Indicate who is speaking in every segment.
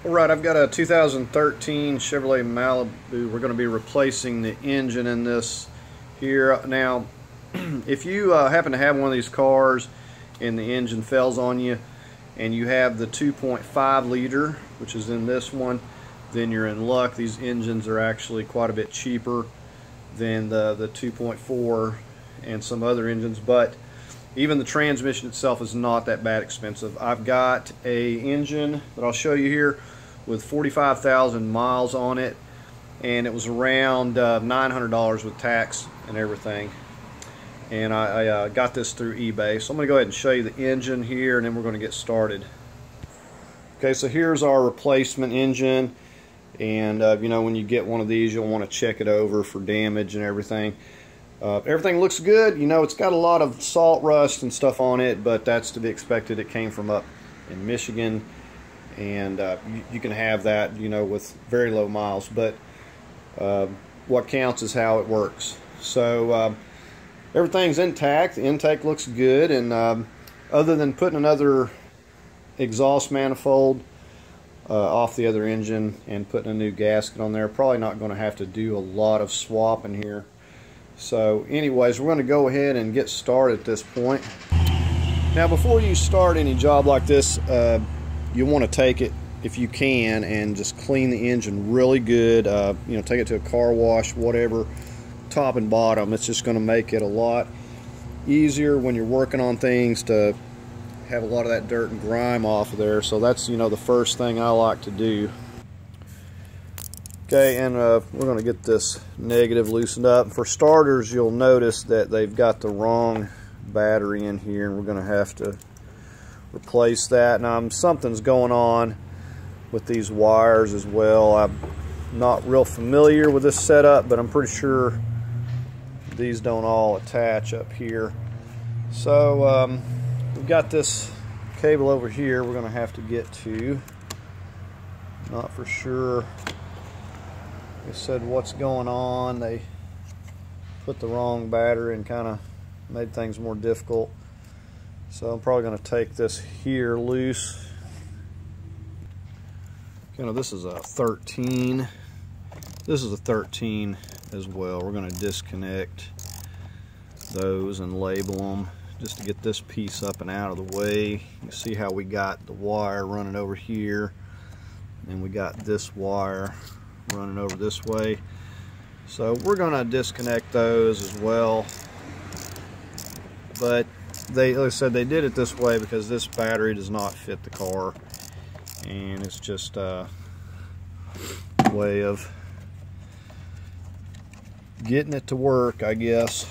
Speaker 1: Alright, I've got a 2013 Chevrolet Malibu. We're going to be replacing the engine in this here. Now, if you happen to have one of these cars and the engine fails on you and you have the 2.5 liter, which is in this one, then you're in luck. These engines are actually quite a bit cheaper than the 2.4 and some other engines, but even the transmission itself is not that bad expensive. I've got a engine that I'll show you here with 45,000 miles on it, and it was around $900 with tax and everything. And I got this through eBay. So I'm going to go ahead and show you the engine here, and then we're going to get started. Okay, so here's our replacement engine, and you know, when you get one of these, you'll want to check it over for damage and everything. Everything looks good. You know, it's got a lot of salt rust and stuff on it, but that's to be expected. It came from up in Michigan, and you can have that, you know, with very low miles. But what counts is how it works. So everything's intact. The intake looks good, and other than putting another exhaust manifold off the other engine and putting a new gasket on there, probably not going to have to do a lot of swapping here. So anyways, we're going to go ahead and get started at this point. Now, before you start any job like this, you want to take it, if you can, and just clean the engine really good. You know, take it to a car wash, whatever, top and bottom. It's just going to make it a lot easier when you're working on things to have a lot of that dirt and grime off of there. So that's, you know, the first thing I like to do. Okay, and we're going to get this negative loosened up. For starters, you'll notice that they've got the wrong battery in here, and we're going to have to replace that. Now, something's going on with these wires as well. I'm not real familiar with this setup, but I'm pretty sure these don't all attach up here. So we've got this cable over here we're going to have to get to. Not for sure. They said what's going on. They put the wrong battery and kind of made things more difficult. So I'm probably going to take this here loose. You know, this is a 13. This is a 13 as well. We're going to disconnect those and label them just to get this piece up and out of the way. You see how we got the wire running over here, and we got this wire running over this way. So we're going to disconnect those as well. But like I said, they did it this way because this battery does not fit the car, and it's just a way of getting it to work, I guess.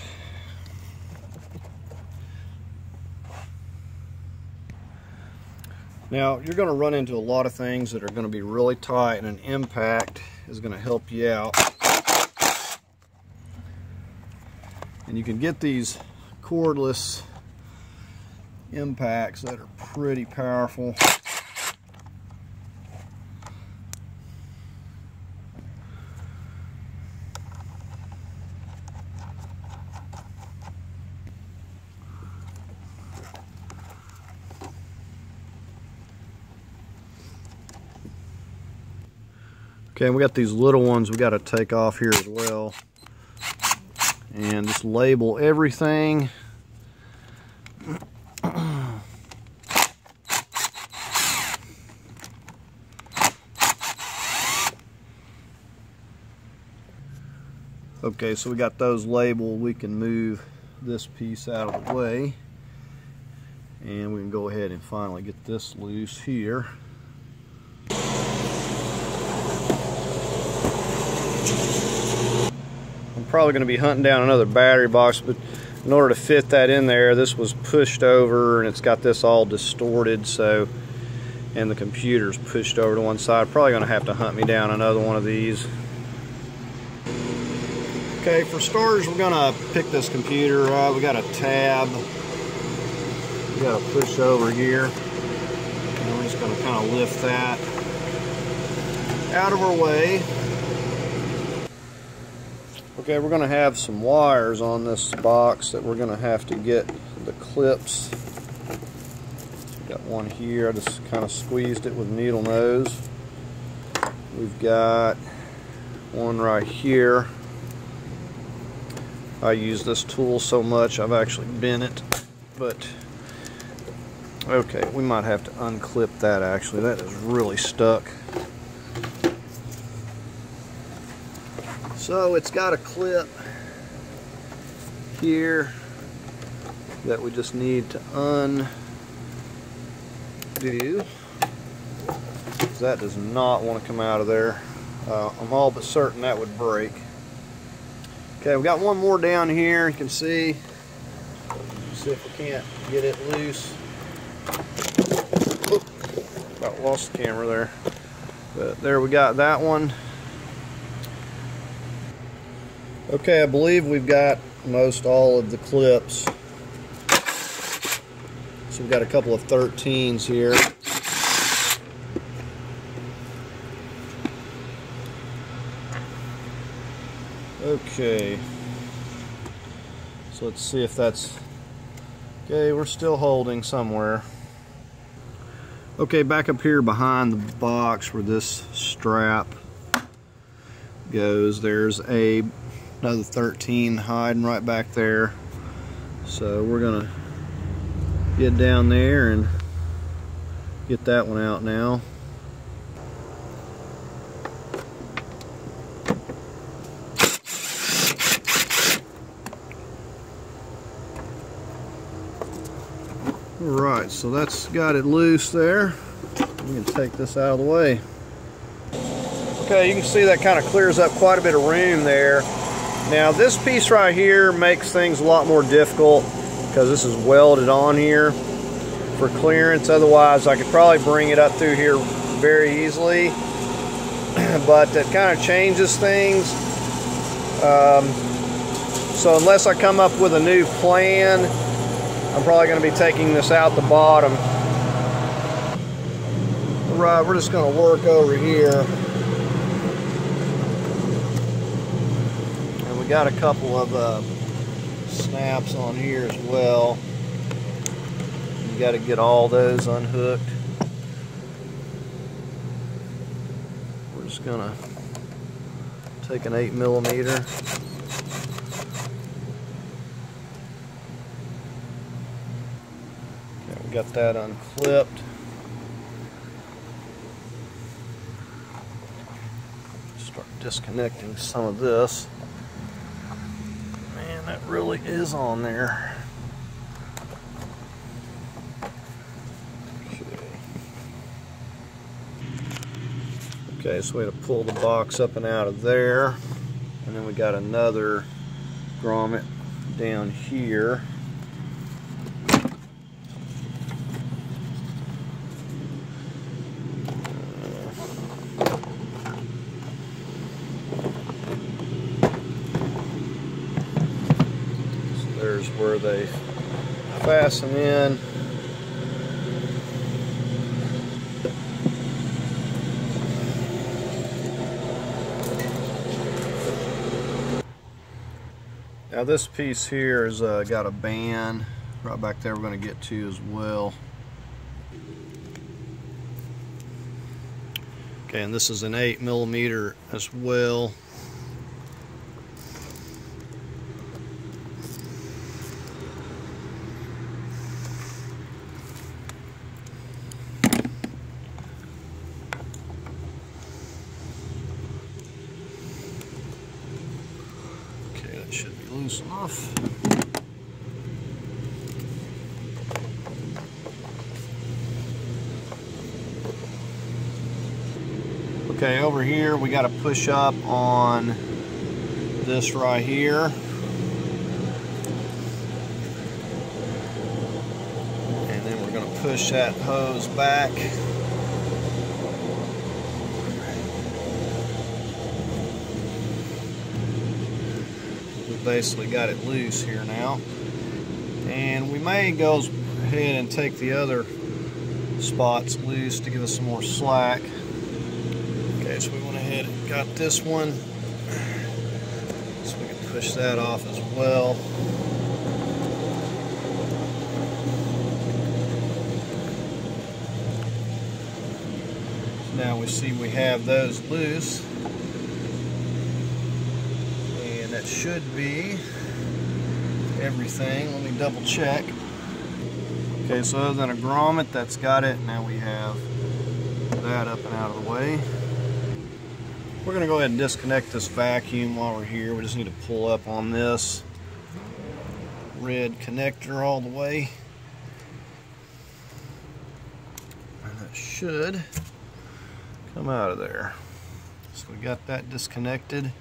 Speaker 1: Now, you're going to run into a lot of things that are going to be really tight, and an impact is going to help you out. And you can get these cordless impacts that are pretty powerful. Okay, and we got these little ones we got to take off here as well, and just label everything. Okay, so we got those labeled. We can move this piece out of the way, and we can go ahead and finally get this loose here. I'm probably going to be hunting down another battery box, but in order to fit that in there, this was pushed over, and it's got this all distorted, so, and the computer's pushed over to one side. Probably going to have to hunt me down another one of these. Okay, for starters, we're going to pick this computer up. We got a tab we got to push over here, and we're just going to kind of lift that out of our way. Okay, we're going to have some wires on this box that we're going to have to get the clips. Got one here. I just kind of squeezed it with needle nose. We've got one right here. I use this tool so much I've actually bent it, but okay, we might have to unclip that actually. That is really stuck. So it's got a clip here that we just need to undo. That does not want to come out of there. I'm all but certain that would break. Okay, we got one more down here. You can see. Let's see if we can't get it loose. Oop, about lost the camera there. But there we got that one. Okay, I believe we've got most all of the clips. So we've got a couple of 13s here. Okay, so let's see if that's okay. We're still holding somewhere. Okay, back up here behind the box where this strap goes, there's another 13 hiding right back there. So we're gonna get down there and get that one out now. Alright, so that's got it loose there. We can take this out of the way. Okay, you can see that kind of clears up quite a bit of room there. Now this piece right here makes things a lot more difficult because this is welded on here for clearance. Otherwise I could probably bring it up through here very easily. But that kind of changes things. So unless I come up with a new plan, I'm probably going to be taking this out the bottom. Alright, we're just going to work over here. And we got a couple of snaps on here as well. You got to get all those unhooked. We're just going to take an 8mm. Got that unclipped. Start disconnecting some of this. Man, that really is on there. Okay, so we have to pull the box up and out of there. And then we got another grommet down here. There's where they fasten in. Now this piece here has got a band right back there we're going to get to as well. Okay, and this is an 8mm as well. Should be loose enough. Okay, over here we got to push up on this right here. And then we're going to push that hose back. Basically got it loose here now, and we may go ahead and take the other spots loose to give us some more slack. Okay, so we went ahead and got this one, so we can push that off as well. Now we see we have those loose, and that should be everything. Let me double check. Okay, so other than a grommet, that's got it. Now we have that up and out of the way. We're going to go ahead and disconnect this vacuum while we're here. We just need to pull up on this red connector all the way. And that should come out of there. So we got that disconnected.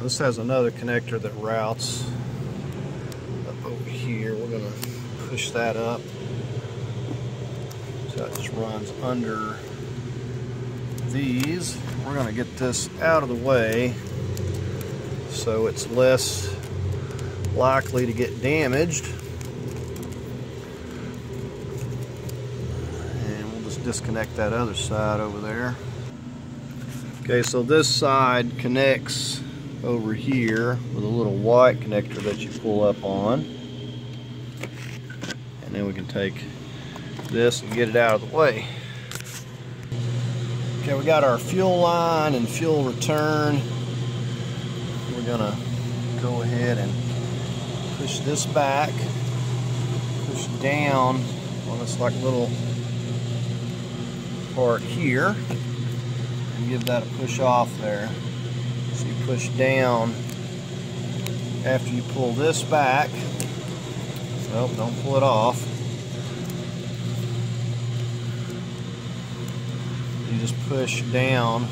Speaker 1: This has another connector that routes up over here. We're going to push that up. So that just runs under these. We're going to get this out of the way so it's less likely to get damaged. And we'll just disconnect that other side over there. Okay, so this side connects over here with a little white connector that you pull up on. And then we can take this and get it out of the way. Okay, we got our fuel line and fuel return. We're gonna go ahead and push this back, push down on this like little part here, and give that a push off there. So you push down after you pull this back. Nope, don't pull it off. You just push down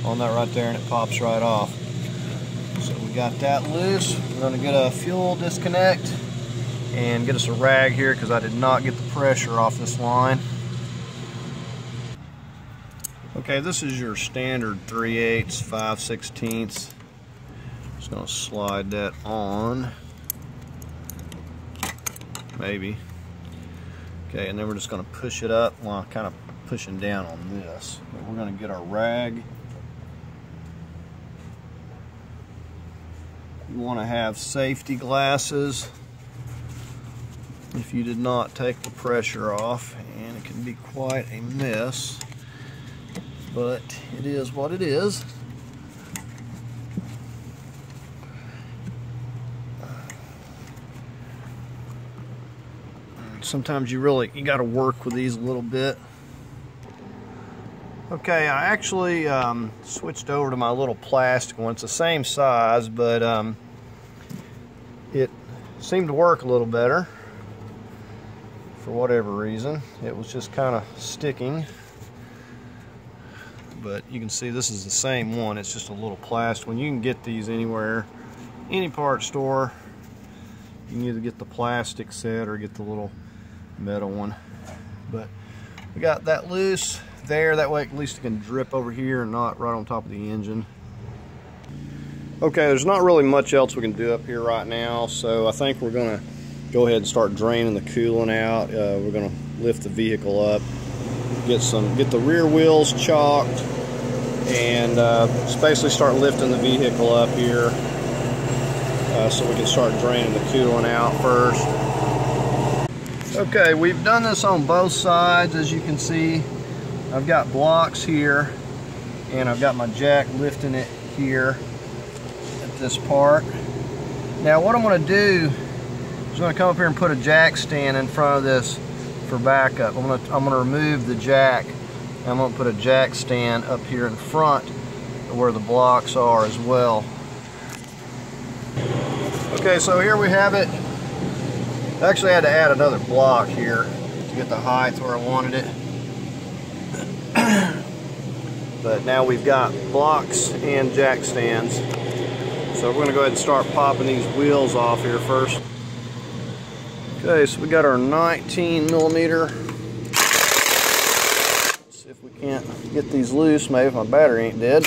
Speaker 1: on that right there and it pops right off. So we got that loose. We're going to get a fuel disconnect and get us a rag here because I did not get the pressure off this line. Okay, this is your standard 3/8, 5/16. Just going to slide that on. Maybe. Okay, and then we're just going to push it up while kind of pushing down on this. But we're going to get our rag. You want to have safety glasses if you did not take the pressure off, and it can be quite a mess, but it is what it is. Sometimes you got to work with these a little bit. Okay, I actually switched over to my little plastic one. It's the same size, but it seemed to work a little better for whatever reason. It was just kind of sticking. But you can see this is the same one. It's just a little plastic one. You can get these anywhere, any part store. You can either get the plastic set or get the little metal one. But we got that loose there, that way at least it can drip over here and not right on top of the engine. Okay, there's not really much else we can do up here right now, so I think we're going to go ahead and start draining the coolant out. We're going to lift the vehicle up, get the rear wheels chalked, and just basically start lifting the vehicle up here so we can start draining the coolant out first. Okay, we've done this on both sides. As you can see, I've got blocks here, and I've got my jack lifting it here at this part. Now what I'm going to do is I'm going to come up here and put a jack stand in front of this for backup. I'm going to remove the jack, and I'm going to put a jack stand up here in front where the blocks are as well. Okay, so here we have it. I actually had to add another block here to get the height where I wanted it. But now we've got blocks and jack stands. So we're going to go ahead and start popping these wheels off here first. Okay, so we got our 19mm. Let's see if we can't get these loose, maybe if my battery ain't dead.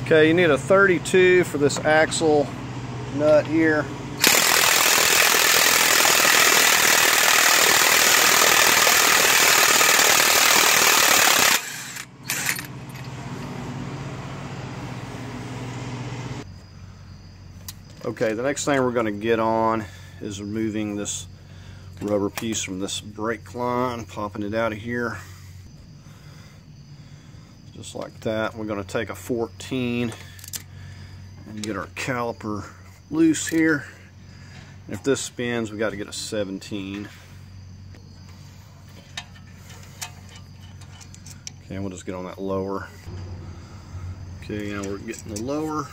Speaker 1: Okay, you need a 32 for this axle nut here. Okay, the next thing we're going to get on is removing this rubber piece from this brake line, popping it out of here. Just like that. We're going to take a 14 and get our caliper loose here. And if this spins, we got to get a 17. Okay, we'll just get on that lower. Okay, now we're getting the lower.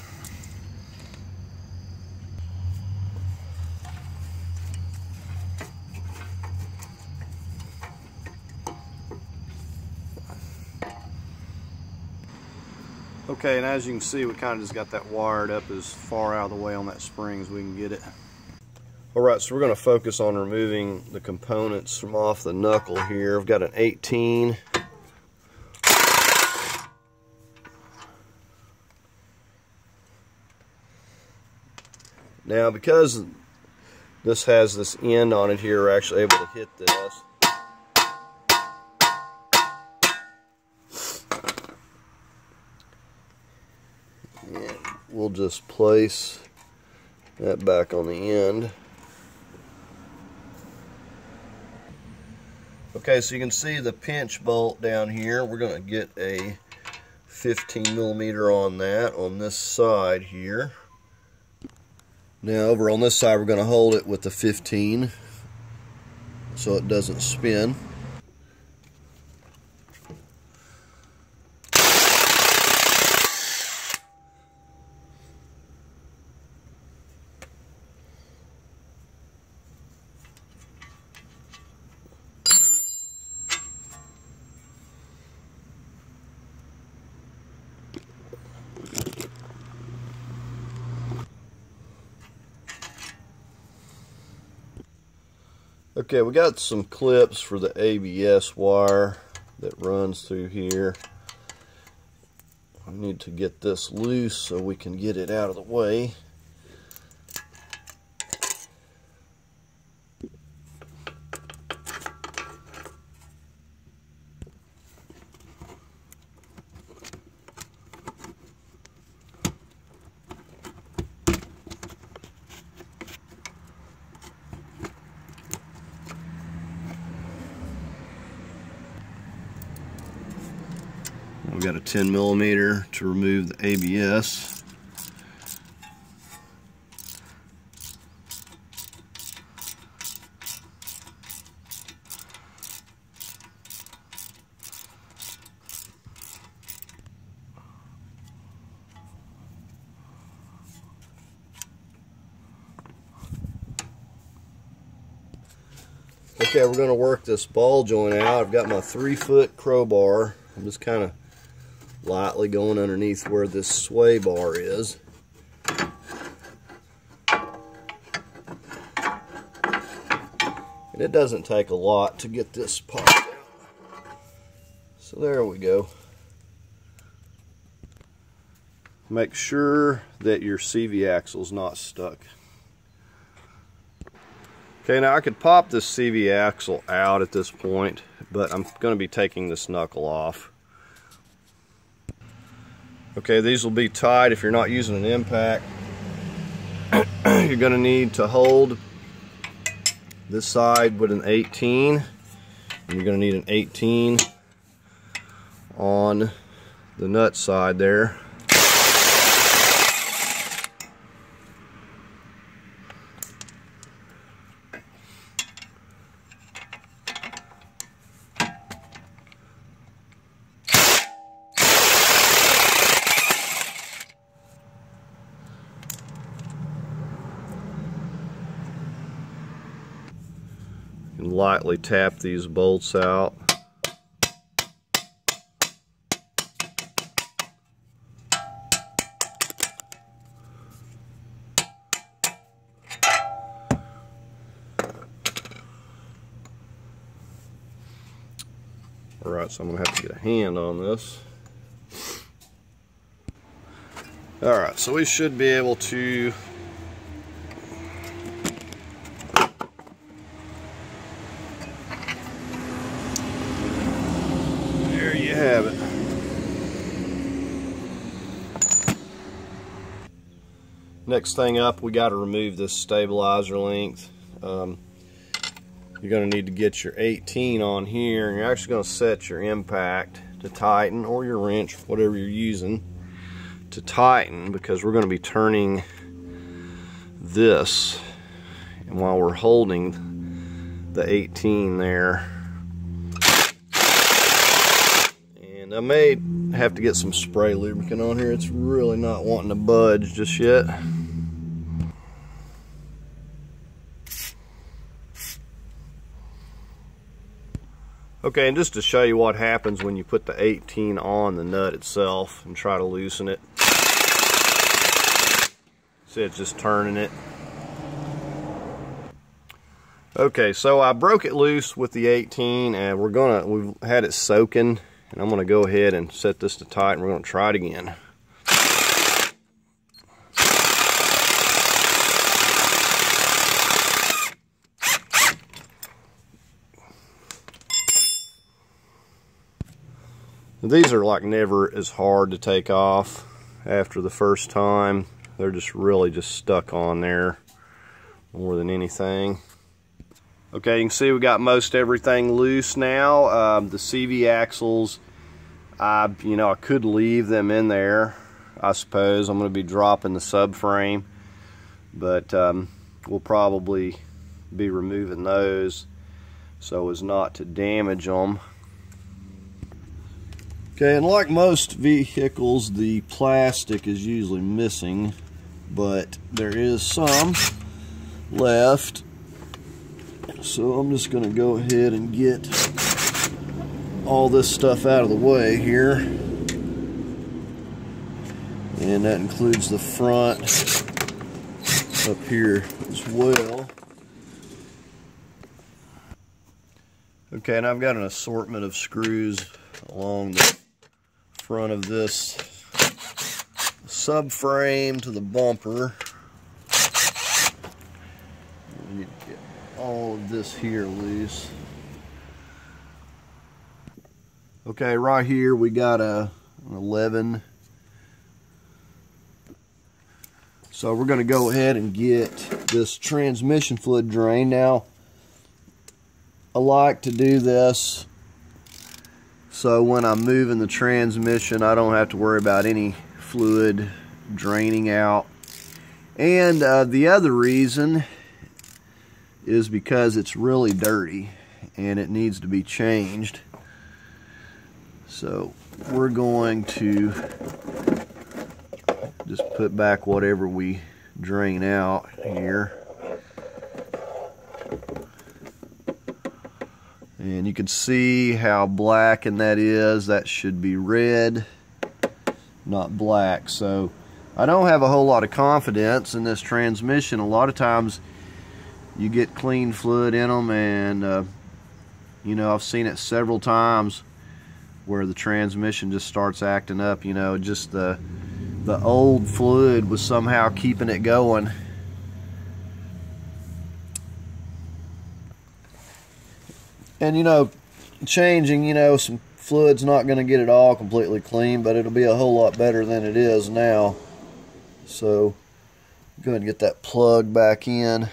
Speaker 1: Okay, and as you can see, we kind of just got that wired up as far out of the way on that spring as we can get it. Alright, so we're going to focus on removing the components from off the knuckle here. I've got an 18. Now, because this has this end on it here, we're actually able to hit this. And we'll just place that back on the end. Okay, so you can see the pinch bolt down here. We're going to get a 15 millimeter on that on this side here. Now over on this side we're going to hold it with the 15 so it doesn't spin. Okay, we got some clips for the ABS wire that runs through here. I need to get this loose so we can get it out of the way. We've got a 10 millimeter to remove the ABS. Okay, we're going to work this ball joint out. I've got my 3-foot crowbar. I'm just kind of lightly going underneath where this sway bar is. And it doesn't take a lot to get this popped out. So there we go. Make sure that your CV axle is not stuck. Okay, now I could pop this CV axle out at this point, but I'm going to be taking this knuckle off. Okay, these will be tight if you're not using an impact. You're going to need to hold this side with an 18, and you're going to need an 18 on the nut side there. And lightly tap these bolts out. Alright, so I'm going to have to get a hand on this. Alright, so we should be able to there you have it. Next thing up, we got to remove this stabilizer length. You're going to need to get your 18 on here, and you're actually going to set your impact to tighten, or your wrench, whatever you're using, to tighten, because we're going to be turning this, and while we're holding the 18 there, and I may have to get some spray lubricant on here. It's really not wanting to budge just yet. Okay, and just to show you what happens when you put the 18 on the nut itself and try to loosen it. See, it's just turning it. Okay, so I broke it loose with the 18, and we've had it soaking, and I'm gonna go ahead and set this to tight, and we're gonna try it again. These are like never as hard to take off after the first time. They're just really just stuck on there more than anything. Okay, you can see we got most everything loose now. The CV axles, I could leave them in there, I suppose. I'm going to be dropping the subframe, but we'll probably be removing those so as not to damage them. Okay, and like most vehicles, the plastic is usually missing, but there is some left. So I'm just going to go ahead and get all this stuff out of the way here. And that includes the front up here as well. Okay, and I've got an assortment of screws along the front of this subframe to the bumper. We need to get all of this here loose. Okay, right here we got an 11. So we're going to go ahead and get this transmission fluid drain. Now, I like to do this so when I'm moving the transmission, I don't have to worry about any fluid draining out. And the other reason is because it's really dirty and it needs to be changed. So we're going to just put back whatever we drain out here. And you can see how black and that is. That should be red, not black. So I don't have a whole lot of confidence in this transmission. A lot of times you get clean fluid in them, and I've seen it several times where the transmission just starts acting up. Just the old fluid was somehow keeping it going. And changing, some fluid's not going to get it all completely clean, but it'll be a whole lot better than it is now. So go ahead and get that plug back in.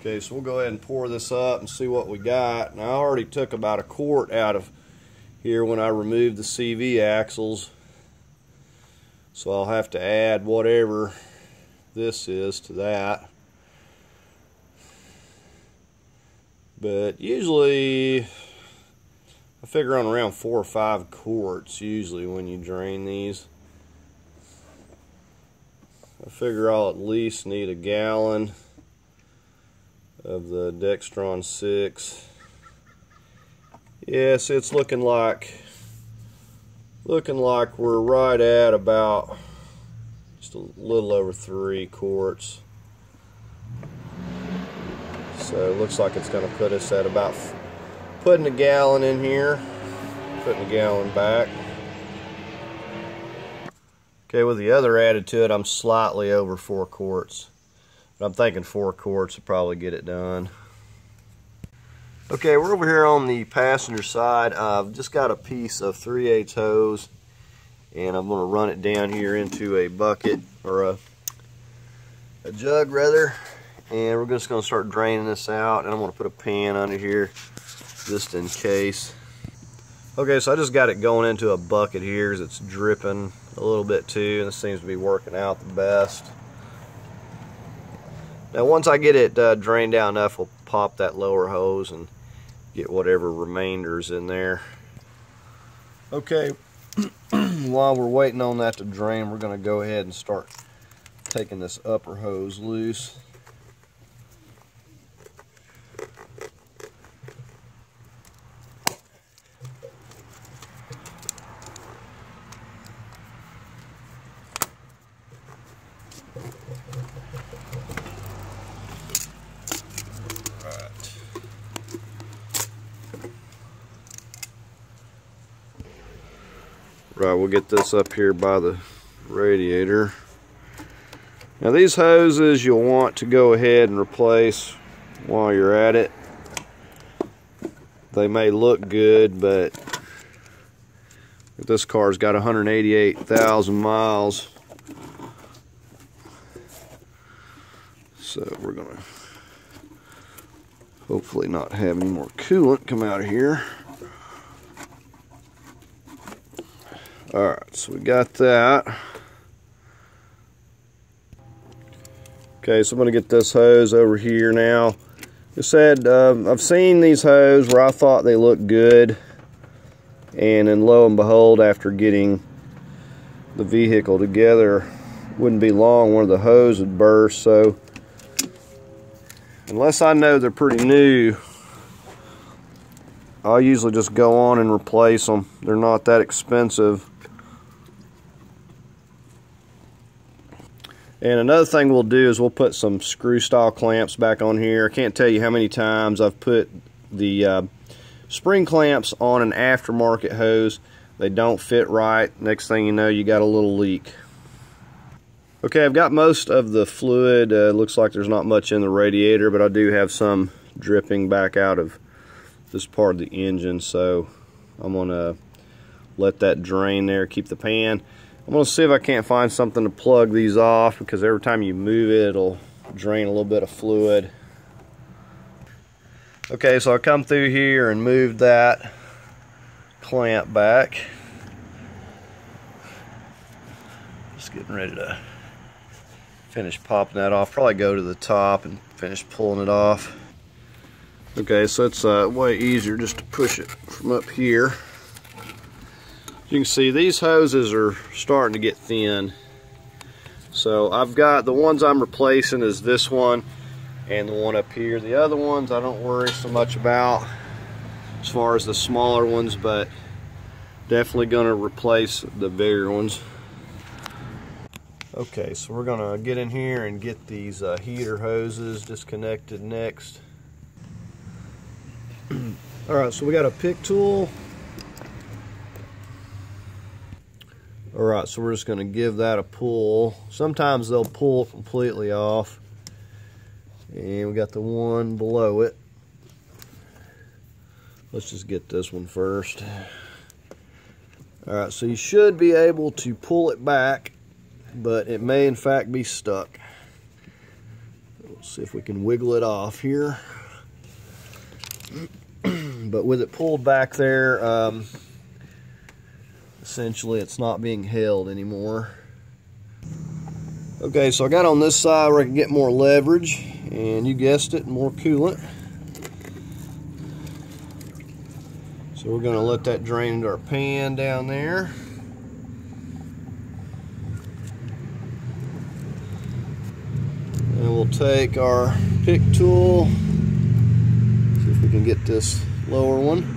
Speaker 1: Okay, so we'll go ahead and pour this up and see what we got. Now, I already took about a quart out of here when I removed the CV axles, so I'll have to add whatever this is to that. But usually I figure on around 4 or 5 quarts usually when you drain these. I figure I'll at least need a gallon of the Dexron 6. Yes, it's looking like we're right at about just a little over 3 quarts. So it looks like it's going to put us at about putting a gallon in here, putting a gallon back. Okay, with the other added to it, I'm slightly over 4 quarts. But I'm thinking 4 quarts will probably get it done. Okay, we're over here on the passenger side. I've just got a piece of 3/8 hose, and I'm going to run it down here into a bucket, or a jug rather, and we're just going to start draining this out, and I'm going to put a pan under here just in case. Okay, so I just got it going into a bucket here as it's dripping a little bit too, and this seems to be working out the best. Now once I get it drained down enough, we'll pop that lower hose and get whatever remainders in there. Okay, while we're waiting on that to drain, we're going to go ahead and start taking this upper hose loose. Right, we'll get this up here by the radiator. Now these hoses you'll want to go ahead and replace while you're at it. They may look good, but this car's got 188,000 miles. So we're gonna hopefully not have any more coolant come out of here. Alright, so we got that. Okay, so I'm going to get this hose over here now. I said, I've seen these hoses where I thought they looked good, and then lo and behold, after getting the vehicle together, wouldn't be long one of the hose would burst. So unless I know they're pretty new, I'll usually just go on and replace them. They're not that expensive. And another thing we'll do is we'll put some screw style clamps back on here. I can't tell you how many times I've put the spring clamps on an aftermarket hose. They don't fit right. Next thing you know, you got a little leak. Okay, I've got most of the fluid. Looks like there's not much in the radiator, but I do have some dripping back out of this part of the engine, so I'm gonna let that drain there, keep the pan. I'm going to see if I can't find something to plug these off, because every time you move it, it'll drain a little bit of fluid. Okay, so I come through here and moved that clamp back. Just getting ready to finish popping that off. Probably go to the top and finish pulling it off. Okay, so it's way easier just to push it from up here. You can see these hoses are starting to get thin. So I've got the ones I'm replacing is this one and the one up here. The other ones I don't worry so much about as far as the smaller ones, but definitely going to replace the bigger ones. Okay, so we're going to get in here and get these heater hoses disconnected next. Alright, so we got a pick tool. Alright, so we're just going to give that a pull. Sometimes they'll pull completely off. And we got the one below it. Let's just get this one first. Alright, so you should be able to pull it back, but it may in fact be stuck. Let's see if we can wiggle it off here. But with it pulled back there, essentially it's not being held anymore. Okay, so I got on this side where I can get more leverage, and you guessed it, more coolant. So we're going to let that drain into our pan down there. And we'll take our pick tool, see if we can get this lower one.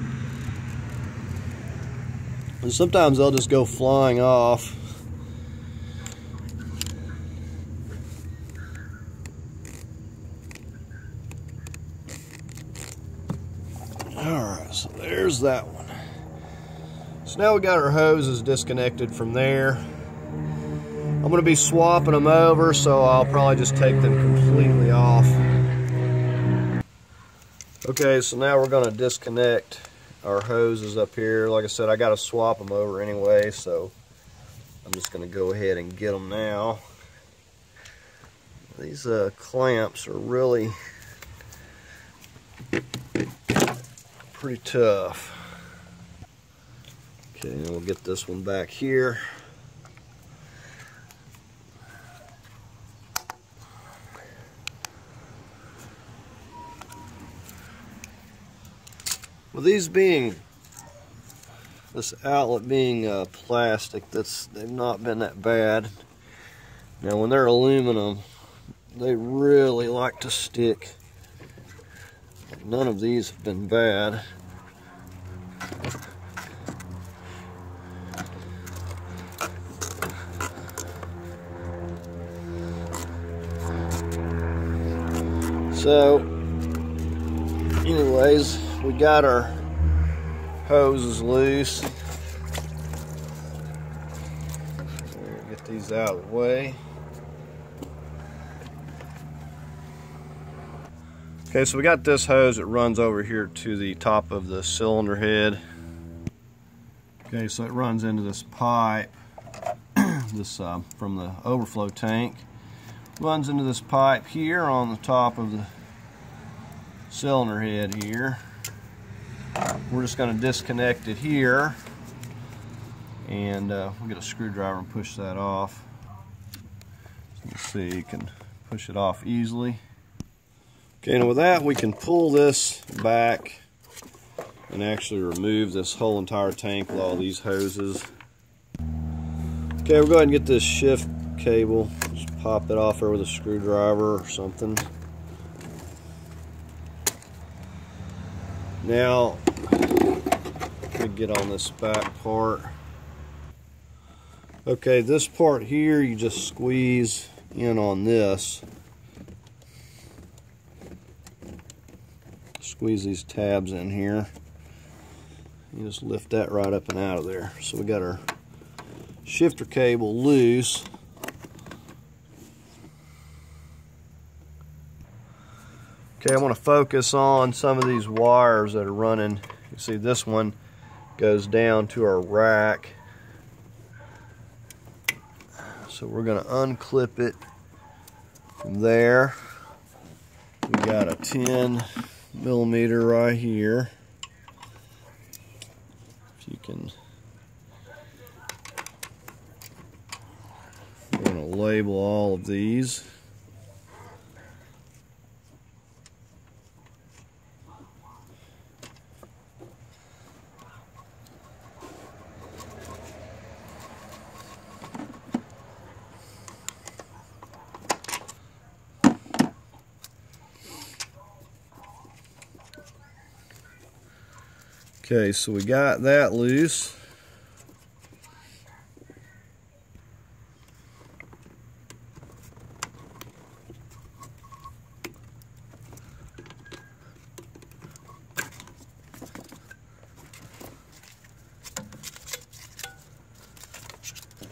Speaker 1: And sometimes they'll just go flying off. Alright, so there's that one. So now we got our hoses disconnected from there. I'm going to be swapping them over, so I'll probably just take them completely off. Okay, so now we're going to disconnect our hoses up here. Like I said, I got to swap them over anyway, so I'm just going to go ahead and get them now. These clamps are really pretty tough. Okay, and we'll get this one back here. Well, these being, this outlet being plastic, they've not been that bad. Now when they're aluminum, they really like to stick. None of these have been bad. So anyways, we got our hoses loose. Get these out of the way. Okay, so we got this hose that runs over here to the top of the cylinder head. Okay, so it runs into this pipe, from the overflow tank. Runs into this pipe here on the top of the cylinder head here. We're just going to disconnect it here, and we'll get a screwdriver and push that off. So you can see you can push it off easily. Okay, and with that we can pull this back and actually remove this whole entire tank with all these hoses. Okay, we'll go ahead and get this shift cable. Just pop it off there with a screwdriver or something. Now, let me get on this back part. Okay, this part here, you just squeeze in on this. Squeeze these tabs in here. You just lift that right up and out of there. So we got our shifter cable loose. Okay, I want to focus on some of these wires that are running. You see this one goes down to our rack. So we're going to unclip it from there. We got a 10mm right here. If you can, we're going to label all of these. Okay, so we got that loose.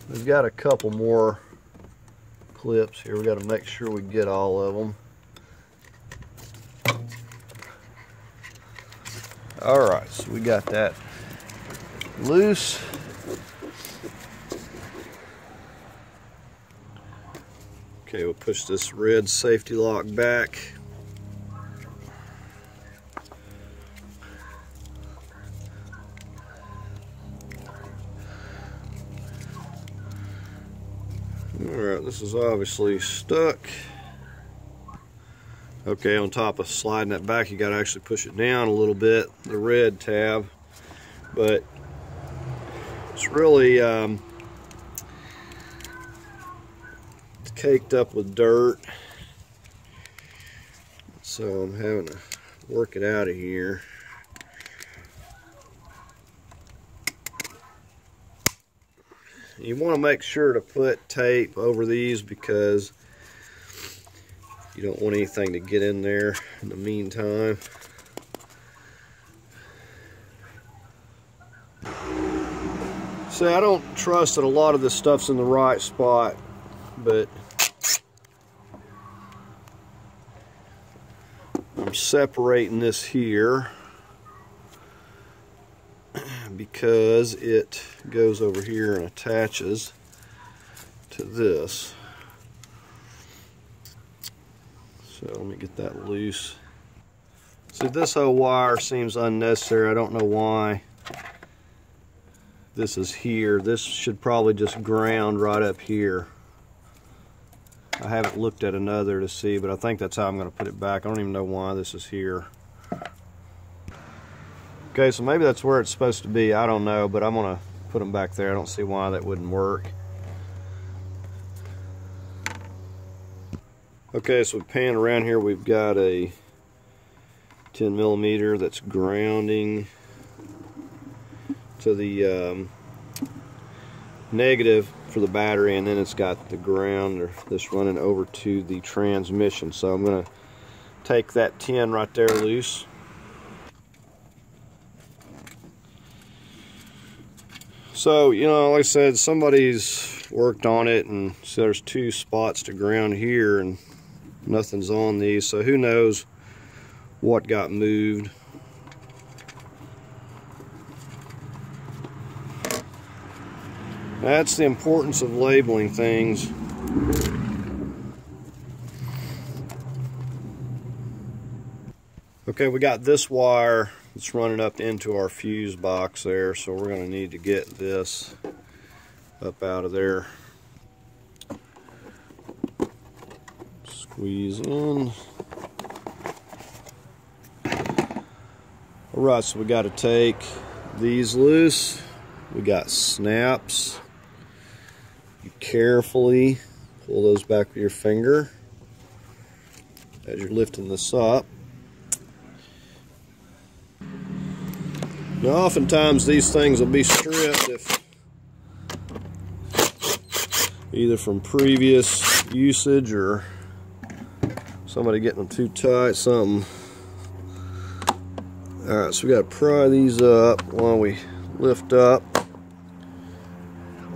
Speaker 1: We've got a couple more clips here. We got to make sure we get all of them. Alright, so we got that loose. Okay, we'll push this red safety lock back. Alright, this is obviously stuck. Okay, on top of sliding that back, you got to actually push it down a little bit, the red tab. But it's really it's caked up with dirt. So I'm having to work it out of here. You want to make sure to put tape over these because you don't want anything to get in there in the meantime. See, I don't trust that a lot of this stuff's in the right spot but I'm separating this here because it goes over here and attaches to this. So let me get that loose. See, this whole wire seems unnecessary. I don't know why this is here. This should probably just ground right up here. I haven't looked at another to see, but I think that's how I'm going to put it back. I don't even know why this is here. Okay, so maybe that's where it's supposed to be. I don't know, but I'm going to put them back there. I don't see why that wouldn't work. Okay, so we pan around here. We've got a 10mm that's grounding to the negative for the battery, and then it's got the ground that's running over to the transmission. So I'm going to take that 10 right there loose. So, you know, like I said, somebody's worked on it, and so there's 2 spots to ground here and nothing's on these, so who knows what got moved. That's the importance of labeling things. Okay, we got this wire that's running up into our fuse box there, so we're going to need to get this up out of there. Squeeze in. Alright, so we got to take these loose. We got snaps. You carefully pull those back with your finger as you're lifting this up. Now, oftentimes these things will be stripped if either from previous usage or somebody getting them too tight, something. Alright, so we got to pry these up while we lift up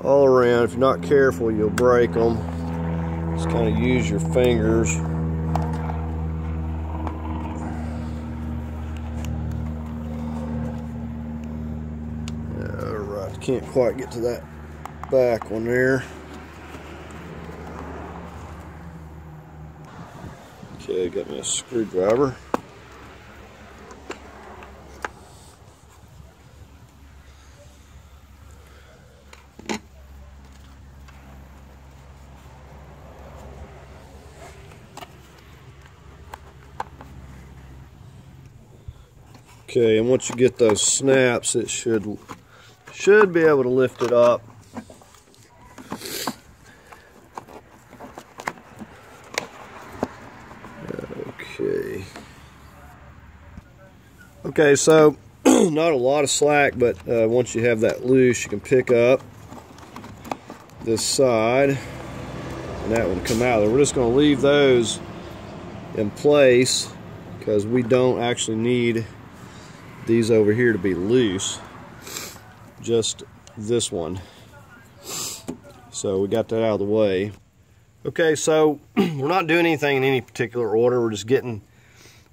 Speaker 1: all around. If you're not careful, you'll break them. Just kind of use your fingers. Alright, can't quite get to that back one there. Okay, got me a screwdriver. Okay, and once you get those snaps, it should be able to lift it up. Okay, so not a lot of slack, but once you have that loose, you can pick up this side and that one come out. We're just going to leave those in place because we don't actually need these over here to be loose, just this one. So we got that out of the way. Okay, so we're not doing anything in any particular order. We're just getting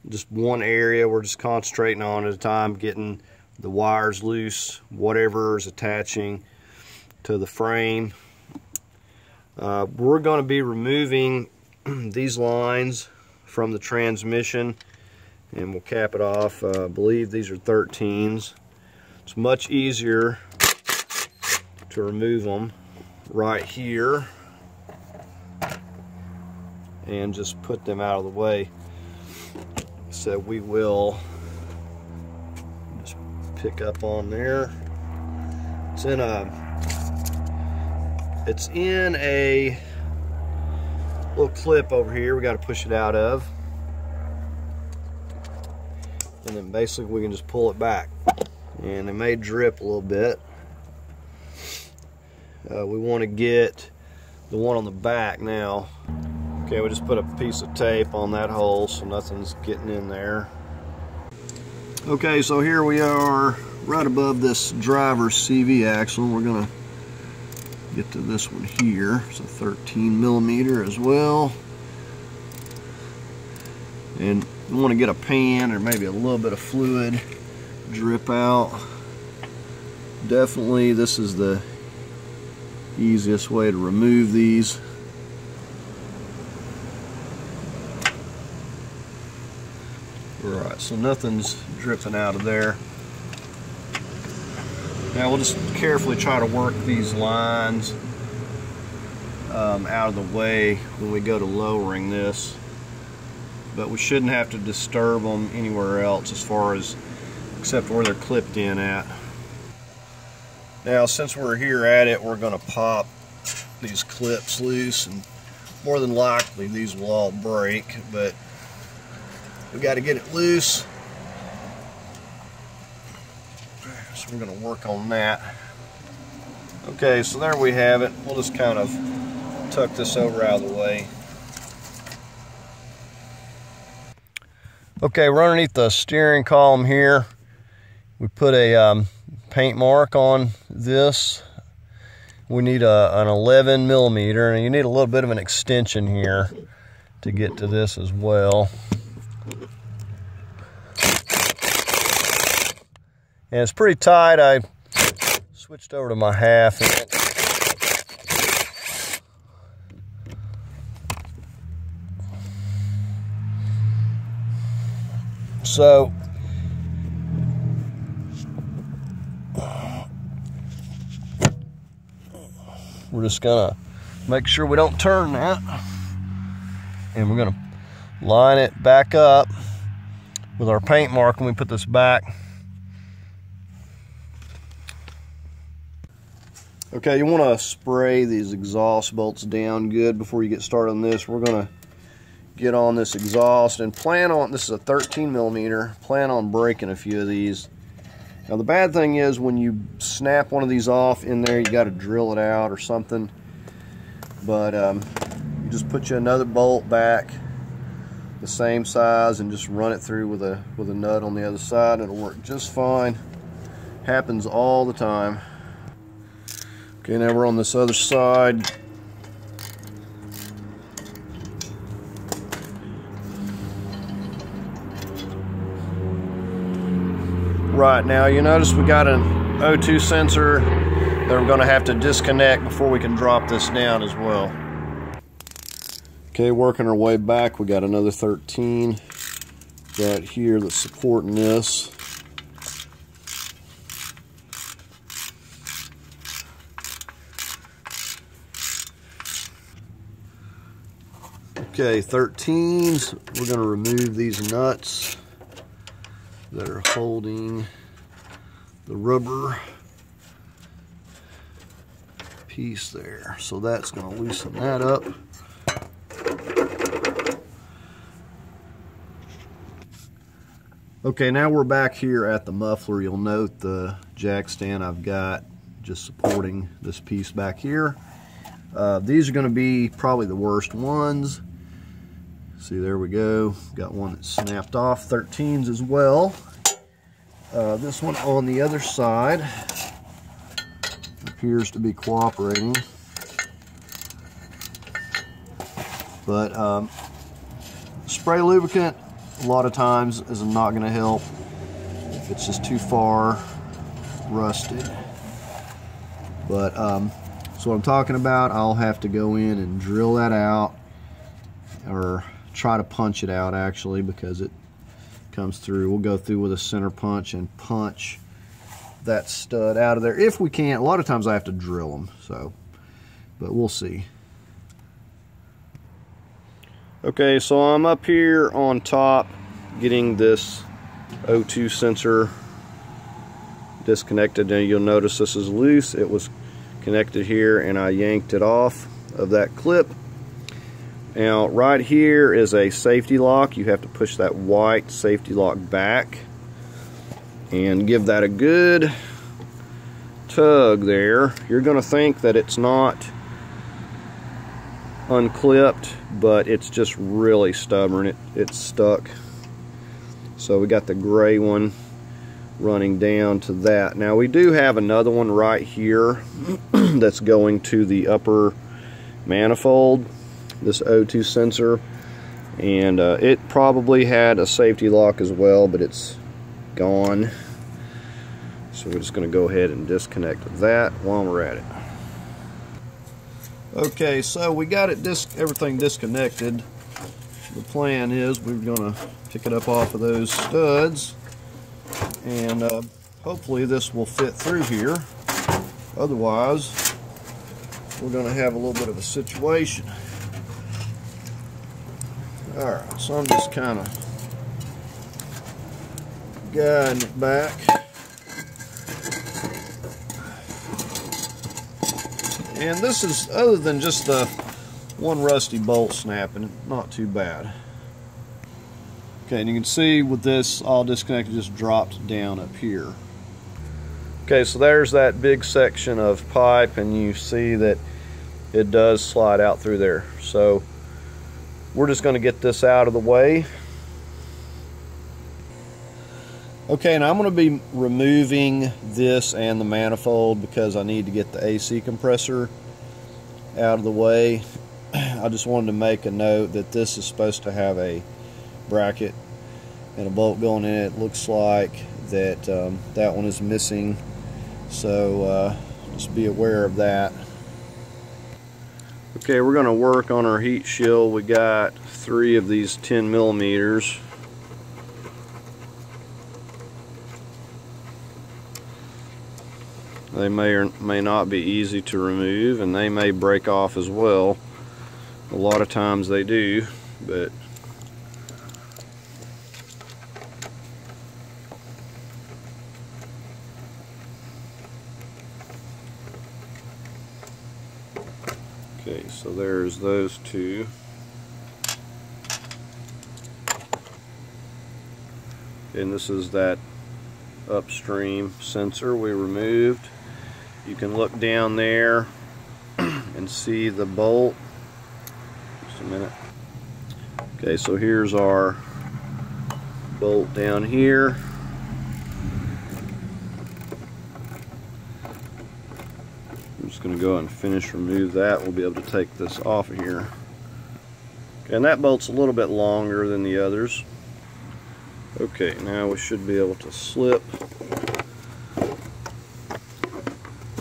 Speaker 1: just one area. We're just concentrating on at a time, getting the wires loose, whatever is attaching to the frame. We're going to be removing these lines from the transmission, and we'll cap it off. I believe these are 13s. It's much easier to remove them right here and just put them out of the way. So we will just pick up on there. It's in a little clip over here we got to push it out of, and then basically we can just pull it back, and it may drip a little bit. We want to get the one on the back now. Okay, we just put a piece of tape on that hole so nothing's getting in there. Okay, so here we are right above this driver's CV axle. We're going to get to this one here. It's a 13 millimeter as well. And you want to get a pan or maybe a little bit of fluid drip out. Definitely this is the easiest way to remove these. Alright, so nothing's dripping out of there. Now we'll just carefully try to work these lines out of the way when we go to lowering this. But we shouldn't have to disturb them anywhere else as far as except where they're clipped in at. Now since we're here at it, we're going to pop these clips loose, and more than likely these will all break, but we got to get it loose. So we're going to work on that. Okay, so there we have it. We'll just kind of tuck this over out of the way. Okay, we're underneath the steering column here. We put a paint mark on this. We need an 11 millimeter, and you need a little bit of an extension here to get to this as well. And it's pretty tight. I switched over to my half. So we're just gonna make sure we don't turn that, and we're gonna line it back up with our paint mark when we put this back. Okay, you want to spray these exhaust bolts down good before you get started on this. We're gonna get on this exhaust and plan on, this is a 13 millimeter, plan on breaking a few of these. Now the bad thing is when you snap one of these off in there, you got to drill it out or something. But you just put you another bolt back the same size and just run it through with a nut on the other side. It'll work just fine. Happens all the time. Okay, now we're on this other side. Right, now you notice we got an O2 sensor that we're going to have to disconnect before we can drop this down as well. Okay, working our way back, we got another 13 right here that's supporting this. Okay, 13s, we're going to remove these nuts that are holding the rubber piece there. So that's going to loosen that up. Okay, now we're back here at the muffler. You'll note the jack stand I've got just supporting this piece back here. These are going to be probably the worst ones. See, there we go. Got one that snapped off. 13s as well. This one on the other side appears to be cooperating. But spray lubricant a lot of times is not going to help if it's just too far rusted. But so what I'm talking about, I'll have to go in and drill that out, or try to punch it out actually, because it comes through. We'll go through with a center punch and punch that stud out of there if we can. A lot of times I have to drill them, so, but we'll see. Okay, so I'm up here on top getting this O2 sensor disconnected, and you'll notice this is loose. It was connected here and I yanked it off of that clip. Now right here is a safety lock. You have to push that white safety lock back and give that a good tug there. You're going to think that it's not unclipped, but it's just really stubborn. It's stuck. So we got the gray one running down to that. Now we do have another one right here that's going to the upper manifold, this O2 sensor, and it probably had a safety lock as well, but it's gone. So we're just going to go ahead and disconnect that while we're at it. Okay, so we got it everything disconnected. The plan is we're going to pick it up off of those studs, and hopefully this will fit through here. Otherwise, we're going to have a little bit of a situation. Alright, so I'm just kind of guiding it back. And this is, other than just the one rusty bolt snapping, not too bad. Okay, and you can see with this all disconnected, just dropped down up here. Okay, so there's that big section of pipe, and you see that it does slide out through there. So we're just going to get this out of the way. Okay, now I'm going to be removing this and the manifold because I need to get the AC compressor out of the way. I just wanted to make a note that this is supposed to have a bracket and a bolt going in it. It looks like that that one is missing, so just be aware of that. Okay, we're going to work on our heat shield. We got 3 of these 10 millimeters. They may or may not be easy to remove, and they may break off as well. A lot of times they do, but okay, so there's those 2. And this is that upstream sensor we removed. You can look down there and see the bolt. Just a minute. Okay, so here's our bolt down here. I'm just going to go ahead and finish remove that. We'll be able to take this off of here. Okay, and that bolt's a little bit longer than the others. Okay, now we should be able to slip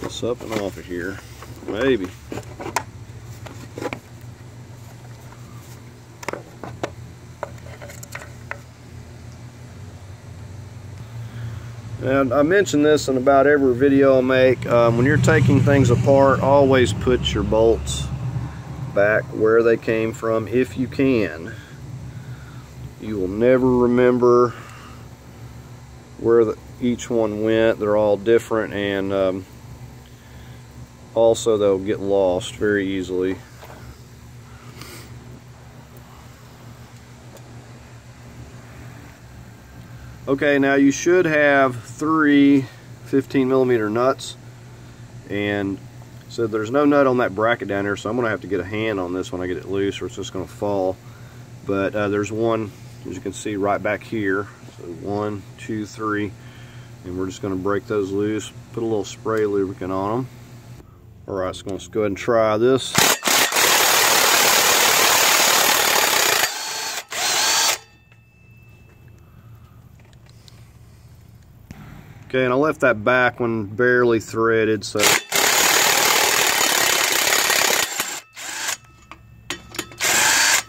Speaker 1: this up and off of here. Maybe. And I mention this in about every video I make. When you're taking things apart, always put your bolts back where they came from if you can. You will never remember where each one went. They're all different, and also they'll get lost very easily. Okay, now you should have 3 15 millimeter nuts, and so there's no nut on that bracket down there, so I'm going to have to get a hand on this when I get it loose, or it's just going to fall. But there's one, as you can see, right back here. So 1, 2, 3, and we're just going to break those loose, put a little spray lubricant on them. Alright, so let's go ahead and try this. Okay, and I left that back one barely threaded, so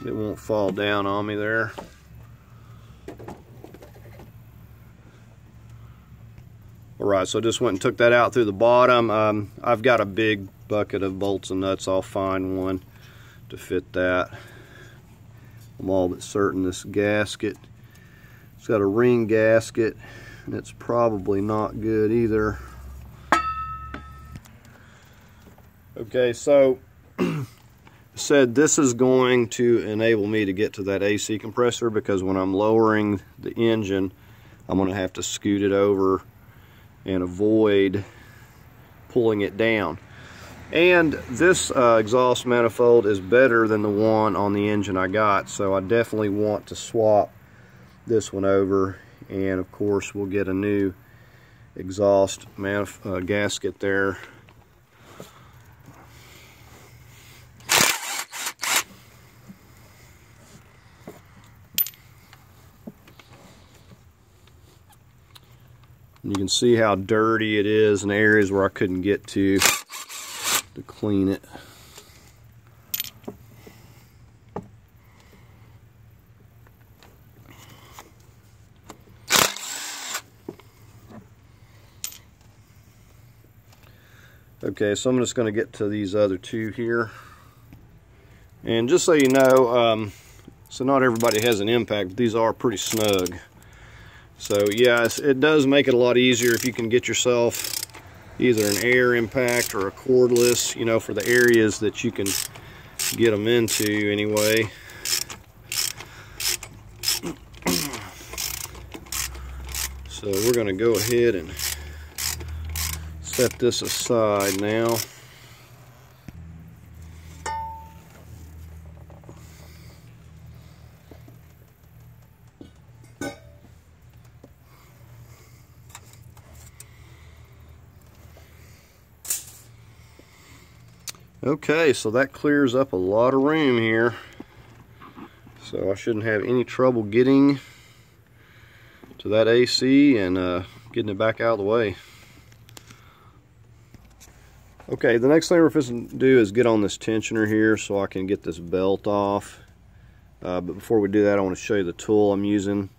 Speaker 1: it won't fall down on me there. Alright, so I just went and took that out through the bottom. I've got a big bucket of bolts and nuts. I'll find one to fit that. I'm all but certain this gasket, it's got a ring gasket, and it's probably not good either. Okay, so said this is going to enable me to get to that AC compressor, because when I'm lowering the engine, I'm going to have to scoot it over and avoid pulling it down. And this exhaust manifold is better than the one on the engine I got, so I definitely want to swap this one over, and of course we'll get a new exhaust gasket there. And you can see how dirty it is in areas where I couldn't get to clean it. Okay, so I'm just going to get to these other two here. And just so you know, so not everybody has an impact, but these are pretty snug. So yeah, it does make it a lot easier if you can get yourself either an air impact or a cordless, you know, for the areas that you can get them into anyway. So we're going to go ahead and set this aside now. Okay, so that clears up a lot of room here. So I shouldn't have any trouble getting to that AC and getting it back out of the way. Okay, the next thing we're going to do is get on this tensioner here so I can get this belt off. But before we do that, I want to show you the tool I'm using.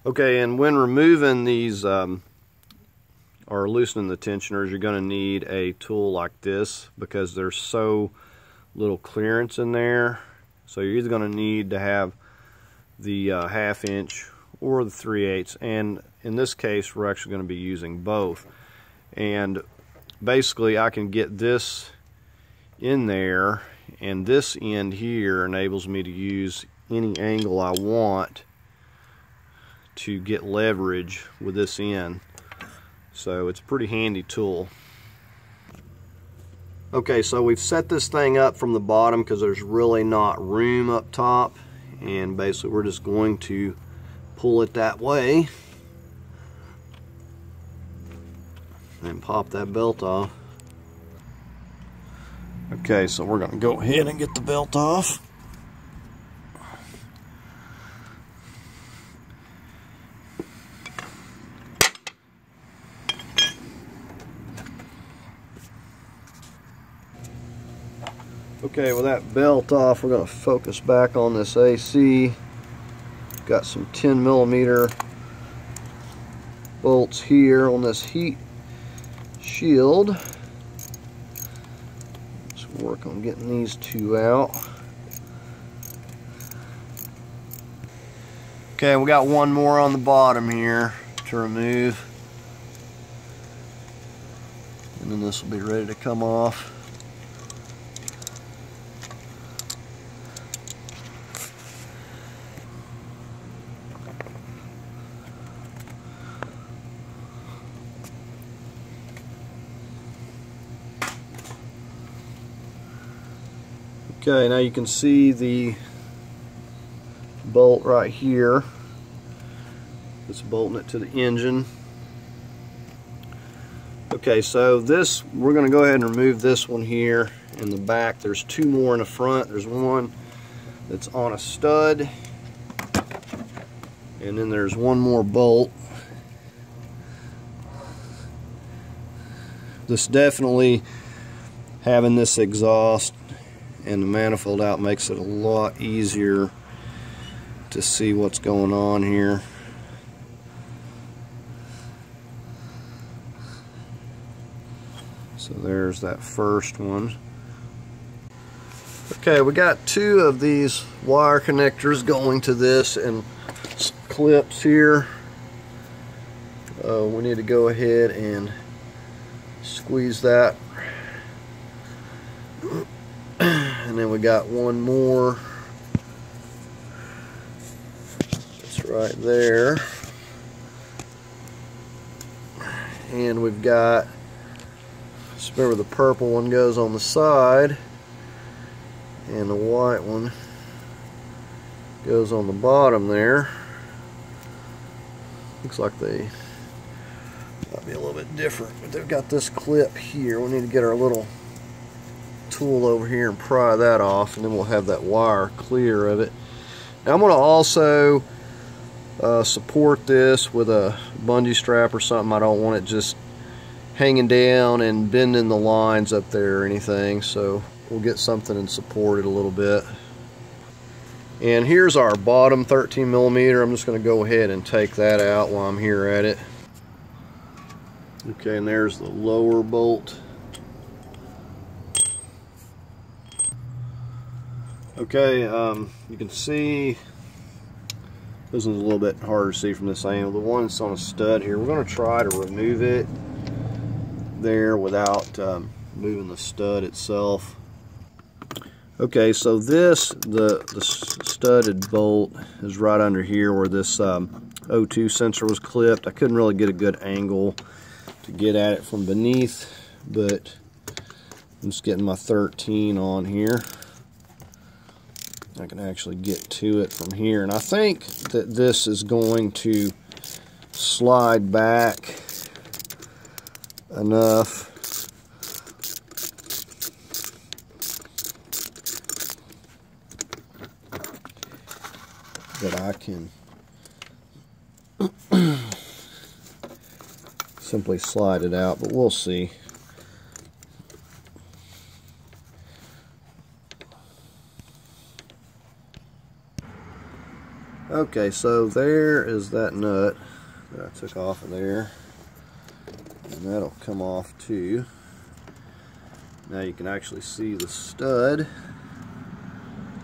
Speaker 1: Okay, and when removing these or loosening the tensioners, you're going to need a tool like this because there's so little clearance in there. So you're either going to need to have the 1/2 inch or the 3/8, and in this case we're actually going to be using both. And basically I can get this in there, and this end here enables me to use any angle I want to get leverage with this end. So it's a pretty handy tool. Okay, so we've set this thing up from the bottom because there's really not room up top, and basically we're just going to pull it that way and pop that belt off. Okay, so we're going to go ahead and get the belt off. Okay, with that belt off, we're going to focus back on this AC. Got some 10mm bolts here on this heat shield. Let's work on getting these two out. Okay, we got one more on the bottom here to remove, and then this will be ready to come off. Okay, now you can see the bolt right here. It's bolting it to the engine. Okay, so this, we're going to go ahead and remove this one here in the back. There's two more in the front. There's one that's on a stud, and then there's one more bolt. This definitely, having this exhaust and the manifold out makes it a lot easier to see what's going on here. So there's that first one. Okay, we got two of these wire connectors going to this and some clips here. We need to go ahead and squeeze that. And then we got one more. It's right there. And we've got, just remember the purple one goes on the side and the white one goes on the bottom there. Looks like they Might be a little bit different, but they've got this clip here. We need to get our little tool over here and pry that off, and then we'll have that wire clear of it. Now I'm going to also support this with a bungee strap or something. I don't want it just hanging down and bending the lines up there or anything, so we'll get something and support it a little bit. And here's our bottom 13 millimeter. I'm just going to go ahead and take that out while I'm here at it. Okay, and there's the lower bolt. Okay, you can see this one's a little bit harder to see from this angle. The one that's on a stud here, we're going to try to remove it there without moving the stud itself. Okay, so the studded bolt is right under here where this O2 sensor was clipped. I couldn't really get a good angle to get at it from beneath, but I'm just getting my 13 on here. I can actually get to it from here, and I think that this is going to slide back enough that I can simply slide it out, but we'll see. Okay, so there is that nut that I took off of there, and that'll come off too. Now you can actually see the stud,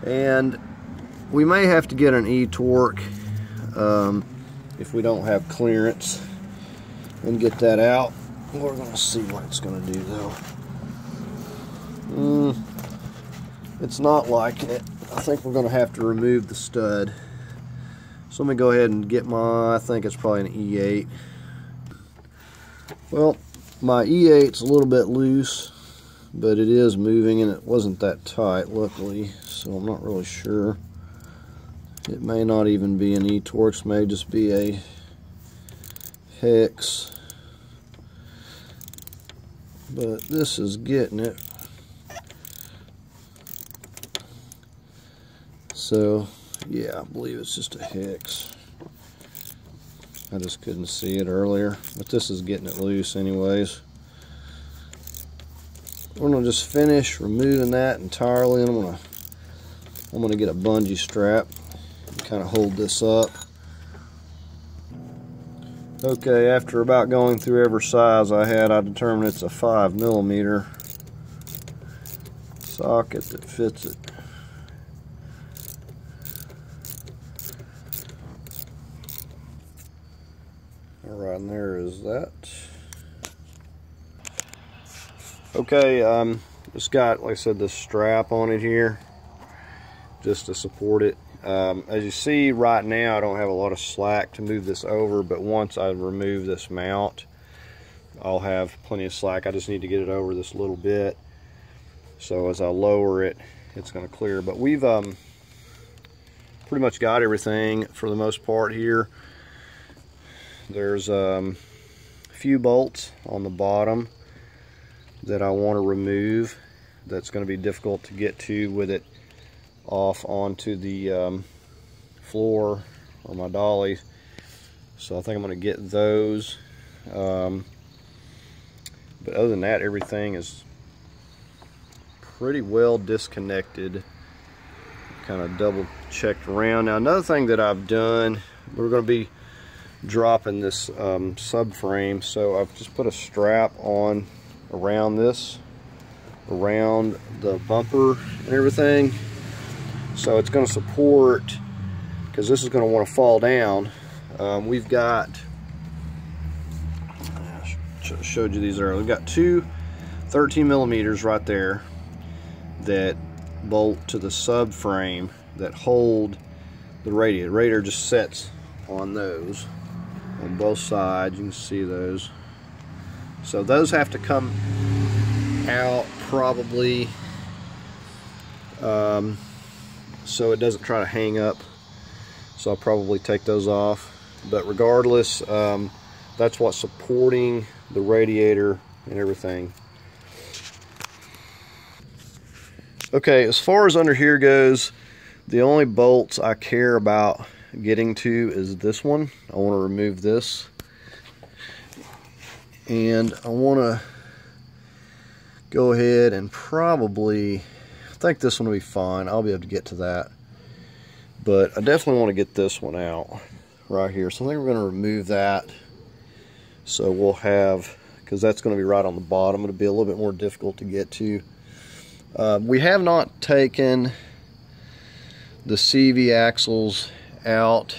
Speaker 1: and we may have to get an E-torque if we don't have clearance and get that out. We're going to see what it's going to do though. It's not liking it. I think we're going to have to remove the stud. So let me go ahead and get my, I think it's probably an E8. Well, my E8's a little bit loose, but it is moving, and it wasn't that tight, luckily, so I'm not really sure. It may not even be an E-torque, it may just be a hex, but this is getting it. So yeah, I believe it's just a hex. I just couldn't see it earlier, but this is getting it loose anyways. We're gonna just finish removing that entirely, and I'm gonna get a bungee strap and kind of hold this up. Okay, after about going through every size I had, I determined it's a 5 millimeter socket that fits it. Right in there is that. Okay, it's got, like I said, this strap on it here just to support it. As you see right now, I don't have a lot of slack to move this over, but once I remove this mount, I'll have plenty of slack. I just need to get it over this little bit, so as I lower it, it's going to clear. But we've pretty much got everything for the most part here. There's a few bolts on the bottom that I want to remove. That's going to be difficult to get to with it off onto the floor or my dolly. So I think I'm going to get those. But other than that, everything is pretty well disconnected. Kind of double checked around. Now another thing that I've done, we're going to be dropping this subframe, so I've just put a strap on around this, around the bumper and everything, so it's going to support, because this is going to want to fall down. We've got, I showed you these earlier, we've got two 13 millimeters right there that bolt to the subframe that hold the radiator. The radiator just sets on those on both sides. You can see those. So those have to come out probably so it doesn't try to hang up. So I'll probably take those off. But regardless, that's what's supporting the radiator and everything. Okay, as far as under here goes, the only bolts I care about getting to is this one. I want to remove this, and I want to go ahead and probably, I think this one will be fine. I'll be able to get to that, but I definitely want to get this one out right here. So I think we're going to remove that. So we'll have, because that's going to be right on the bottom, it'll be a little bit more difficult to get to. We have not taken the CV axles out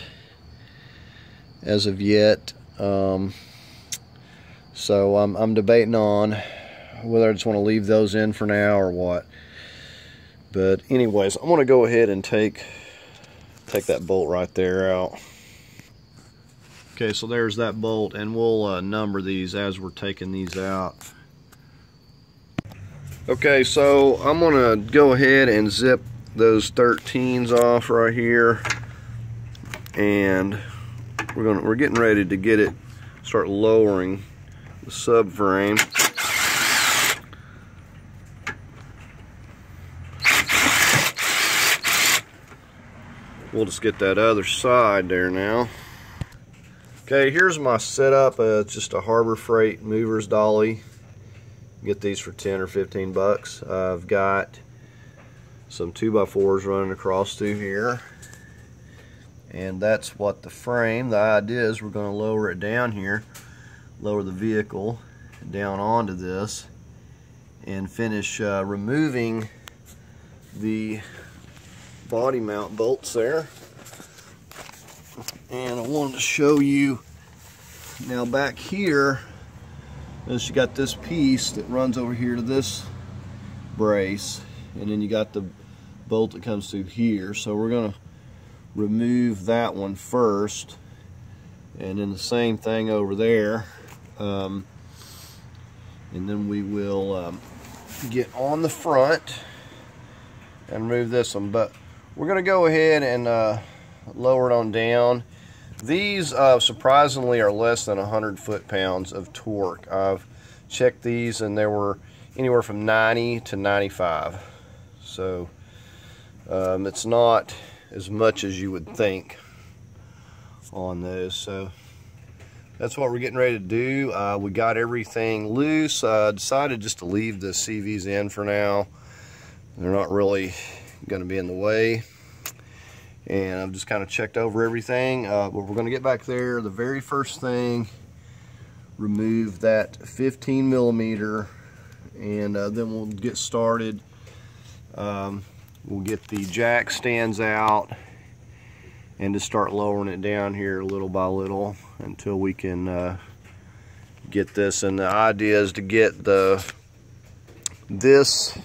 Speaker 1: as of yet, so I'm debating on whether I just want to leave those in for now or what. But anyways, I'm going to go ahead and take that bolt right there out. Okay, so there's that bolt, and we'll number these as we're taking these out. Okay, so I'm gonna go ahead and zip those 13s off right here, and we're getting ready to get it, start lowering the subframe. We'll just get that other side there now. Okay, here's my setup. It's just a Harbor Freight mover's dolly. Get these for 10 or 15 bucks. I've got some 2x4s running across through here, and that's what the frame, the idea is we're going to lower it down here, lower the vehicle down onto this, and finish removing the body mount bolts there. And I wanted to show you now back here, as you got this piece that runs over here to this brace, and then you got the bolt that comes through here. So we're going to remove that one first, and then the same thing over there, and then we will get on the front and remove this one. But we're going to go ahead and lower it on down. These surprisingly are less than 100 foot-pounds of torque. I've checked these, and they were anywhere from 90 to 95. So it's not as much as you would think on those. So that's what we're getting ready to do. We got everything loose. I decided just to leave the CVs in for now. They're not really going to be in the way. And I've just kind of checked over everything, but we're going to get back there. The very first thing, remove that 15 millimeter, and then we'll get started. We'll get the jack stands out and just start lowering it down here little by little until we can get this. And the idea is to get this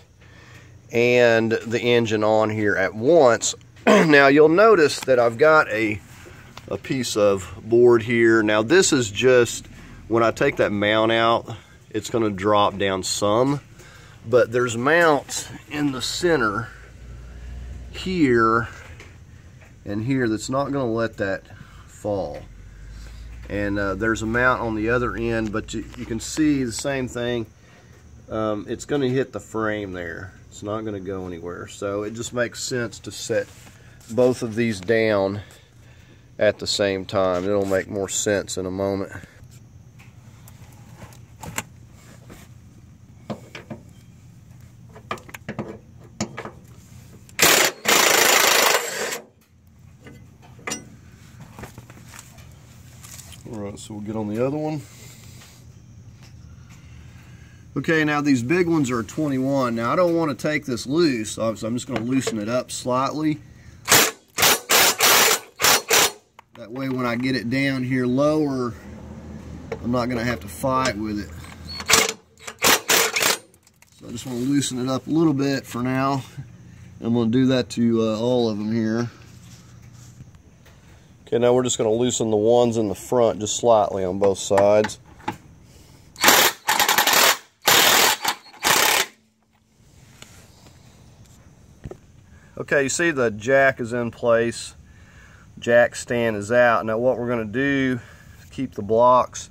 Speaker 1: and the engine on here at once. Now you'll notice that I've got a piece of board here. Now this is just, when I take that mount out, it's going to drop down some, but there's mounts in the center here and here that's not going to let that fall. And there's a mount on the other end, but you can see the same thing. It's going to hit the frame there. It's not going to go anywhere. So it just makes sense to set both of these down at the same time. It'll make more sense in a moment. Alright, so we'll get on the other one. Okay, now these big ones are 21. Now I don't want to take this loose, so I'm just going to loosen it up slightly. That way when I get it down here lower, I'm not going to have to fight with it. So I just want to loosen it up a little bit for now. I'm going to do that to all of them here. Okay, now we're just going to loosen the ones in the front just slightly on both sides. Okay, you see the jack is in place. Jack stand is out. Now what we're going to do to keep the blocks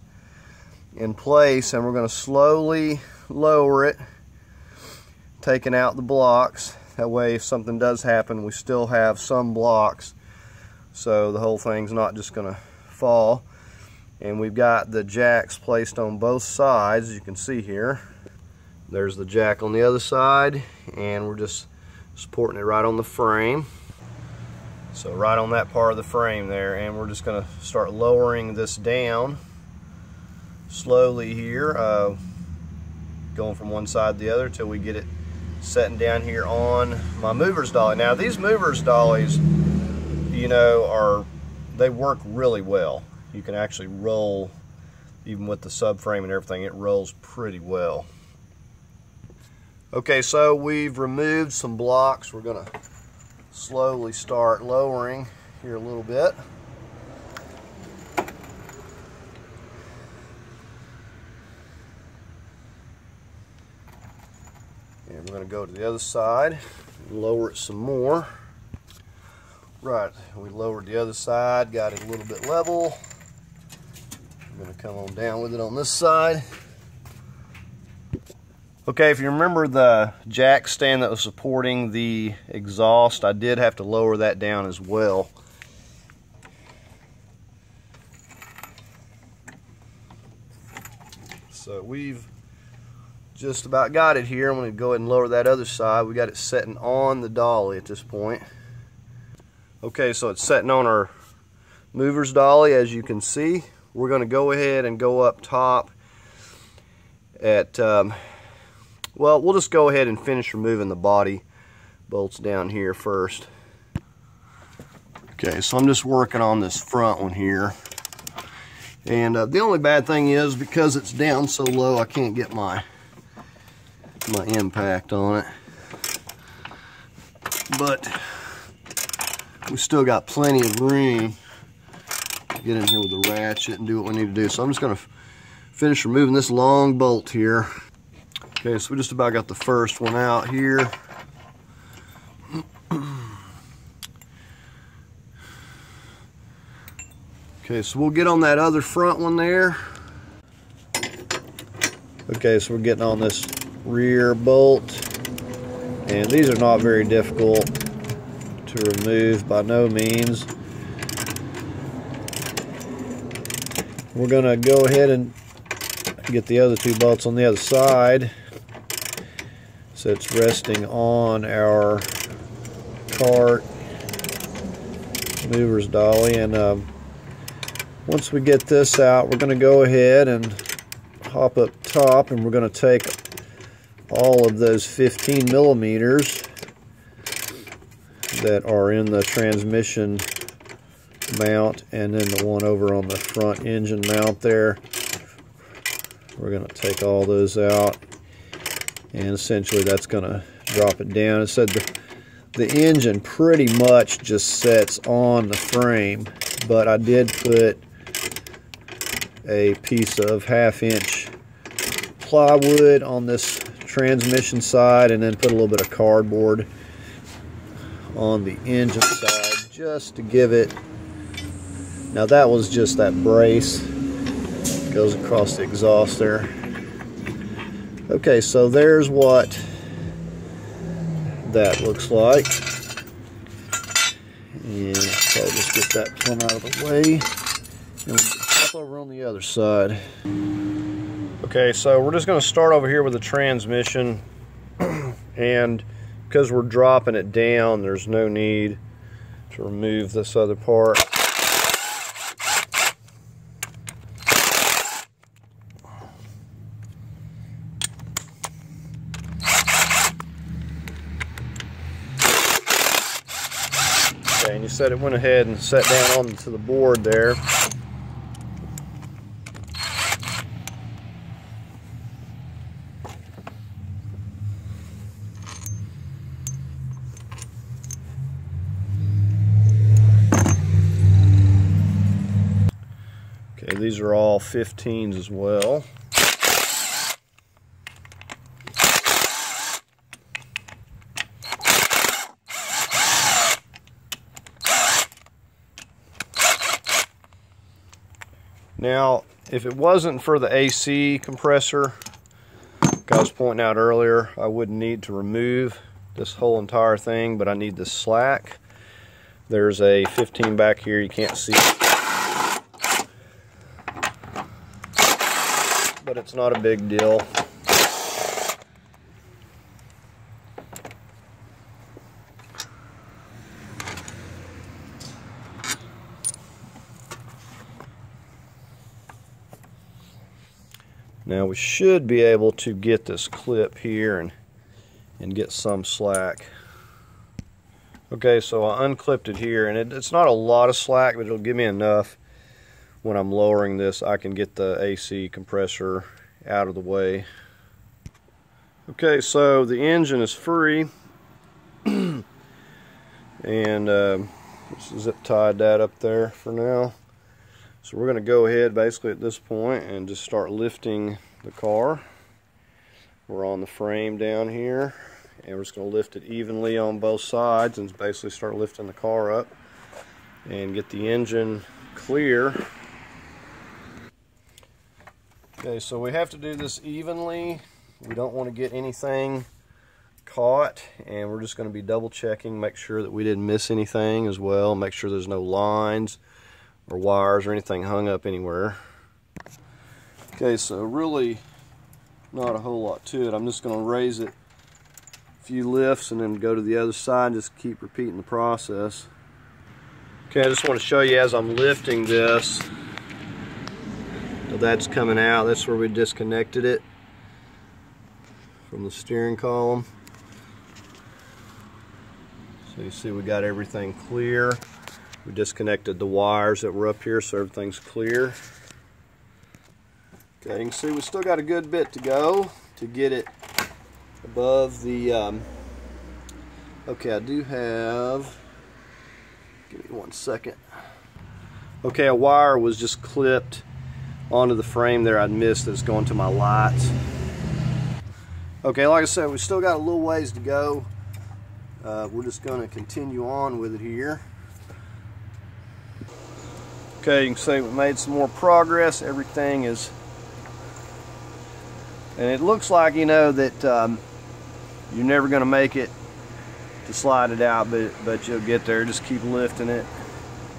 Speaker 1: in place, and we're going to slowly lower it, taking out the blocks. That way if something does happen, we still have some blocks, so the whole thing's not just going to fall. And we've got the jacks placed on both sides, as you can see here. There's the jack on the other side, and we're just supporting it right on the frame. So right on that part of the frame there, and we're just going to start lowering this down slowly here, going from one side to the other till we get it setting down here on my movers dolly. Now these movers dollies, you know, they work really well. You can actually roll, even with the subframe and everything, it rolls pretty well. Okay, so we've removed some blocks. We're going to slowly start lowering here a little bit. And we're going to go to the other side and lower it some more. Right, we lowered the other side, got it a little bit level. I'm going to come on down with it on this side. Okay, if you remember the jack stand that was supporting the exhaust, I did have to lower that down as well. So we've just about got it here. I'm going to go ahead and lower that other side. We got it setting on the dolly at this point. Okay, so it's setting on our movers dolly, as you can see. We're going to go ahead and go up top at, well, we'll just go ahead and finish removing the body bolts down here first. Okay, so I'm just working on this front one here. And the only bad thing is, because it's down so low, I can't get my impact on it. But we still got plenty of room to get in here with the ratchet and do what we need to do. So I'm just going to finish removing this long bolt here. Okay, so we just about got the first one out here. Okay, so we'll get on that other front one there. Okay, so we're getting on this rear bolt, and these are not very difficult to remove by no means. We're going to go ahead and get the other two bolts on the other side, so it's resting on our cart movers dolly. And once we get this out, we're going to go ahead and hop up top, and we're going to take all of those 15 millimeters that are in the transmission mount, and then the one over on the front engine mount there. We're going to take all those out, and essentially that's going to drop it down. It said the engine pretty much just sets on the frame, but I did put a piece of 1/2 inch plywood on this transmission side, and then put a little bit of cardboard on the engine side just to give it. Now that was just that brace goes across the exhaust there. Okay, so there's what that looks like, and so I'll just get that plumb out of the way, and we'll hop over on the other side. Okay, so we're just going to start over here with the transmission, and because we're dropping it down, there's no need to remove this other part. Okay, and you said it went ahead and set down onto the board there. Okay, these are all 15s as well. Now, if it wasn't for the AC compressor, like I was pointing out earlier, I wouldn't need to remove this whole entire thing, but I need the slack. There's a 15 back here, you can't see it, but it's not a big deal. Now we should be able to get this clip here and get some slack. Okay, so I unclipped it here, and it's not a lot of slack, but it'll give me enough when I'm lowering this. I can get the AC compressor out of the way. Okay, so the engine is free, and let's zip tie that up there for now. So we're going to go ahead basically at this point and just start lifting the car. We're on the frame down here, and we're just going to lift it evenly on both sides and basically start lifting the car up and get the engine clear. Okay, so we have to do this evenly. We don't want to get anything caught, and we're just going to be double checking, make sure that we didn't miss anything as well, make sure there's no lines or wires or anything hung up anywhere. Okay, so really not a whole lot to it. I'm just going to raise it a few lifts and then go to the other side and just keep repeating the process. Okay, I just want to show you as I'm lifting this, so that's coming out. That's where we disconnected it from the steering column. So you see we got everything clear. We disconnected the wires that were up here, so everything's clear. Okay, you can see we still got a good bit to go to get it above the, okay, I do have, give me 1 second. Okay, a wire was just clipped onto the frame there. I'd missed that's going to my lights. Okay, like I said, we still got a little ways to go. We're just going to continue on with it here. Okay, you can see we made some more progress. Everything is, and it looks like, you know, that you're never going to make it to slide it out, but you'll get there. Just keep lifting it.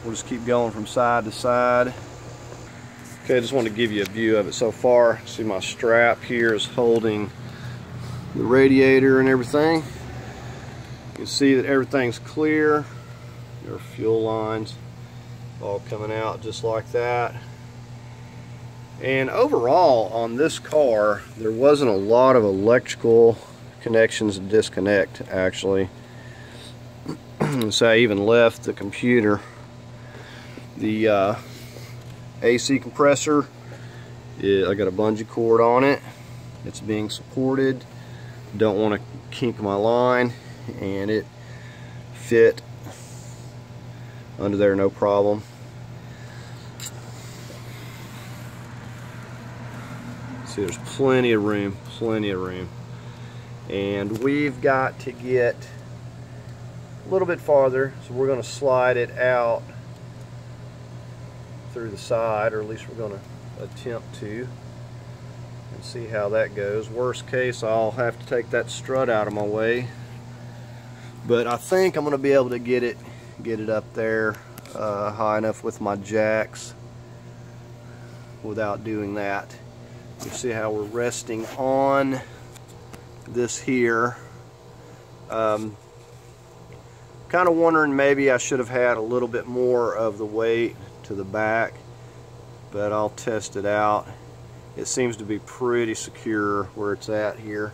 Speaker 1: We'll just keep going from side to side. Okay, I just want to give you a view of it so far. See, my strap here is holding the radiator and everything. You can see that everything's clear. There are fuel lines all coming out just like that. And overall on this car, there wasn't a lot of electrical connections to disconnect, actually. So I even left the computer. The AC compressor, I got a bungee cord on it. It's being supported. Don't want to kink my line, and it fit under there no problem. See, there's plenty of room, and we've got to get a little bit farther, so we're going to slide it out through the side, or at least we're going to attempt to, and see how that goes. Worst case, I'll have to take that strut out of my way, but I think I'm going to be able to get it up there high enough with my jacks without doing that. You see how we're resting on this here. Kind of wondering maybe I should have had a little bit more of the weight to the back, but I'll test it out. It seems to be pretty secure where it's at here.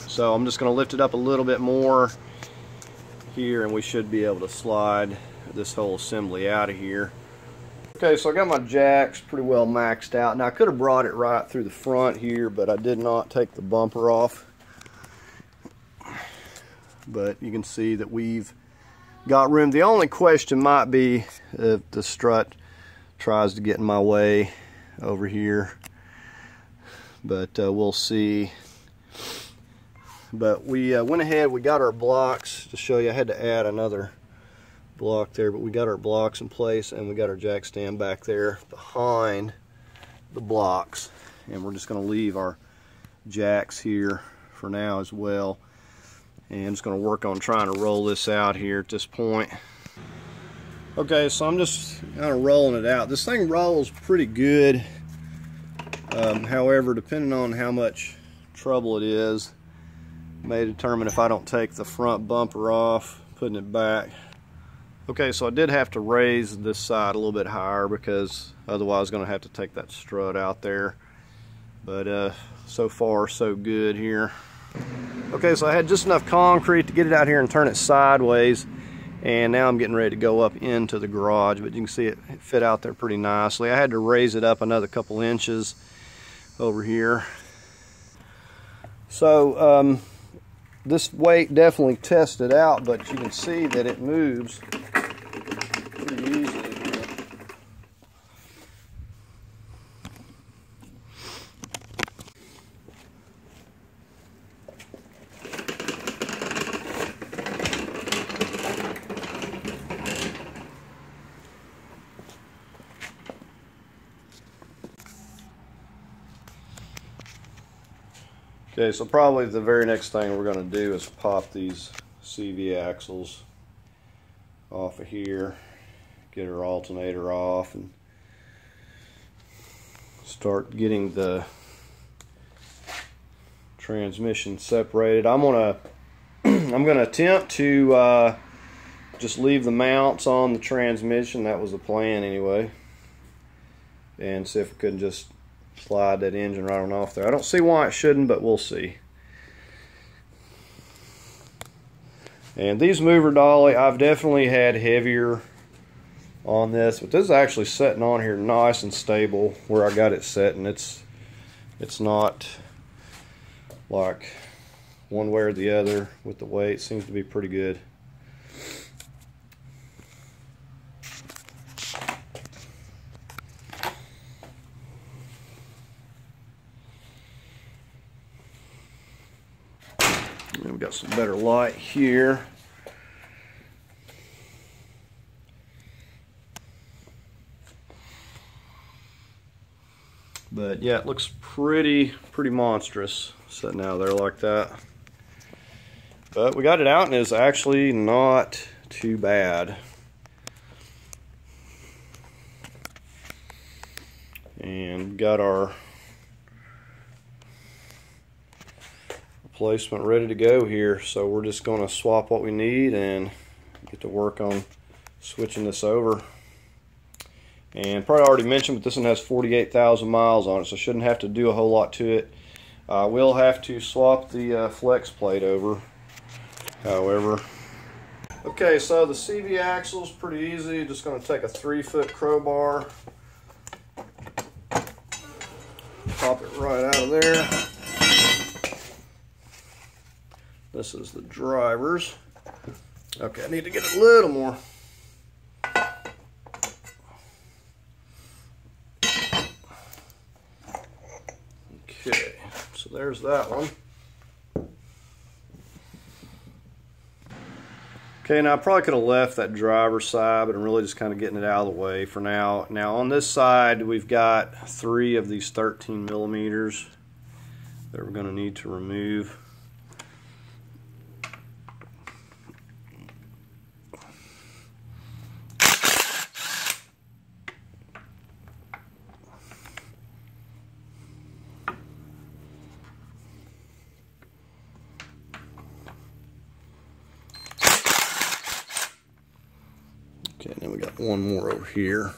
Speaker 1: So I'm just going to lift it up a little bit more here, and we should be able to slide this whole assembly out of here. Okay, so I got my jacks pretty well maxed out. Now I could have brought it right through the front here, but I did not take the bumper off. But you can see that we've got room. The only question might be if the strut tries to get in my way over here, but we'll see. But we went ahead, we got our blocks to show you. I had to add another block there, but we got our blocks in place and we got our jack stand back there behind the blocks, and we're just going to leave our jacks here for now as well. And I'm just going to work on trying to roll this out here at this point. Okay, so I'm just kind of rolling it out. This thing rolls pretty good. However, depending on how much trouble it is, may determine if I don't take the front bumper off, putting it back. Okay, so I did have to raise this side a little bit higher because otherwise I was going to have to take that strut out there. But so far so good here. Okay, so I had just enough concrete to get it out here and turn it sideways, and now I'm getting ready to go up into the garage, but you can see it fit out there pretty nicely. I had to raise it up another couple inches over here. So this weight definitely tested out, but you can see that it moves pretty easily. Okay, so probably the very next thing we're going to do is pop these CV axles off of here, get our alternator off, and start getting the transmission separated. I'm gonna attempt to just leave the mounts on the transmission. That was the plan anyway, and see if we couldn't just slide that engine right on off there. I don't see why it shouldn't, but we'll see. And these mover dolly, I've definitely had heavier on this, but this is actually sitting on here nice and stable where I got it set, and it's not like one way or the other with the weight. It seems to be pretty good. We've got some better light here. But yeah, it looks pretty monstrous sitting out there like that. But we got it out and it's actually not too bad. And got our replacement ready to go here, so we're just going to swap what we need and get to work on switching this over. And probably already mentioned, but this one has 48,000 miles on it, so shouldn't have to do a whole lot to it. We'll have to swap the flex plate over, however. Okay, so the CV axle is pretty easy. Just going to take a 3-foot crowbar, pop it right out of there. This is the driver's. Okay, I need to get a little more. Okay, so there's that one. Okay, now I probably could have left that driver's side, but I'm really just kind of getting it out of the way for now. Now on this side, we've got 3 of these 13 millimeters that we're going to need to remove. Okay, then we got one more over here.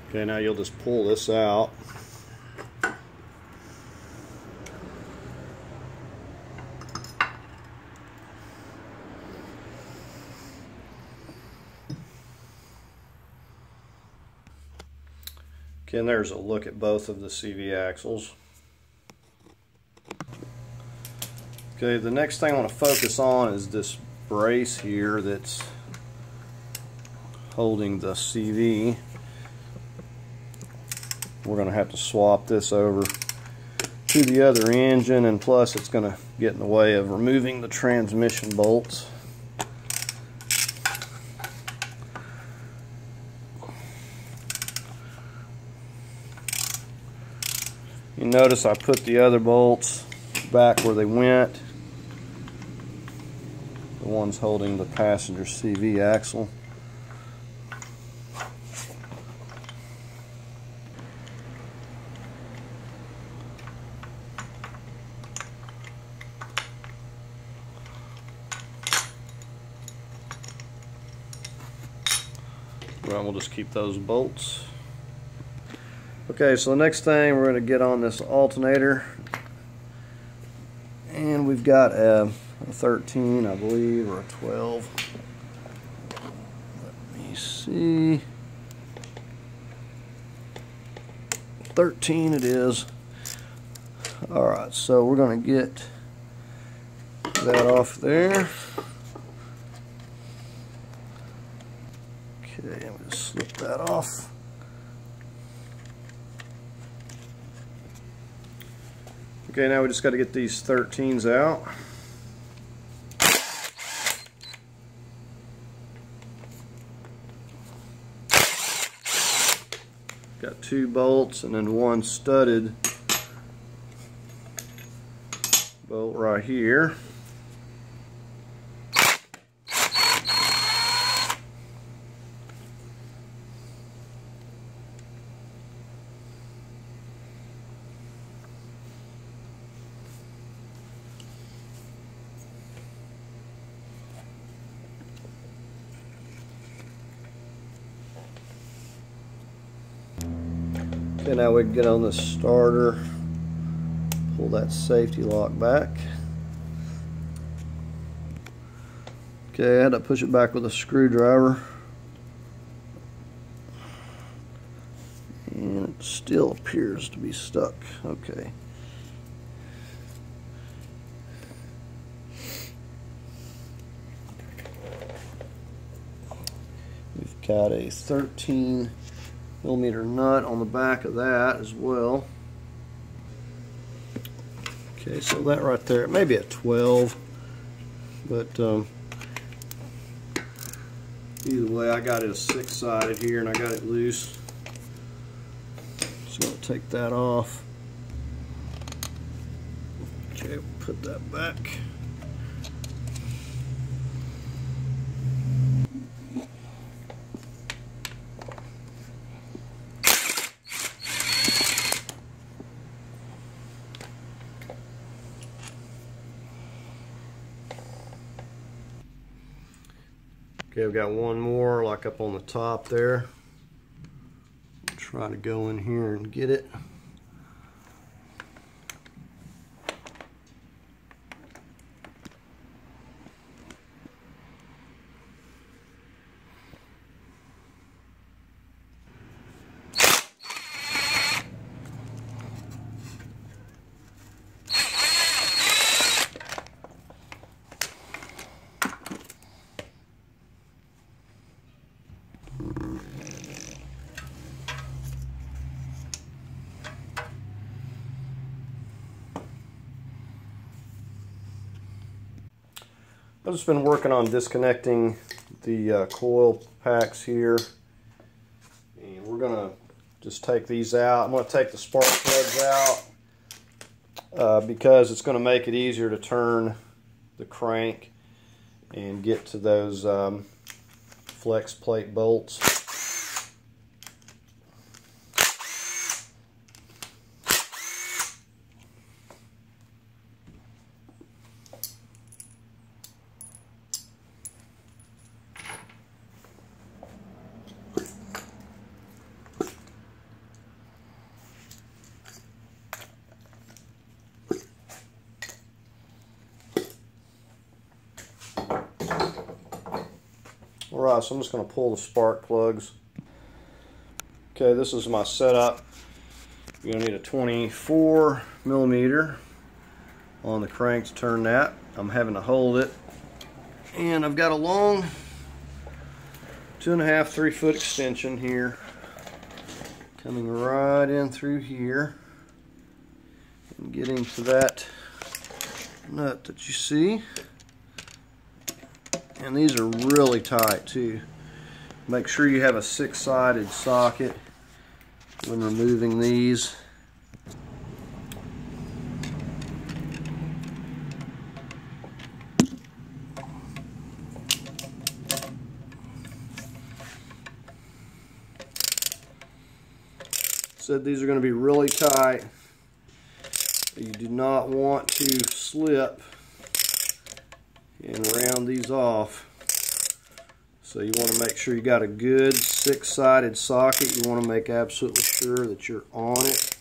Speaker 1: Okay, now you'll just pull this out. Okay, and there's a look at both of the CV axles. Okay, the next thing I want to focus on is this brace here that's holding the CV. We're going to have to swap this over to the other engine, and plus it's going to get in the way of removing the transmission bolts. You notice I put the other bolts back where they went, the ones holding the passenger CV axle. Well, we'll just keep those bolts. Okay, so the next thing we're going to get on this alternator, and we've got a 13, I believe, or a 12. Let me see. 13 it is. Alright, so we're going to get that off there. Okay, I'm going to slip that off. Okay, now we just got to get these 13s out. Got 2 bolts and then 1 studded bolt right here. Okay, now we can get on the starter, pull that safety lock back. Okay, I had to push it back with a screwdriver, and it still appears to be stuck. Okay. We've got a 13mm nut on the back of that as well. Okay, so that right there, it may be a 12, but either way, I got it a 6-sided here and I got it loose. Just going to take that off. Okay, put that back. Okay, we've got one more like up on the top there. I'll try to go in here and get it. I've just been working on disconnecting the coil packs here, and we're going to just take these out. I'm going to take the spark plugs out because it's going to make it easier to turn the crank and get to those flex plate bolts. Alright, so I'm just going to pull the spark plugs. Okay, this is my setup. You're going to need a 24mm on the crank to turn that. I'm having to hold it, and I've got a long 2.5, 3 foot extension here coming right in through here and getting to that nut that you see. And these are really tight too. Make sure you have a 6-sided socket when removing these. Said these are going to be really tight. You do not want to slip and round these off. So you want to make sure you got a good 6-sided socket. You want to make absolutely sure that you're on it.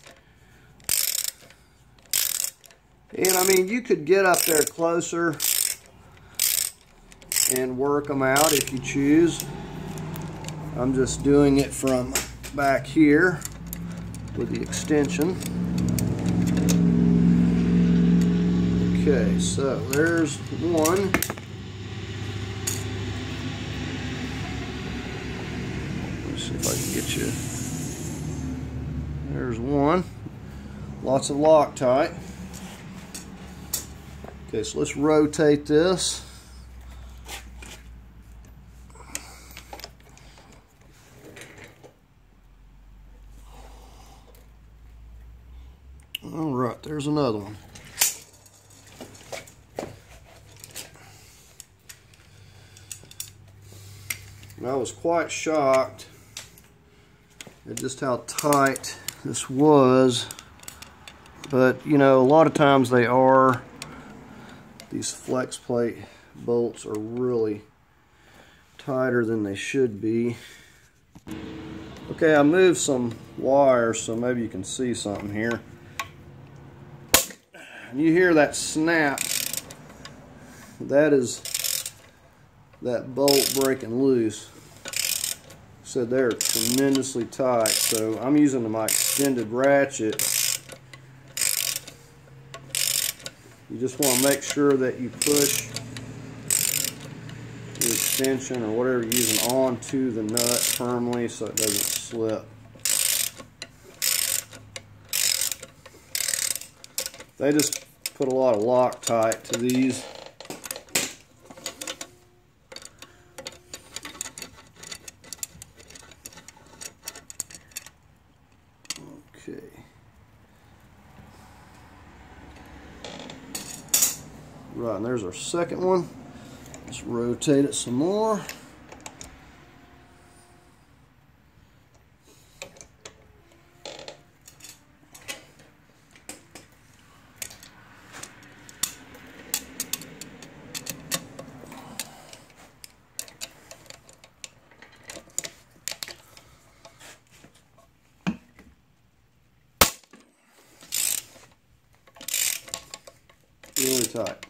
Speaker 1: And I mean, you could get up there closer and work them out if you choose. I'm just doing it from back here with the extension. Okay, so there's one. Let's see if I can get you. There's one. Lots of Loctite. Okay, so let's rotate this. All right, there's another one. And I was quite shocked at just how tight this was. But, you know, a lot of times they are. These flex plate bolts are really tighter than they should be. Okay, I moved some wires so maybe you can see something here. You hear that snap. That is that bolt breaking loose. So they're tremendously tight. So I'm using my extended ratchet. You just want to make sure that you push the extension or whatever you're using onto the nut firmly so it doesn't slip. They just put a lot of Loctite to these. Okay. Right, and there's our second one. Let's rotate it some more. Really tight.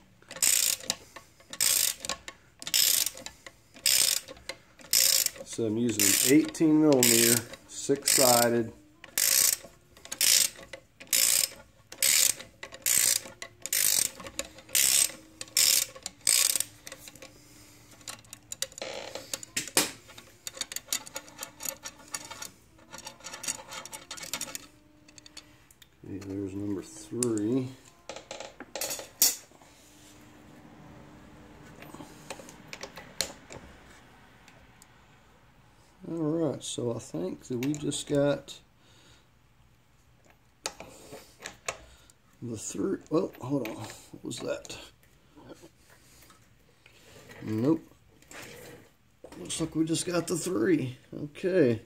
Speaker 1: So I'm using an 18mm, 6-sided. Okay, there's number 3. Alright, so I think that we just got the 3. Oh, hold on. What was that? Nope. Looks like we just got the 3. Okay.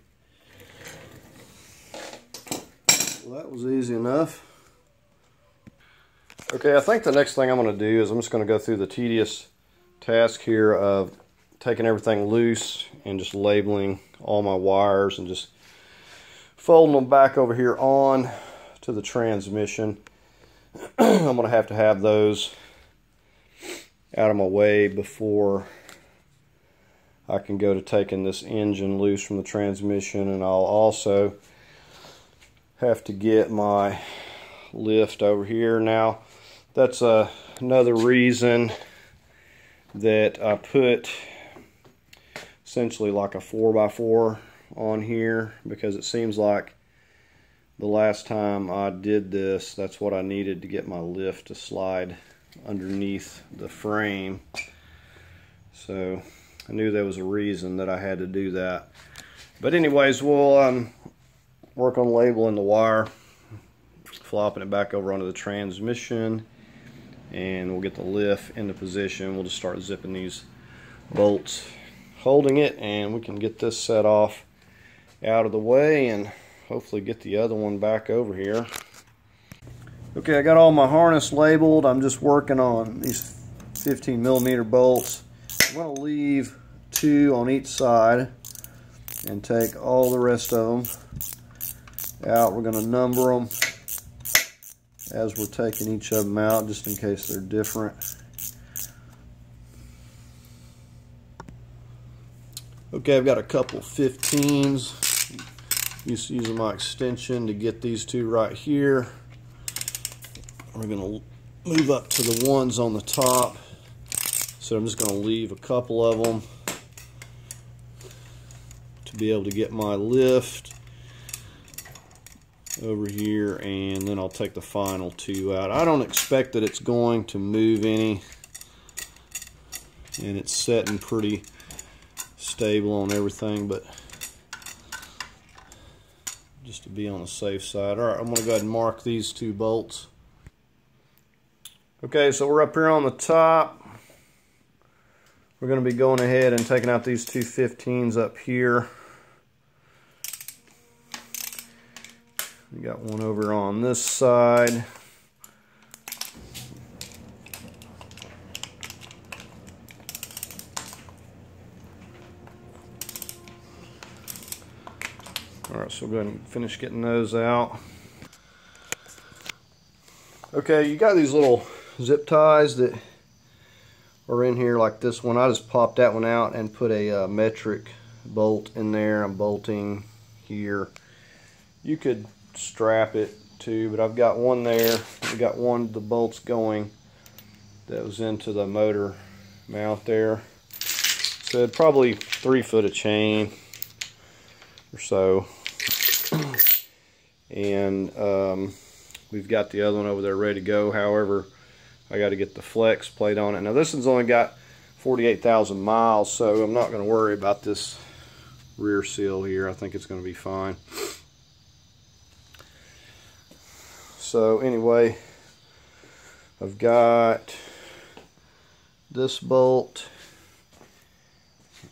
Speaker 1: Well, that was easy enough. Okay, I think the next thing I'm going to do is I'm just going to go through the tedious task here of taking everything loose and just labeling all my wires and just folding them back over here on to the transmission. I'm going to have those out of my way before I can go to taking this engine loose from the transmission, and I'll also have to get my lift over here. Now That's another reason that I put essentially like a 4x4 on here, because it seems like the last time I did this, that's what I needed to get my lift to slide underneath the frame. So I knew there was a reason that I had to do that. But anyways, we'll work on labeling the wire, flopping it back over onto the transmission, and we'll get the lift into position. We'll just start zipping these bolts holding it, and we can get this set off out of the way and hopefully get the other one back over here. Okay, I got all my harness labeled. I'm just working on these 15mm bolts. I'm going to leave 2 on each side and take all the rest of them out. We're going to number them as we're taking each of them out, just in case they're different. Okay, I've got a couple 15s. Just using my extension to get these 2 right here. We're going to move up to the ones on the top. So I'm just going to leave a couple of them to be able to get my lift over here, and then I'll take the final 2 out. I don't expect that it's going to move any, and it's setting pretty stable on everything, but just to be on the safe side. Alright, I'm going to go ahead and mark these 2 bolts. Okay, so we're up here on the top. We're going to be going ahead and taking out these 2 15s up here. We got one over on this side. Alright, so we'll go ahead and finish getting those out. Okay, you got these little zip ties that are in here like this one. I just popped that one out and put a metric bolt in there. I'm bolting here. You could strap it too, but I've got one there. We got one of the bolts going that was into the motor mount there. So probably 3 foot of chain or so. And we've got the other one over there ready to go. However, I got to get the flex plate on it. Now this one's only got 48,000 miles, so I'm not going to worry about this rear seal here. I think it's going to be fine. So anyway, I've got this bolt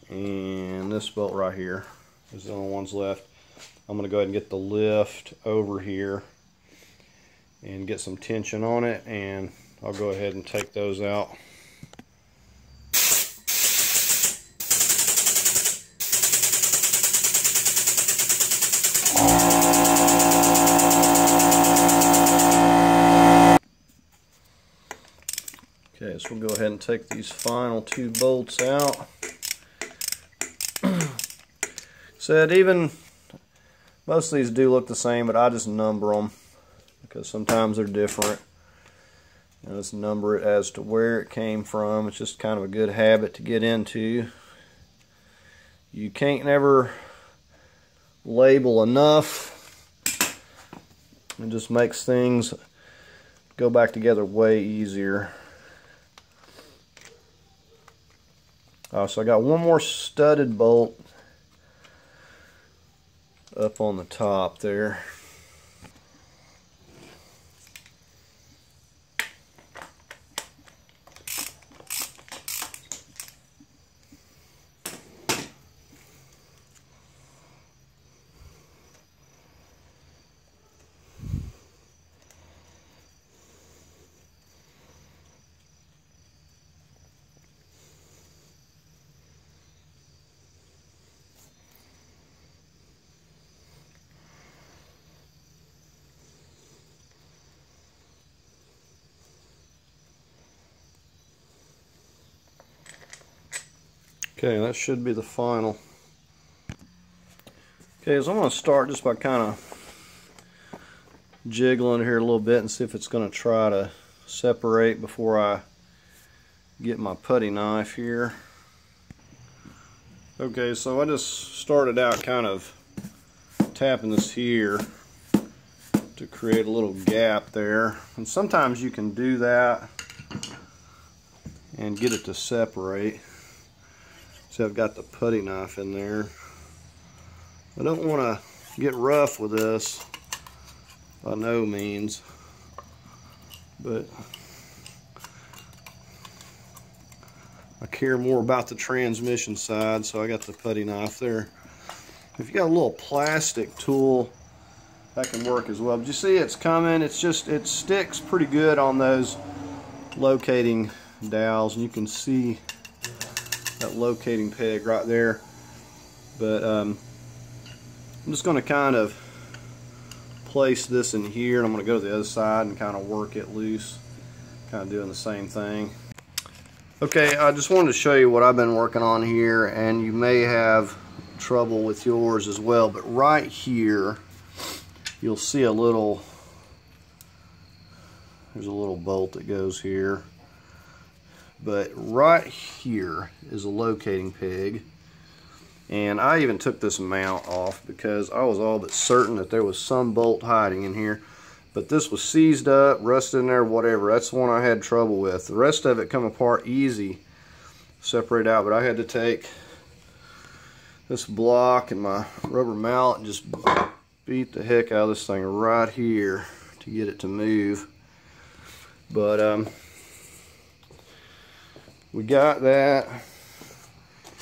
Speaker 1: and this bolt right here. Those are the only ones left. I'm going to go ahead and get the lift over here and get some tension on it, and I'll go ahead and take those out. Okay, so we'll go ahead and take these final 2 bolts out. Said even most of these do look the same, but I just number them because sometimes they're different. And let's number it as to where it came from. It's just kind of a good habit to get into. You can't never label enough. It just makes things go back together way easier. So I got one more studded bolt up on the top there. Okay, that should be the final. Okay, so I'm going to start just by kind of jiggling here a little bit and see if it's going to try to separate before I get my putty knife here. Okay, so I just started out kind of tapping this here to create a little gap there, and sometimes you can do that and get it to separate. See, I've got the putty knife in there. I don't want to get rough with this by no means, but I care more about the transmission side, so I got the putty knife there. If you got a little plastic tool, that can work as well. But you see it's coming, it sticks pretty good on those locating dowels, and you can see that locating peg right there. But I'm just going to kind of place this in here, and I'm going to go to the other side and kind of work it loose, kind of doing the same thing. Okay, I just wanted to show you what I've been working on here, and you may have trouble with yours as well, but right here you'll see there's a little bolt that goes here, but right here is a locating peg, and I even took this mount off because I was all but certain that there was some bolt hiding in here, but this was seized up, rusted in there, whatever. That's the one I had trouble with. The rest of it come apart easy, separate out, but I had to take this block and my rubber mallet and just beat the heck out of this thing right here to get it to move. But we got that.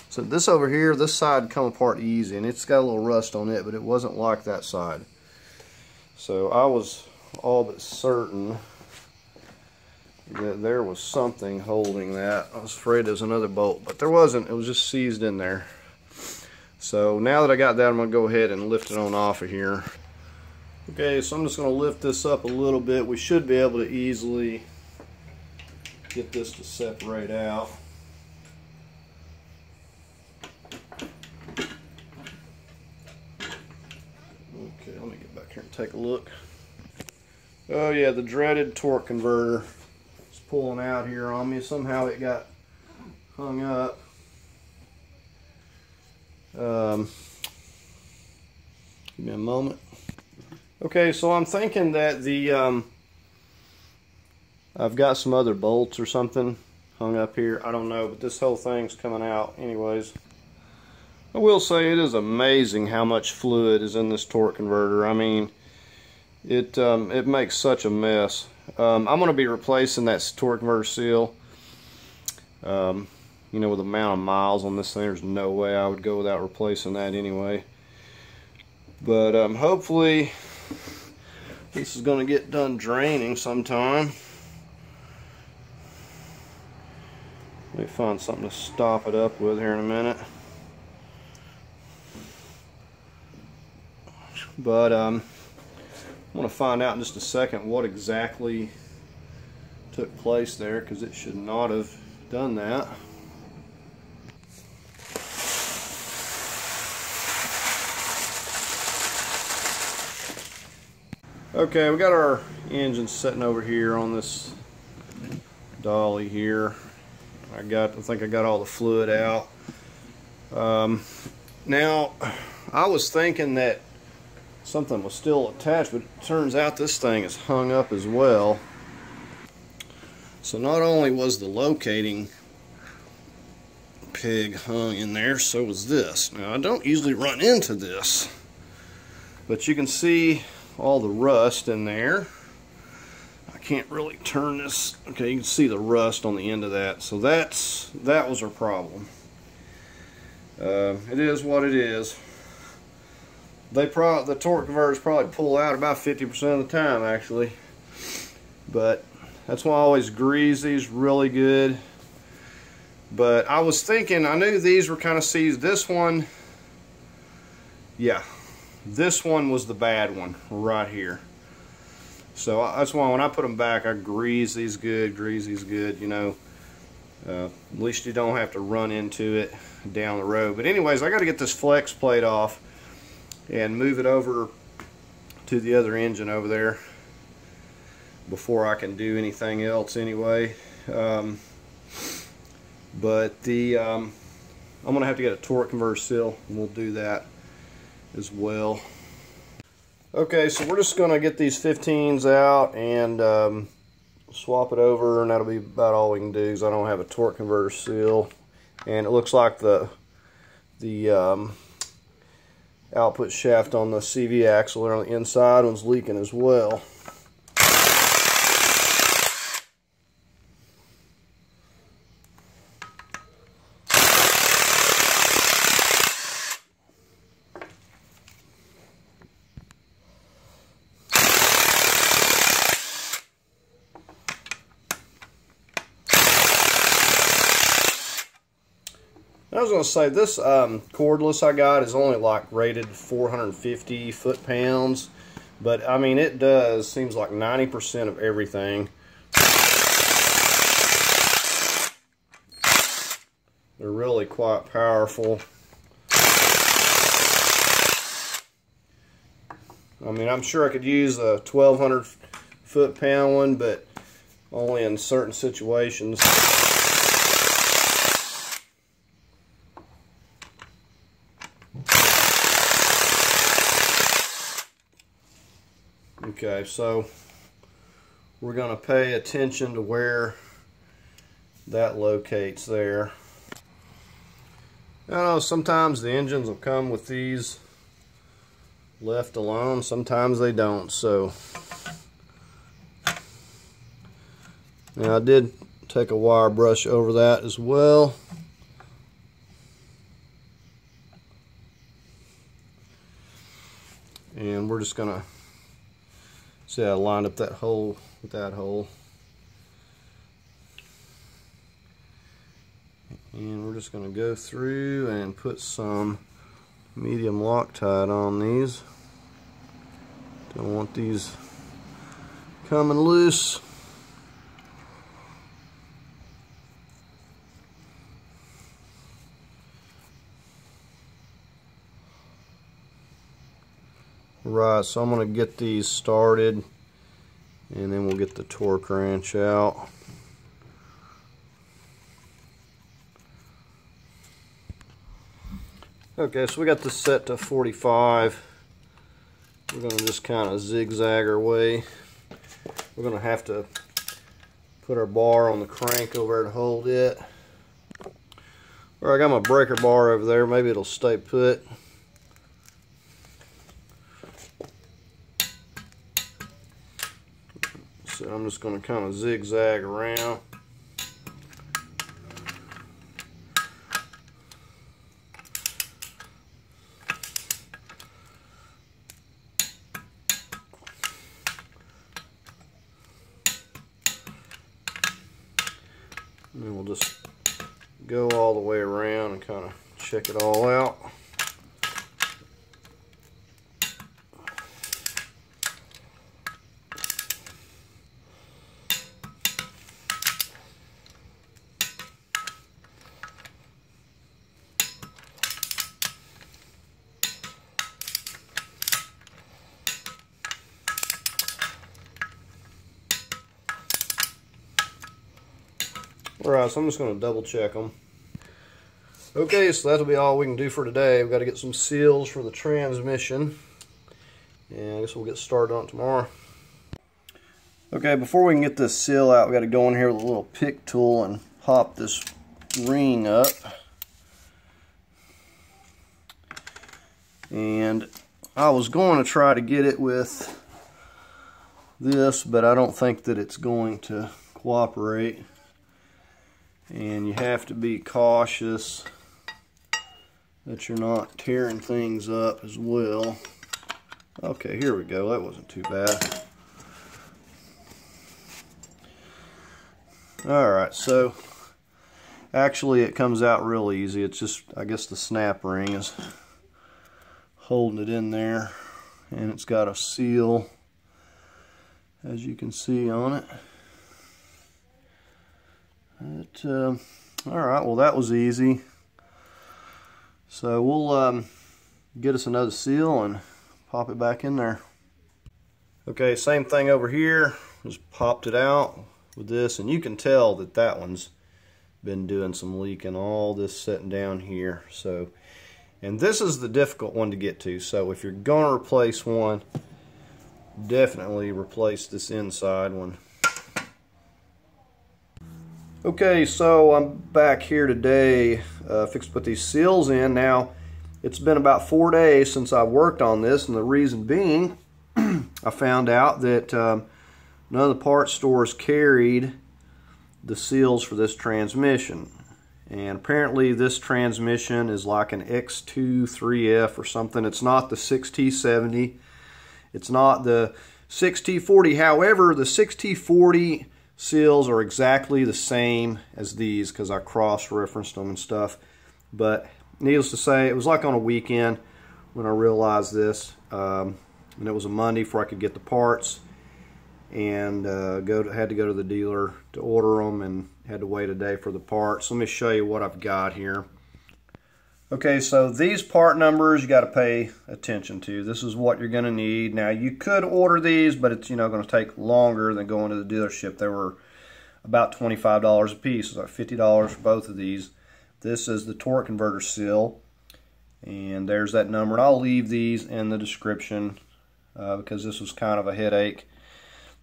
Speaker 1: So this over here, this side come apart easy, and it's got a little rust on it, but it wasn't like that side. So I was all but certain that there was something holding that. I was afraid there was another bolt, but there wasn't. It was just seized in there. So now that I got that, I'm going to go ahead and lift it on off of here. Okay, so I'm just going to lift this up a little bit. We should be able to easily get this to separate out. Okay, let me get back here and take a look. Oh yeah, the dreaded torque converter is pulling out here on me. Somehow it got hung up. Give me a moment. Okay, so I'm thinking that I've got some other bolts or something hung up here. I don't know, but this whole thing's coming out anyways. I will say it is amazing how much fluid is in this torque converter. I mean, it makes such a mess. I'm going to be replacing that torque converter seal. You know, with the amount of miles on this thing, there's no way I would go without replacing that anyway. But hopefully this is going to get done draining sometime. Let me find something to stop it up with here in a minute. But I'm going to find out in just a second what exactly took place there, because it should not have done that. Okay, we got our engine sitting over here on this dolly here. I think I got all the fluid out. Now, I was thinking that something was still attached, but it turns out this thing is hung up as well. So not only was the locating peg hung in there, so was this. Now, I don't usually run into this, but you can see all the rust in there. I can't really turn this. Okay, you can see the rust on the end of that. So that was our problem. It is what it is. The torque converters probably pull out about 50% of the time, actually. But that's why I always grease these really good. But I was thinking, I knew these were kind of seized. This one, yeah. This one was the bad one right here. So that's why when I put them back, I grease these good, you know. At least you don't have to run into it down the road. But anyways, I got to get this flex plate off and move it over to the other engine over there. before I can do anything else anyway. But I'm gonna have to get a torque converter seal, and we'll do that as well. Okay, so we're just gonna get these 15s out and swap it over, and that'll be about all we can do because I don't have a torque converter seal, and it looks like the output shaft on the CV axle there on the inside one's leaking as well. I was going to say, this cordless I got is only like rated 450 foot-pounds, but I mean it seems like 90% of everything. They're really quite powerful. I mean, I'm sure I could use a 1200 foot-pound one, but only in certain situations. Okay, so we're going to pay attention to where that locates there. I know sometimes the engines will come with these left alone, sometimes they don't. So now I did take a wire brush over that as well. And we're just going to see how I lined up that hole with that hole. And we're just going to go through and put some medium Loctite on these. Don't want these coming loose. Right, so I'm going to get these started and then we'll get the torque wrench out. Okay, so we got this set to 45. We're going to just kind of zigzag our way. We're going to have to put our bar on the crank over to hold it. Or I got my breaker bar over there, maybe it'll stay put. So I'm just going to kind of zigzag around. And then we'll just go all the way around and kind of check it all out. Alright, so I'm just going to double check them. Okay, so that'll be all we can do for today. We've got to get some seals for the transmission. And I guess we'll get started on it tomorrow. Okay, before we can get this seal out, we've got to go in here with a little pick tool and pop this ring up. And I was going to try to get it with this, but I don't think that it's going to cooperate. And you have to be cautious that you're not tearing things up as well. Okay, here we go. That wasn't too bad. Alright, so actually it comes out real easy. It's just, I guess the snap ring is holding it in there. And it's got a seal, as you can see on it. Alright, well that was easy. So we'll get us another seal and pop it back in there. Okay, same thing over here. just popped it out with this, and you can tell that that one's been doing some leaking, all this sitting down here. So, and this is the difficult one to get to, so if you're going to replace one, definitely replace this inside one. Okay, so I'm back here today, fixed to put these seals in. Now, it's been about 4 days since I worked on this, and the reason being, I found out that none of the parts stores carried the seals for this transmission. And apparently this transmission is like an X2 3F or something. It's not the 6T70. It's not the 6T40. However, the 6T40 seals are exactly the same as these because I cross-referenced them and stuff. But needless to say, it was like on a weekend when I realized this. And it was a Monday before I could get the parts. And had to go to the dealer to order them and had to wait a day for the parts. Let me show you what I've got here. Okay, so these part numbers you got to pay attention to. This is what you're going to need. Now you could order these, but it's going to take longer than going to the dealership. They were about $25 a piece. It's like $50 for both of these. This is the torque converter seal, and there's that number. And I'll leave these in the description because this was kind of a headache.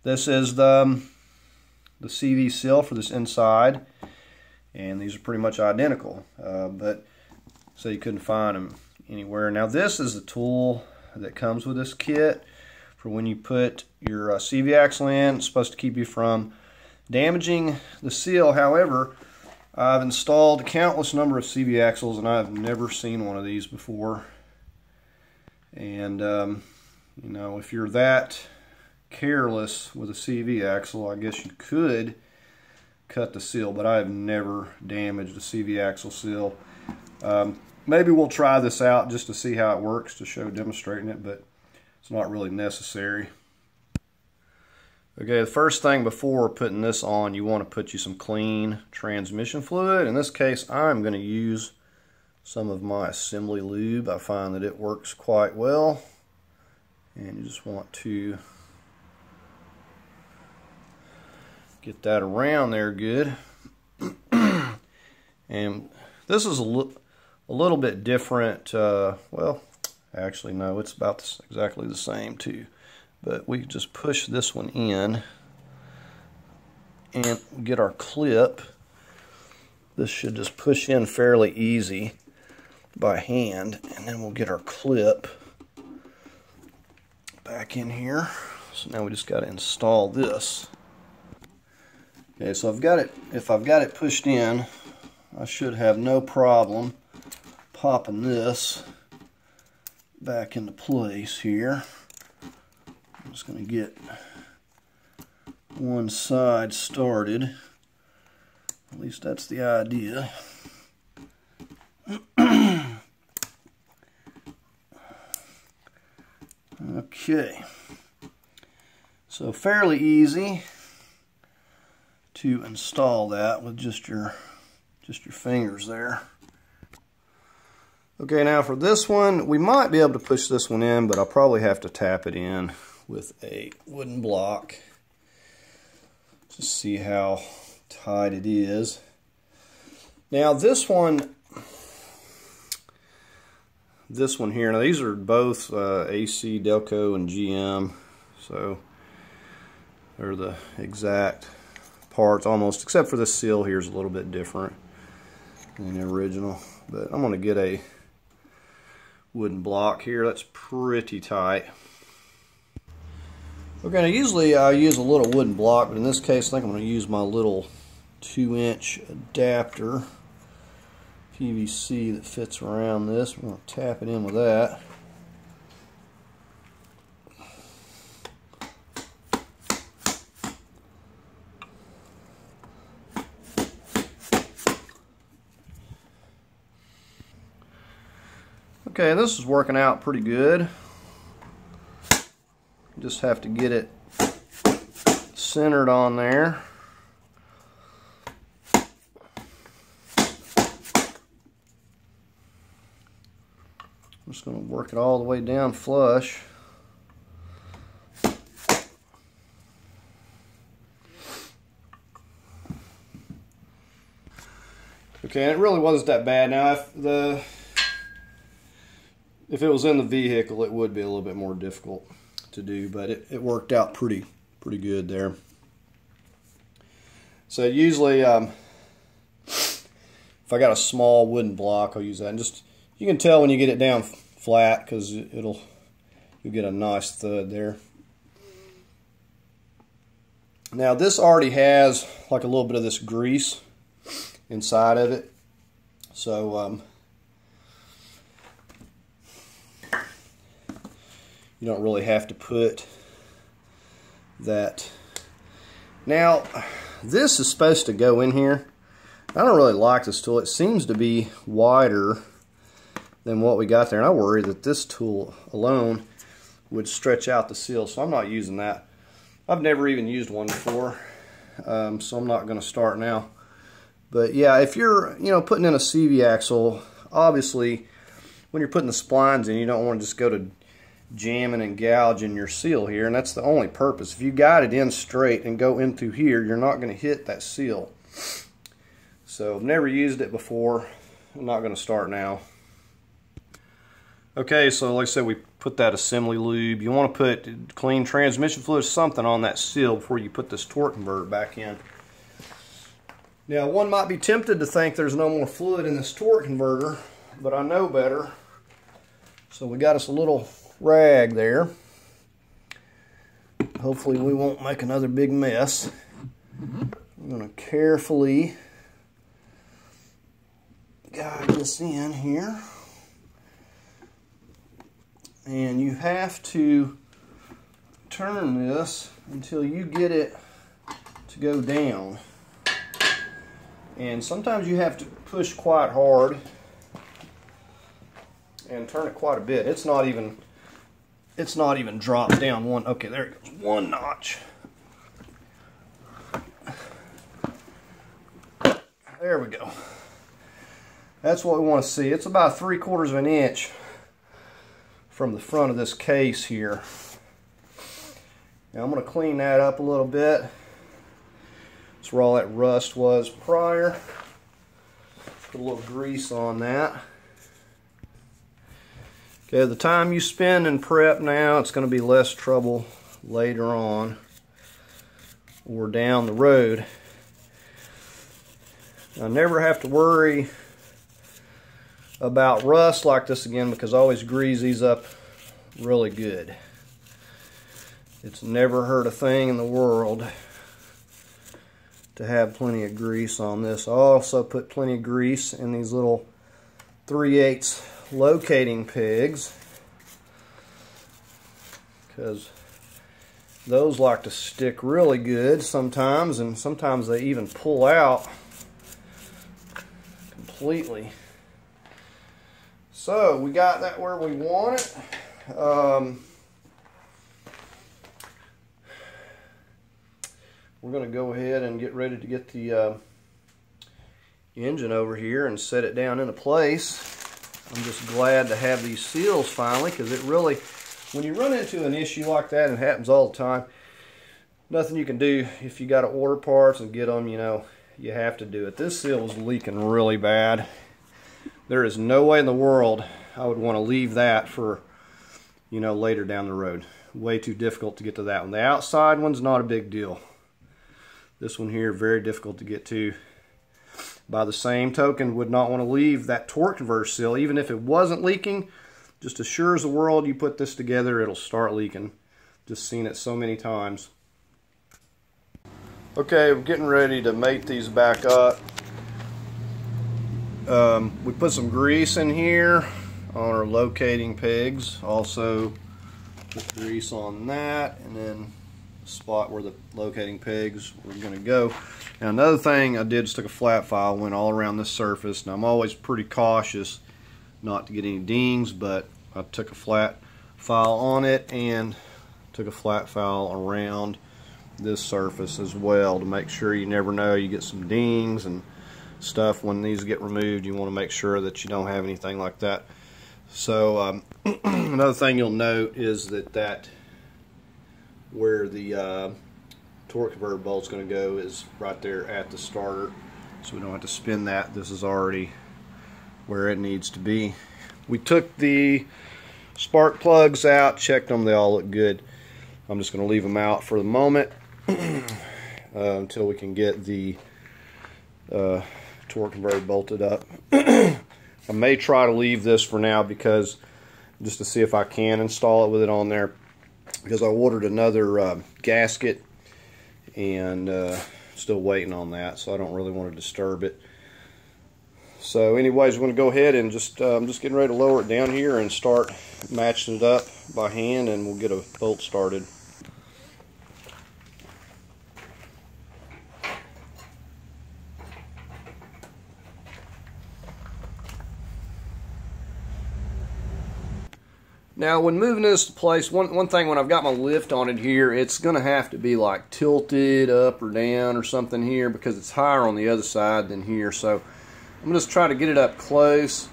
Speaker 1: This is the CV seal for this inside, and these are pretty much identical, but so you couldn't find them anywhere. Now this is the tool that comes with this kit for when you put your CV axle in. It's supposed to keep you from damaging the seal. However, I've installed a countless number of CV axles and I've never seen one of these before. And if you're that careless with a CV axle, I guess you could cut the seal, but I have never damaged a CV axle seal. Maybe we'll try this out just to see how it works, to show demonstrating it, but it's not really necessary. Okay, the first thing before putting this on, you want to put you some clean transmission fluid. In this case, I'm going to use some of my assembly lube. I find that it works quite well, and you just want to get that around there good. And this is a little bit different. Well, actually no, it's about exactly the same too. But we just push this one in and get our clip. This should just push in fairly easy by hand, and then we'll get our clip back in here. So now we just got to install this. Okay, so if I've got it pushed in, I should have no problem popping this back into place here. I'm just going to get one side started. At least that's the idea. Okay, so fairly easy to install that with just your fingers there. Okay, now for this one, we might be able to push this one in, but I'll probably have to tap it in with a wooden block to see how tight it is. Now this one here, now these are both AC, Delco, and GM, so they're the exact parts almost, except for the seal here is a little bit different than the original. But I'm going to get a wooden block here. That's pretty tight. Okay, now usually I use a little wooden block, but in this case I think I'm going to use my little 2-inch adapter PVC that fits around this. We're going to tap it in with that. Okay, this is working out pretty good. Just have to get it centered on there. I'm just going to work it all the way down flush. Okay, and it really wasn't that bad. Now, if it was in the vehicle, it would be a little bit more difficult to do, but it worked out pretty good there. So usually, if I got a small wooden block, I'll use that. And just, you can tell when you get it down flat, because you'll get a nice thud there. Now this already has like a little bit of this grease inside of it, so you don't really have to put that. Now this is supposed to go in here. I don't really like this tool. It seems to be wider than what we got there, and I worry that this tool alone would stretch out the seal, so I'm not using that. I've never even used one before, so I'm not going to start now. But yeah, if you're putting in a CV axle, obviously when you're putting the splines in, you don't want to just go to jamming and gouging your seal here, and that's the only purpose. If you got it in straight and go in through here, you're not going to hit that seal. So I've never used it before. I'm not going to start now. Okay, so like I said, we put that assembly lube. You want to put clean transmission fluid, something on that seal before you put this torque converter back in. Now, one might be tempted to think there's no more fluid in this torque converter, but I know better. So we got us a little rag there. Hopefully we won't make another big mess. I'm going to carefully guide this in here. And you have to turn this until you get it to go down. And sometimes you have to push quite hard and turn it quite a bit. It's not even dropped down one. Okay, there it goes. One notch. There we go. That's what we want to see. It's about 3/4 of an inch from the front of this case here. Now I'm going to clean that up a little bit. That's where all that rust was prior. Put a little grease on that. Okay, the time you spend in prep now, it's going to be less trouble later on or down the road. I never have to worry about rust like this again, because I always grease these up really good. It's never hurt a thing in the world to have plenty of grease on this. I also put plenty of grease in these little 3/8 locating pegs, because those like to stick really good sometimes, and sometimes they even pull out completely. So we got that where we want it. We're going to go ahead and get ready to get the engine over here and set it down into place. I'm just glad to have these seals finally, because it really, when you run into an issue like that, and it happens all the time, nothing you can do. If you got to order parts and get them, you have to do it. This seal was leaking really bad. There is no way in the world I would want to leave that for, later down the road. Way too difficult to get to that one. The outside one's not a big deal. This one here, very difficult to get to. By the same token, would not want to leave that torque converter seal, even if it wasn't leaking. Just as sure as the world you put this together, it'll start leaking. Just seen it so many times. Okay, we're getting ready to mate these back up. We put some grease in here on our locating pegs. Also put grease on that, and then the spot where the locating pegs were going to go. Now another thing I did is took a flat file, went all around this surface. Now I'm always pretty cautious not to get any dings, but I took a flat file on it and took a flat file around this surface as well, to make sure. You never know, you get some dings and stuff when these get removed. You want to make sure that you don't have anything like that. So another thing you'll note is that where the torque converter bolt's going to go is right there at the starter. so we don't have to spin that. This is already where it needs to be. We took the spark plugs out, checked them, they all look good. I'm just going to leave them out for the moment until we can get the torque converter bolted up. I may try to leave this for now because just to see if I can install it with it on there, because I ordered another gasket and still waiting on that, so I don't really want to disturb it. So anyways, we're going to go ahead and just I'm just getting ready to lower it down here and start matching it up by hand, and we'll get a bolt started. Now when moving this to place, one thing, when I've got my lift on it here, it's going to have to be like tilted up or down or something here because it's higher on the other side than here. So I'm just trying to get it up close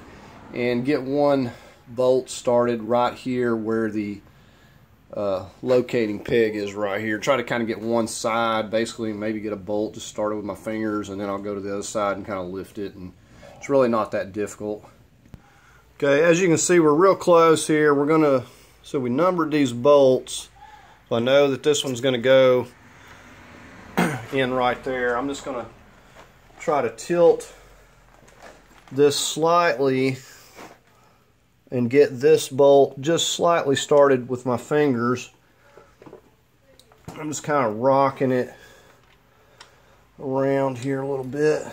Speaker 1: and get one bolt started right here where the locating peg is right here. Try to kind of get one side, basically maybe get a bolt, just start it with my fingers, and then I'll go to the other side and kind of lift it, and it's really not that difficult. Okay, as you can see, we're real close here. We're gonna, so we numbered these bolts. So I know that this one's gonna go in right there. I'm just gonna try to tilt this slightly and get this bolt just slightly started with my fingers. I'm just kind of rocking it around here a little bit.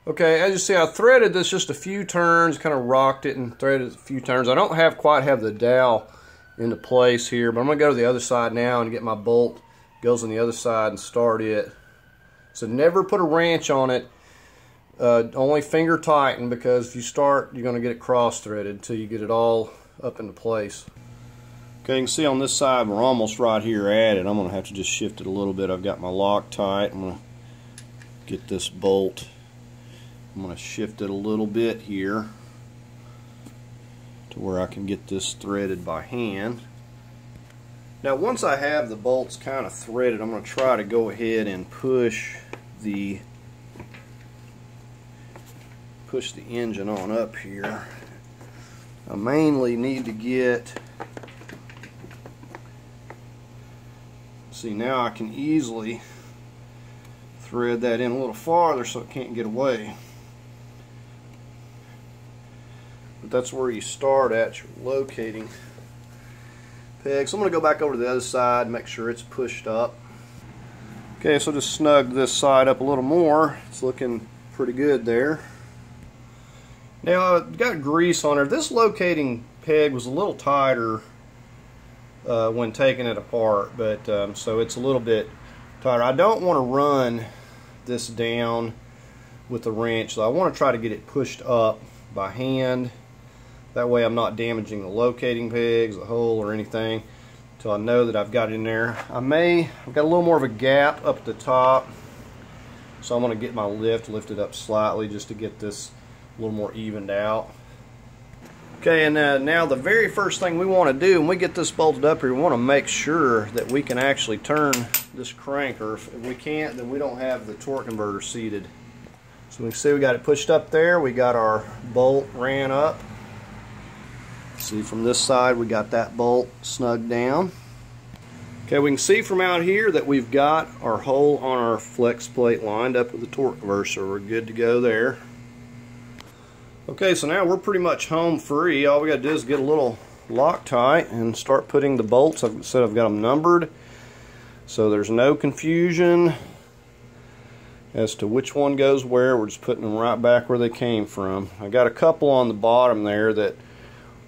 Speaker 1: Okay, as you see, I threaded this just a few turns, kind of rocked it and threaded it a few turns. I don't quite have the dowel into place here, but I'm going to go to the other side now and get my bolt, goes on the other side, and start it. So never put a wrench on it, only finger tighten, because if you start, you're going to get it cross-threaded until you get it all up into place. Okay, you can see on this side, we're almost right here at it. I'm going to have to just shift it a little bit. I've got my Loctite. I'm going to get this bolt. I'm going to shift it a little bit here to where I can get this threaded by hand. Now once I have the bolts kind of threaded, I'm going to try to go ahead and push the engine on up here. I mainly need to get, see, now I can easily thread that in a little farther so it can't get away. But that's where you start at your locating peg. So I'm going to go back over to the other side and make sure it's pushed up. Okay, so just snug this side up a little more. It's looking pretty good there. Now I've got grease on it. This locating peg was a little tighter when taking it apart, but so it's a little bit tighter. I don't want to run this down with the wrench, so I want to try to get it pushed up by hand. That way I'm not damaging the locating pegs, the hole, or anything until I know that I've got it in there. I've got a little more of a gap up at the top, so I'm going to get my lift lifted up slightly just to get this a little more evened out. Okay, and now the very first thing we want to do when we get this bolted up here, we want to make sure that we can actually turn this crank, or if we can't, then we don't have the torque converter seated. So we can see we got it pushed up there. We got our bolt ran up. See, from this side we got that bolt snugged down. Okay, we can see from out here that we've got our hole on our flex plate lined up with the torque converter, so we're good to go there. Okay, so now we're pretty much home free. All we got to do is get a little Loctite and start putting the bolts. I've said I've got them numbered, so there's no confusion as to which one goes where. We're just putting them right back where they came from. I got a couple on the bottom there that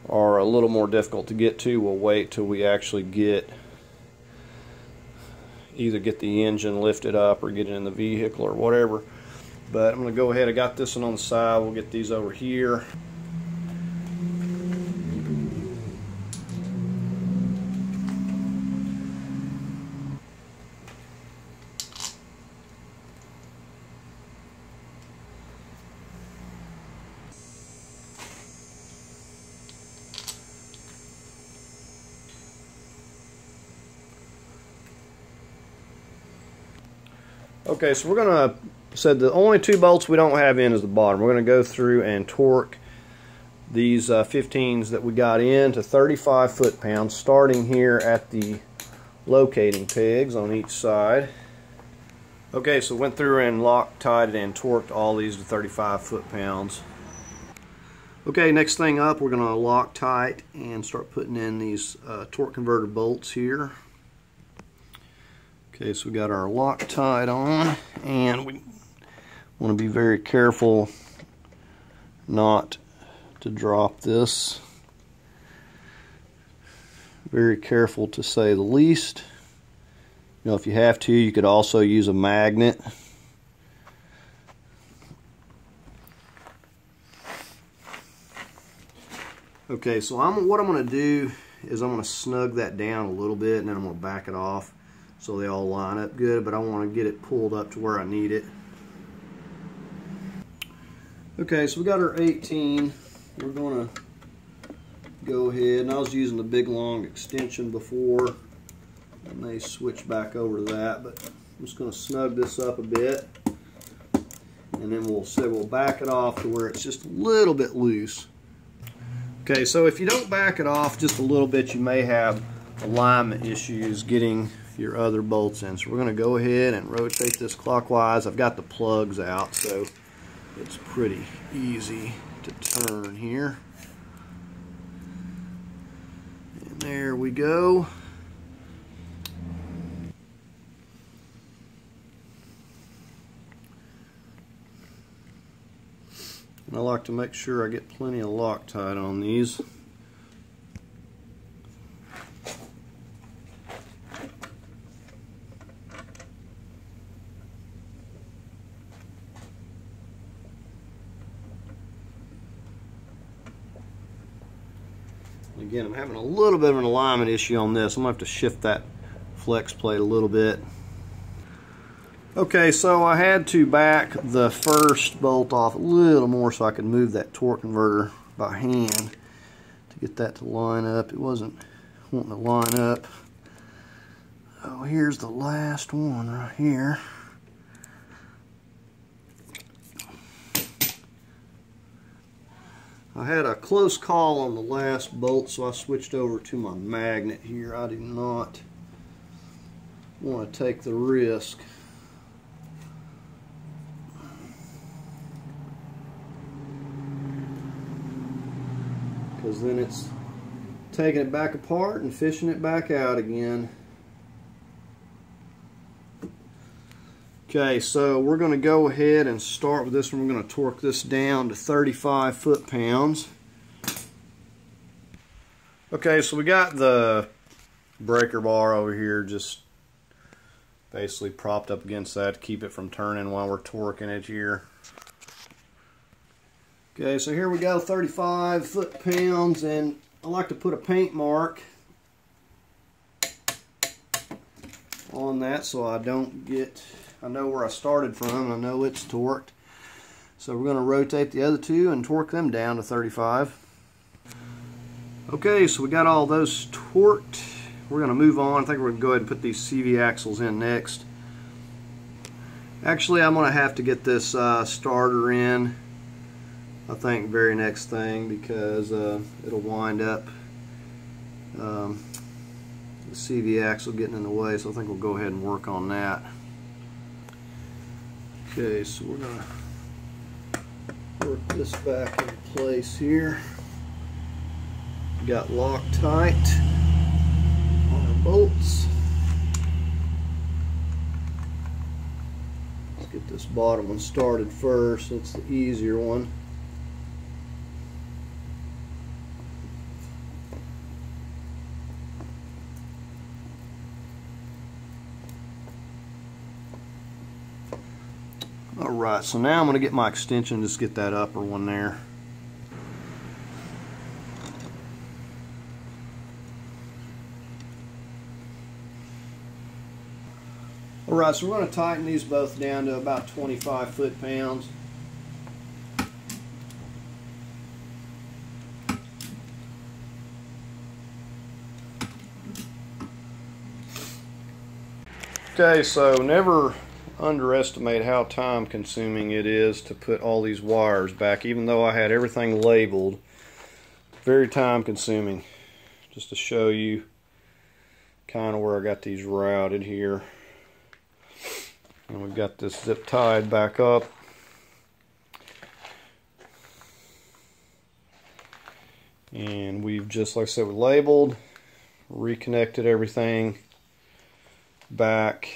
Speaker 1: are a little more difficult to get to. We'll wait till we actually either get the engine lifted up or get it in the vehicle or whatever. But I'm going to go ahead. I got this one on the side. We'll get these over here. Okay, so we're gonna said the only two bolts we don't have in is the bottom. We're gonna go through and torque these 15s that we got in to 35 foot-pounds, starting here at the locating pegs on each side. Okay, so went through and Loctited and torqued all these to 35 foot-pounds. Okay, next thing up, we're going to Loctite and start putting in these torque converter bolts here. Okay, so we got our Loctite on, and we want to be very careful not to drop this. Very careful, to say the least. You know, if you have to, you could also use a magnet. Okay, so what I'm going to do is I'm going to snug that down a little bit, and then I'm going to back it off so they all line up good, but I want to get it pulled up to where I need it. Okay, so we got our 18. We're going to go ahead, and I was using the big long extension before. I may switch back over to that, but I'm just going to snug this up a bit, and then we'll back it off to where it's just a little bit loose. Okay, so if you don't back it off just a little bit, you may have alignment issues getting your other bolts in. So we're going to go ahead and rotate this clockwise. I've got the plugs out, so it's pretty easy to turn here. And there we go. And I like to make sure I get plenty of Loctite on these. Again, I'm having a little bit of an alignment issue on this. I'm going to have to shift that flex plate a little bit. Okay, so I had to back the first bolt off a little more so I could move that torque converter by hand to get that to line up. It wasn't wanting to line up. Oh, here's the last one right here. I had a close call on the last bolt, so I switched over to my magnet here. I do not want to take the risk. Because then it's taking it back apart and fishing it back out again. Okay, so we're going to go ahead and start with this one. We're going to torque this down to 35 foot-pounds. Okay, so we got the breaker bar over here just basically propped up against that to keep it from turning while we're torquing it here. Okay, so here we go, 35 foot-pounds, and I like to put a paint mark on that so I don't get, I know where I started from, and I know it's torqued. So we're going to rotate the other two and torque them down to 35. Okay, so we got all those torqued. We're going to move on. I think we're going to go ahead and put these CV axles in next. Actually, I'm going to have to get this starter in, I think, very next thing, because it'll wind up the CV axle getting in the way, so I think we'll go ahead and work on that. Okay, so we're going to work this back in place here. Got Loctite on our bolts. Let's get this bottom one started first. It's the easier one. Alright, so now I'm going to get my extension, just get that upper one there. Alright, so we're going to tighten these both down to about 25 foot-pounds. Okay, so never underestimate how time consuming it is to put all these wires back, even though I had everything labeled. Very time consuming. Just to show you kind of where I got these routed here. And we've got this zip tied back up. And we've just, like I said, we labeled, reconnected everything back.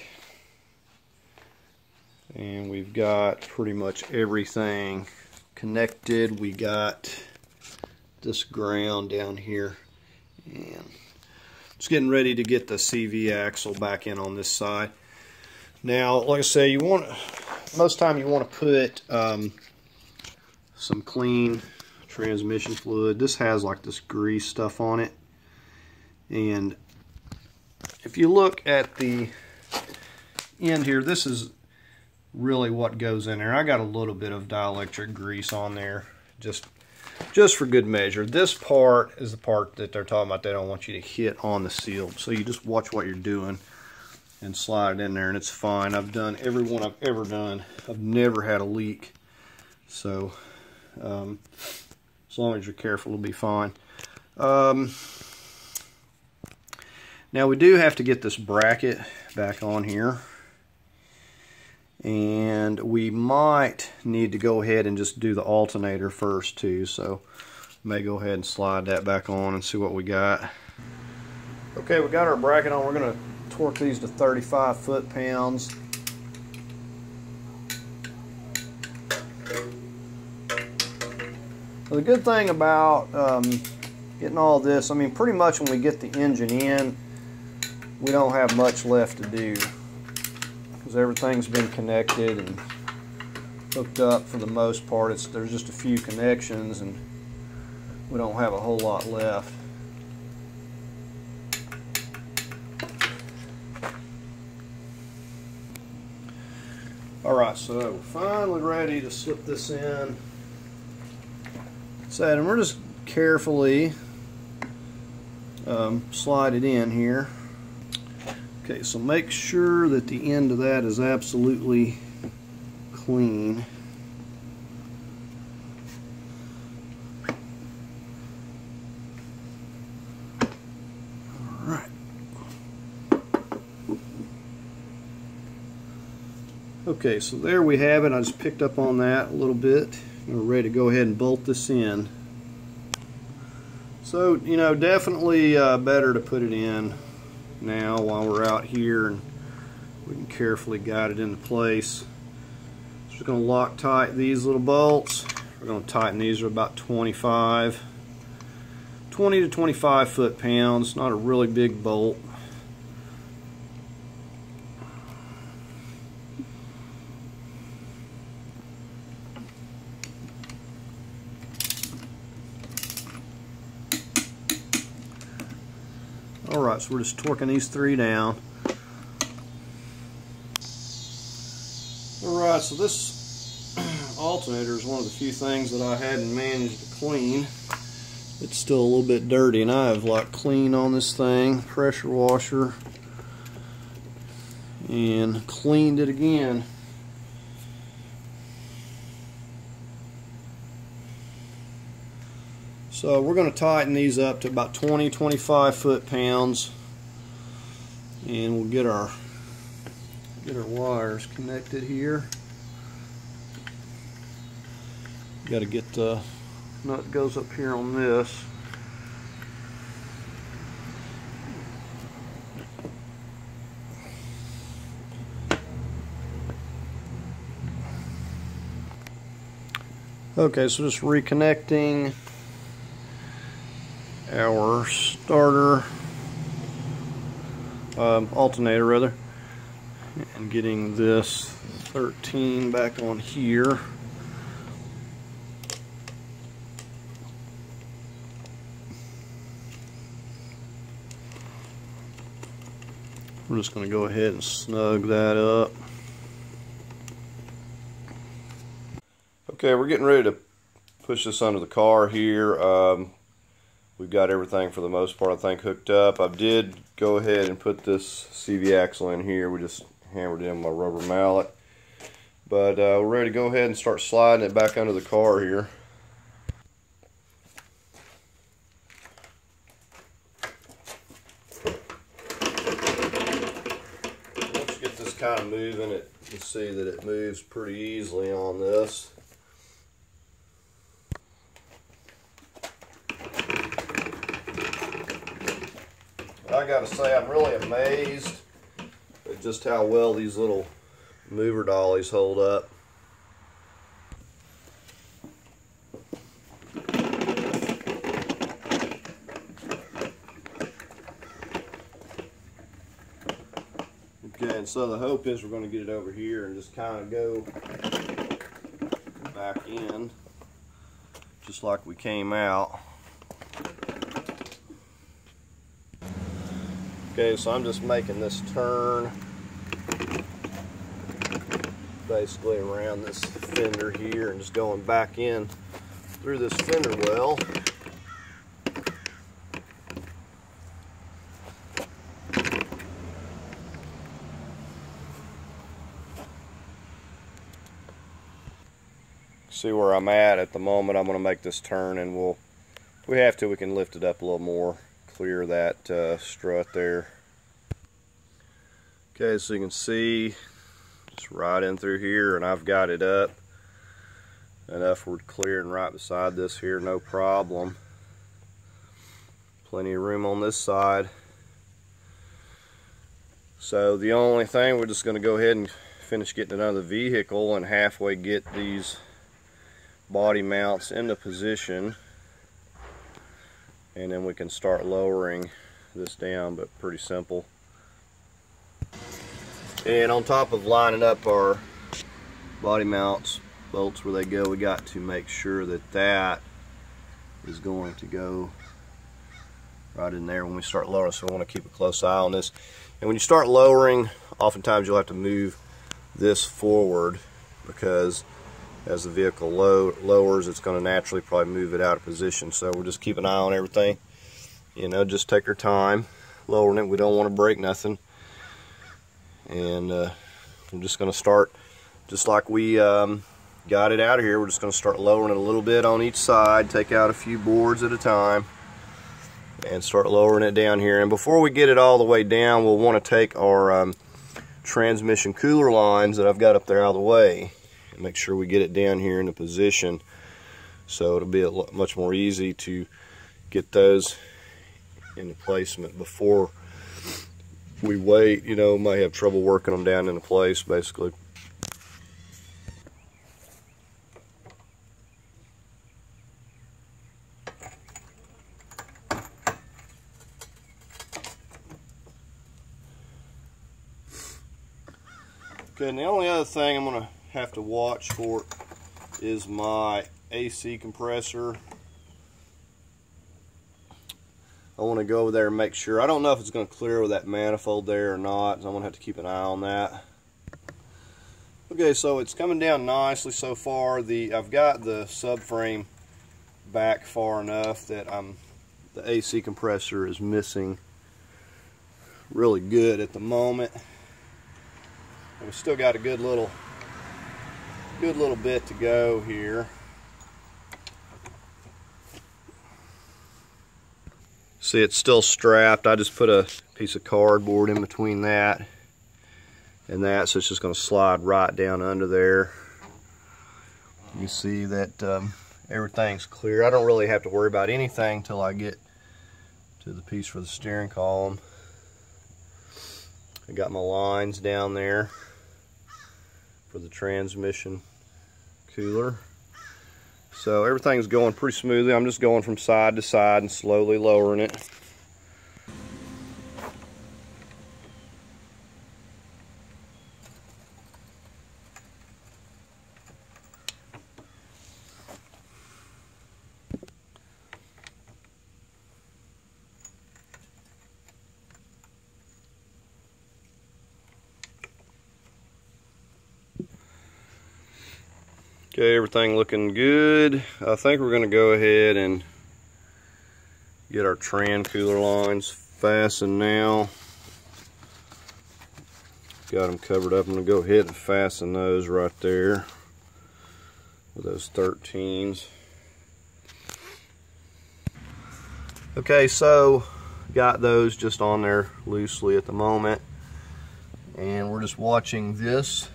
Speaker 1: And we've got pretty much everything connected. We got this ground down here. And just getting ready to get the CV axle back in on this side. Now, like I say, most time you want to put some clean transmission fluid. This has like this grease stuff on it, and if you look at the end here, this is really what goes in there. I got a little bit of dielectric grease on there just for good measure. This part is the part that they're talking about they don't want you to hit on the seal, so you just watch what you're doing and slide it in there, and it's fine. I've done every one I've ever done. I've never had a leak, so as long as you're careful, it'll be fine. Now we do have to get this bracket back on here, and we might need to go ahead and just do the alternator first too, so may go ahead and slide that back on and see what we got. Okay, we got our bracket on. We're going to torque these to 35 foot-pounds. The good thing about getting all this, I mean, pretty much when we get the engine in, we don't have much left to do because everything's been connected and hooked up for the most part. There's just a few connections and we don't have a whole lot left. Alright, so finally ready to slip this in. And we're just carefully slide it in here. Okay, so make sure that the end of that is absolutely clean. Alright. Okay, so there we have it. I just picked up on that a little bit. We're ready to go ahead and bolt this in. So, you know, definitely better to put it in now while we're out here and we can carefully guide it into place. Just going to Loctite these little bolts. We're going to tighten these to about 20 to 25 foot-pounds. Not a really big bolt. Alright, so we're just torquing these three down. Alright, so this alternator is one of the few things that I hadn't managed to clean. It's still a little bit dirty, and I have like clean on this thing, pressure washer, and cleaned it again. So we're going to tighten these up to about 20-25 foot-pounds, and we'll get our wires connected here. Got to get the nut goes up here on this. Okay, so just reconnecting our starter alternator rather, and getting this 13 back on here. We're just going to go ahead and snug that up. Okay, we're getting ready to push this under the car here. We've got everything for the most part, I think, hooked up. I did go ahead and put this CV axle in here. We just hammered in my rubber mallet. But we're ready to go ahead and start sliding it back under the car here. Once you get this kind of moving, you can see that it moves pretty easily on this. I gotta say, I'm really amazed at just how well these little mover dollies hold up. Okay, and so the hope is we're going to get it over here and just kind of go back in just like we came out. Okay, so I'm just making this turn basically around this fender here and just going back in through this fender well. See where I'm at the moment. I'm going to make this turn, and if we have to, we can lift it up a little more, clear that strut there. Okay, so you can see just right in through here, and I've got it up enough we're clearing right beside this here, no problem. Plenty of room on this side. So the only thing, we're just going to go ahead and finish getting it out of the vehicle and halfway get these body mounts into position, and then we can start lowering this down, but pretty simple. And on top of lining up our body mounts, bolts where they go, we got to make sure that that is going to go right in there when we start lowering, so we want to keep a close eye on this. And when you start lowering, oftentimes you'll have to move this forward, because as the vehicle lowers, it's going to naturally probably move it out of position. So we'll just keep an eye on everything. You know, just take our time lowering it. We don't want to break nothing. And I'm just going to start just like we got it out of here. We're just going to start lowering it a little bit on each side, take out a few boards at a time, and start lowering it down here. And before we get it all the way down, we'll want to take our transmission cooler lines that I've got up there out of the way. Make sure we get it down here in the position, so it'll be much more easy to get those into placement before we wait. You know, might have trouble working them down into place basically. Okay, and the only other thing I'm going to have to watch for is my AC compressor. I want to go over there and make sure. I don't know if it's going to clear with that manifold there or not, so I'm going to have to keep an eye on that. Okay, so it's coming down nicely so far. I've got the subframe back far enough that the AC compressor is missing really good at the moment. And we still got a good little bit to go here. See, it's still strapped. I just put a piece of cardboard in between that and that, so it's just going to slide right down under there. You see that everything's clear. I don't really have to worry about anything till I get to the piece for the steering column. I got my lines down there for the transmission cooler. So everything's going pretty smoothly. I'm just going from side to side and slowly lowering it. Okay, everything looking good. I think we're going to go ahead and get our tran cooler lines fastened now. got them covered up. I'm going to go ahead and fasten those right there with those 13s. Okay, so got those just on there loosely at the moment, and we're just watching this.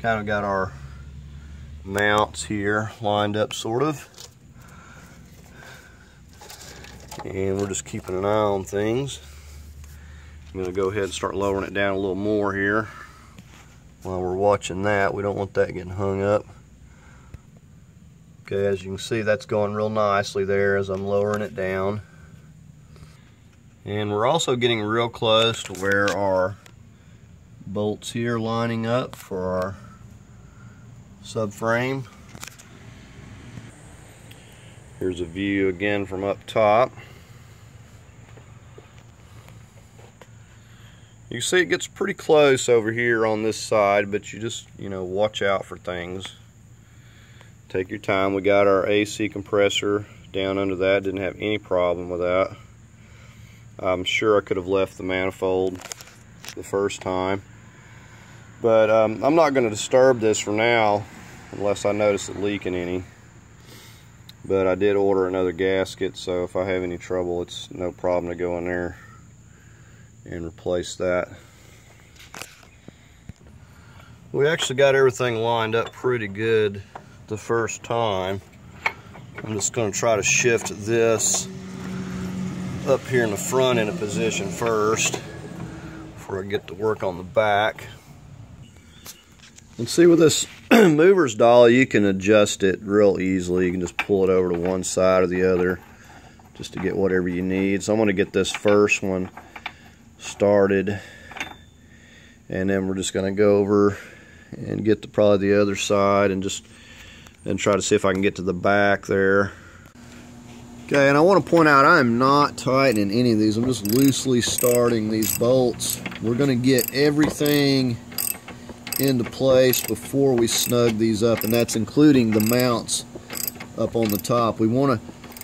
Speaker 1: Kind of got our mounts here lined up sort of, and we're just keeping an eye on things. I'm going to go ahead and start lowering it down a little more here while we're watching that. We don't want that getting hung up. Okay, as you can see, that's going real nicely there as I'm lowering it down. And we're also getting real close to where our bolts here lining up for our subframe. Here's a view again from up top. You can see it gets pretty close over here on this side, but you just, watch out for things. Take your time. We got our AC compressor down under that. Didn't have any problem with that. I'm sure I could have left the manifold the first time. But I'm not going to disturb this for now unless I notice it leaking any. But I did order another gasket, so if I have any trouble, it's no problem to go in there and replace that. We actually got everything lined up pretty good the first time. I'm just going to try to shift this up here in the front in a position first before I get to work on the back. And see, with this mover's dolly, you can adjust it real easily. You can just pull it over to one side or the other just to get whatever you need. So I'm going to get this first one started, and then we're just going to go over and get to probably the other side and try to see if I can get to the back there. Okay, and I want to point out I am not tightening any of these. I'm just loosely starting these bolts. We're going to get everything into place before we snug these up, and that's including the mounts up on the top. I'm going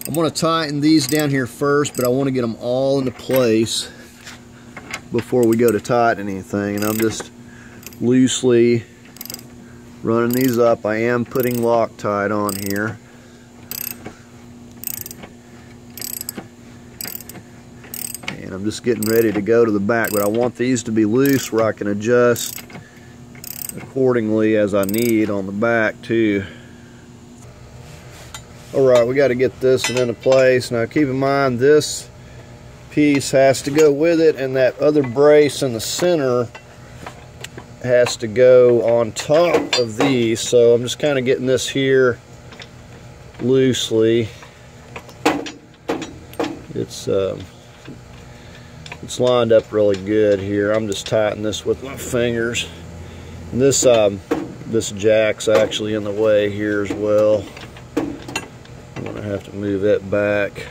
Speaker 1: to tighten these down here first, but I want to get them all into place before we go to tighten anything. And I'm just loosely running these up. I am putting Loctite on here. And I'm just getting ready to go to the back, but I want these to be loose where I can adjust accordingly as I need on the back too. Alright, we got to get this one into place. Now keep in mind, this piece has to go with it, and that other brace in the center has to go on top of these. So I'm just kind of getting this here loosely. It's lined up really good here. I'm just tightening this with my fingers. And this jack's actually in the way here as well. I'm gonna have to move it back.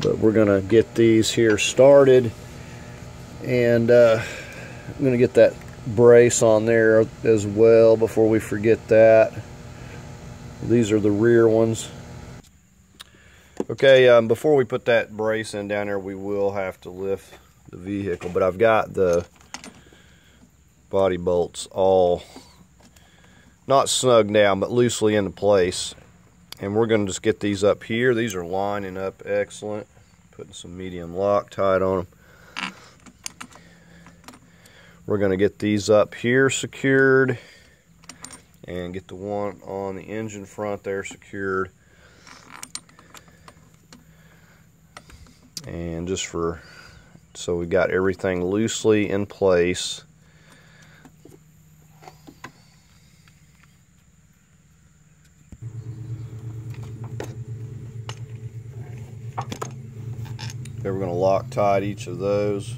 Speaker 1: But we're gonna get these here started, and I'm gonna get that brace on there as well before we forget that. These are the rear ones. Okay, before we put that brace in down there, we will have to lift the vehicle, but I've got the body bolts all not snugged down, but loosely into place. And we're going to just get these up here. These are lining up excellent. Putting some medium Loctite on them. We're going to get these up here secured and get the one on the engine front there secured. And so we got everything loosely in place. Okay, we're going to Loctite each of those.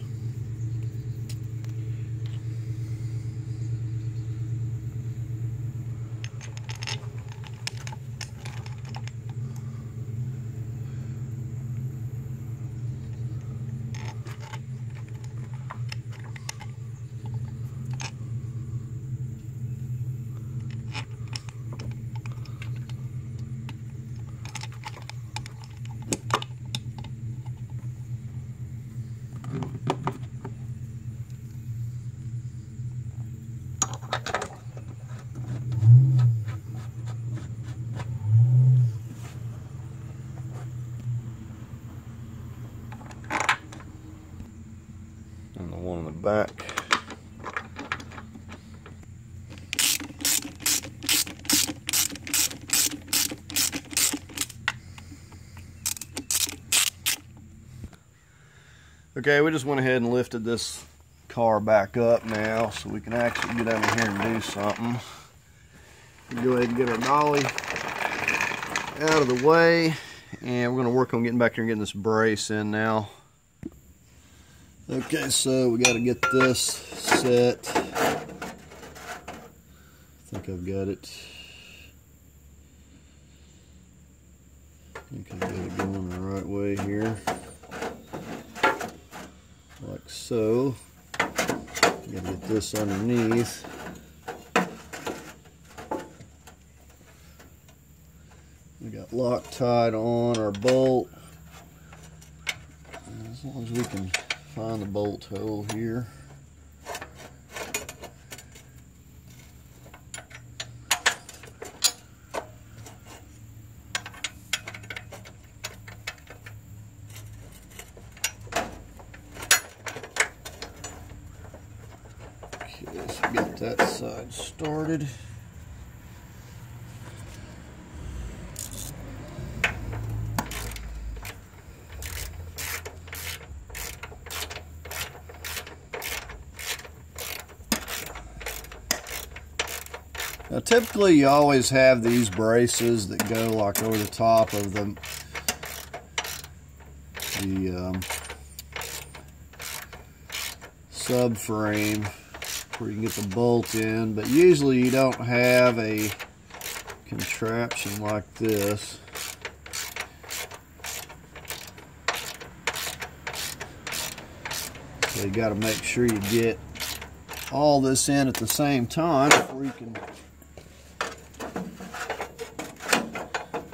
Speaker 1: and the one in the back. Okay, we just went ahead and lifted this car back up now so we can actually get over here and do something. We'll go ahead and get our dolly out of the way, and we're going to work on getting back here and getting this brace in now. Okay, so we got to get this set. I think I've got it. I think I've got it going the right way here. Like so. Gotta get this underneath. We got Loctite on our bolt. As long as we can find the bolt hole here. Okay, so we got that side started. Now typically you always have these braces that go like over the top of the subframe where you can get the bolt in, but usually you don't have a contraption like this. So you got to make sure you get all this in at the same time before you can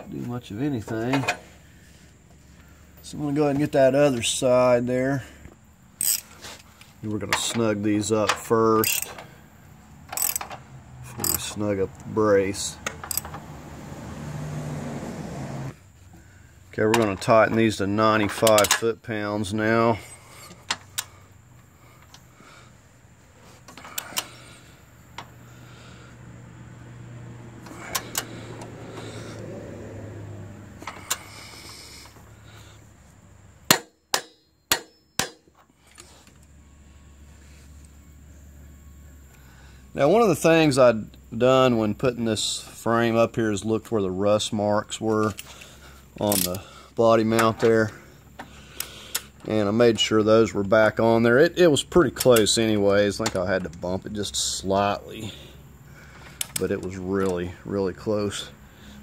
Speaker 1: do much of anything. So I'm going to go ahead and get that other side there. And we're going to snug these up first before we snug up the brace. Okay, we're going to tighten these to 95 foot-pounds now. Now, one of the things I'd done when putting this frame up here is looked where the rust marks were on the body mount there. And I made sure those were back on there. It was pretty close anyways. I think I had to bump it just slightly. But it was really, really close.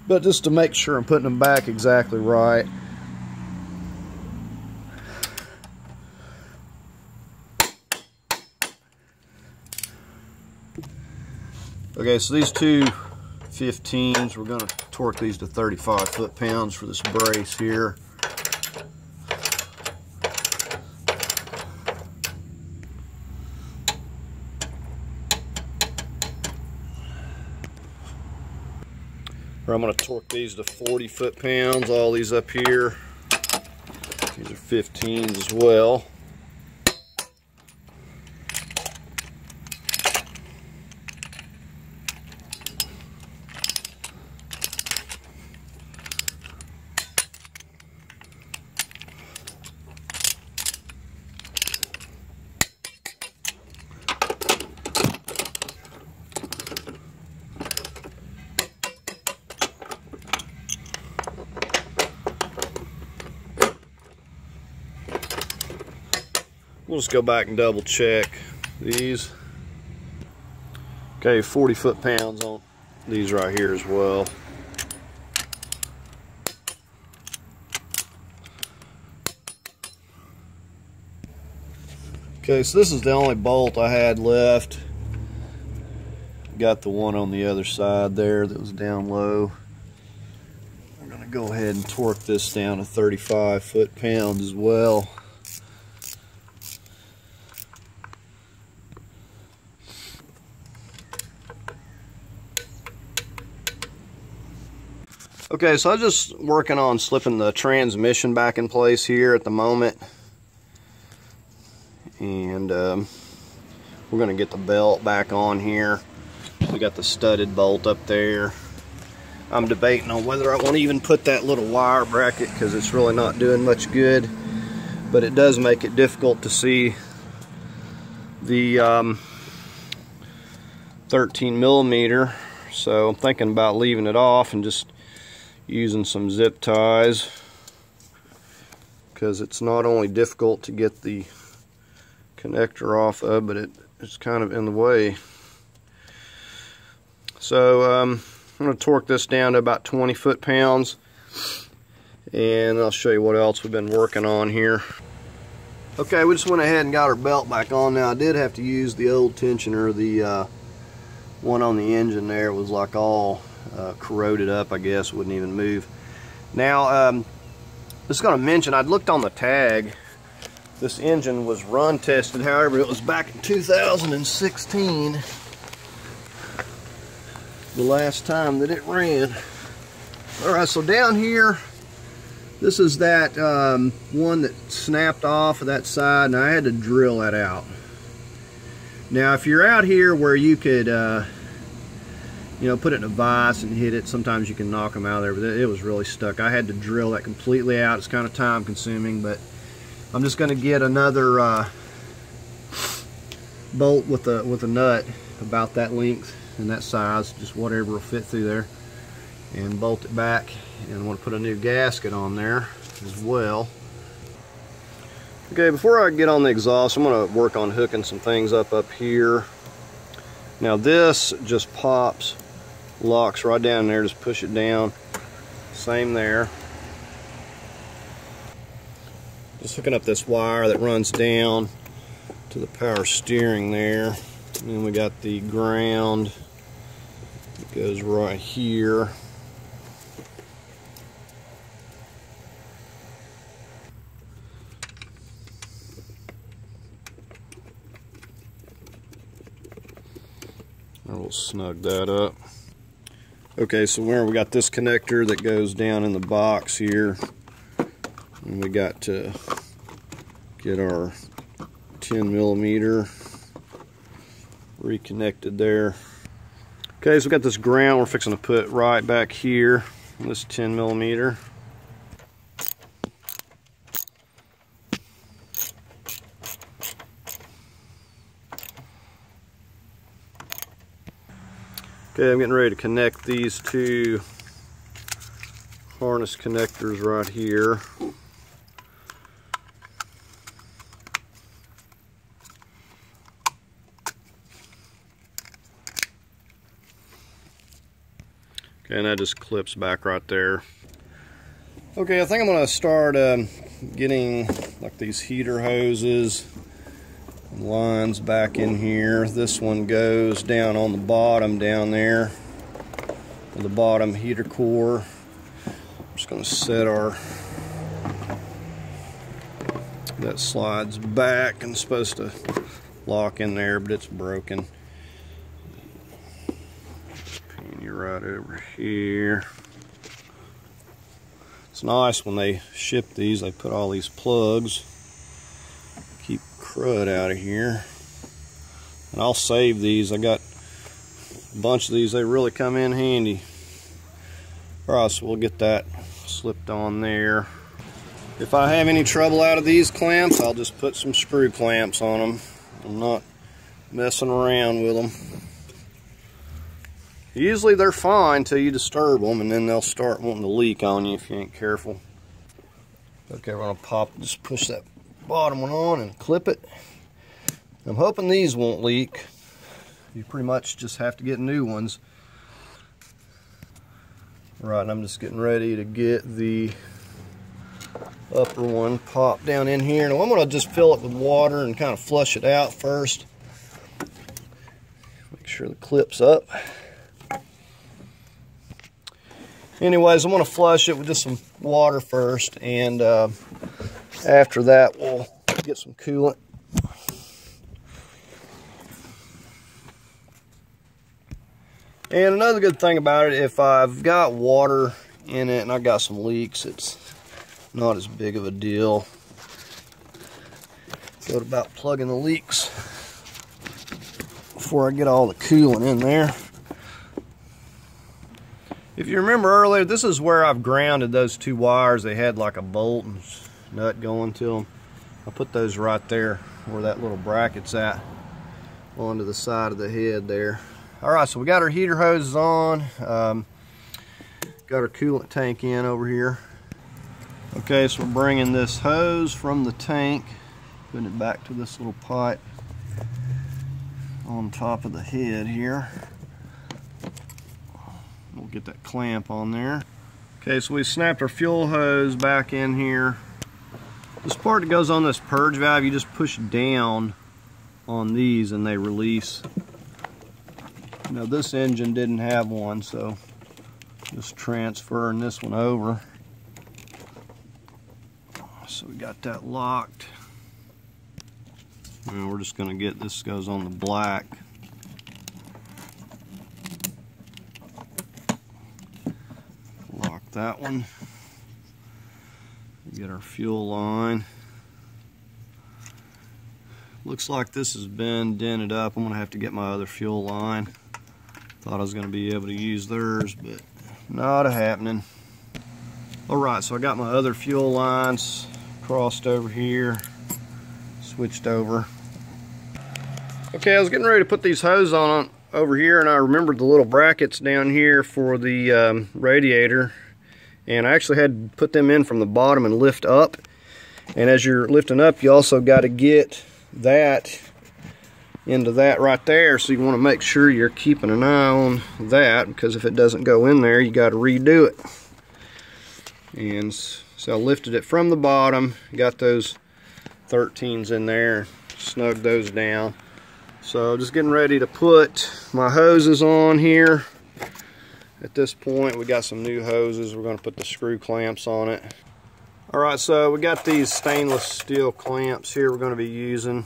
Speaker 1: But just to make sure I'm putting them back exactly right. Okay, so these two 15s, we're going to torque these to 35 foot-pounds for this brace here. I'm going to torque these to 40 foot-pounds, all these up here. These are 15s as well. We'll just go back and double check these. Okay, 40 foot-pounds on these right here as well. Okay, so this is the only bolt I had left. Got the one on the other side there that was down low. I'm going to go ahead and torque this down to 35 foot-pounds as well. Okay, so I'm just working on slipping the transmission back in place here at the moment. and we're going to get the belt back on here. We got the studded bolt up there. I'm debating on whether I want to even put that little wire bracket because it's really not doing much good, but it does make it difficult to see the 13 millimeter. So I'm thinking about leaving it off and just using some zip ties, because it's not only difficult to get the connector off of, but it's kind of in the way. So I'm going to torque this down to about 20 foot-pounds, and I'll show you what else we've been working on here. Okay, we just went ahead and got our belt back on. Now I did have to use the old tensioner. The one on the engine there was like all corroded up, I guess, wouldn't even move. Now I was going to mention, I'd looked on the tag, this engine was run tested, however it was back in 2016 the last time that it ran. Alright, so down here, this is that one that snapped off of that side, and I had to drill that out. Now if you're out here where you could you know, put it in a vise and hit it, sometimes you can knock them out of there, but it was really stuck. I had to drill that completely out. It's kind of time consuming, but I'm just going to get another bolt with a nut about that length and that size, just whatever will fit through there, and bolt it back. And I want to put a new gasket on there as well. Okay, before I get on the exhaust, I'm going to work on hooking some things up here. Now this just pops, locks right down there, just push it down. Same there. Just hooking up this wire that runs down to the power steering there. And then we got the ground that goes right here. I will snug that up. Okay, so where we got this connector that goes down in the box here, and we got to get our 10 millimeter reconnected there. Okay, so we got this ground we're fixing to put right back here on this 10 millimeter. Okay, I'm getting ready to connect these two harness connectors right here. Okay, and that just clips back right there. Okay, I think I'm going to start getting like these heater hoses and lines back in here. This one goes down on the bottom down there, the bottom heater core. I'm just going to set that slides back and it's supposed to lock in there, but it's broken. Pin you right over here. It's nice when they ship these, they put all these plugs, keep crud out of here. And I'll save these. I got a bunch of these, they really come in handy. Alright, so we'll get that slipped on there. If I have any trouble out of these clamps, I'll just put some screw clamps on them. I'm not messing around with them. Usually they're fine till you disturb them, and then they'll start wanting to leak on you if you ain't careful. Okay, we're gonna just push that bottom one on and clip it. I'm hoping these won't leak. You pretty much just have to get new ones. Right, and I'm just getting ready to get the upper one popped down in here. Now I'm going to just fill it with water and kind of flush it out first. Make sure the clip's up. Anyways, I'm going to flush it with just some water first, and after that we'll get some coolant. And another good thing about it, if I've got water in it and I've got some leaks, it's not as big of a deal. Go about plugging the leaks before I get all the coolant in there. If you remember earlier, this is where I've grounded those two wires. They had like a bolt and nut going to them. I put those right there where that little bracket's at, onto the side of the head there. Alright, so we got our heater hoses on. Got our coolant tank in over here. Okay, so we're bringing this hose from the tank, putting it back to this little pipe on top of the head here. We'll get that clamp on there. Okay, so we snapped our fuel hose back in here. This part that goes on this purge valve, you just push down on these and they release. Now this engine didn't have one, so just transferring this one over. So we got that locked. And we're just going to get this, goes on the black. Lock that one. Get our fuel line. Looks like this has been dented up. I'm going to have to get my other fuel line. Thought I was going to be able to use theirs, but not happening. Alright, so I got my other fuel lines crossed over here, switched over. Okay, I was getting ready to put these hoses on over here, and I remembered the little brackets down here for the radiator, and I actually had to put them in from the bottom and lift up. And as you're lifting up, you also got to get that into that right there, so you want to make sure you're keeping an eye on that, because if it doesn't go in there, you got to redo it. And so I lifted it from the bottom, got those 13s in there, snugged those down. So just getting ready to put my hoses on here. At this point, we got some new hoses. We're going to put the screw clamps on it. Alright, so we got these stainless steel clamps here we're going to be using.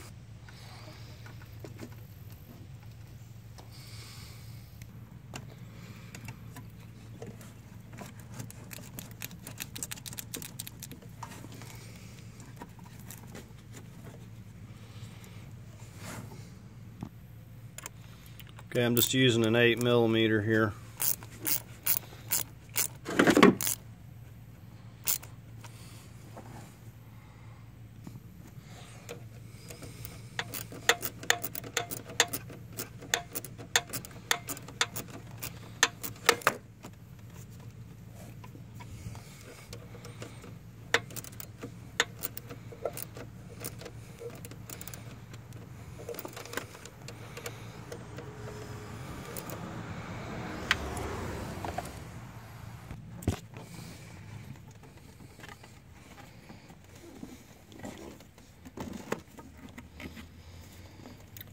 Speaker 1: Okay, I'm just using an 8mm here.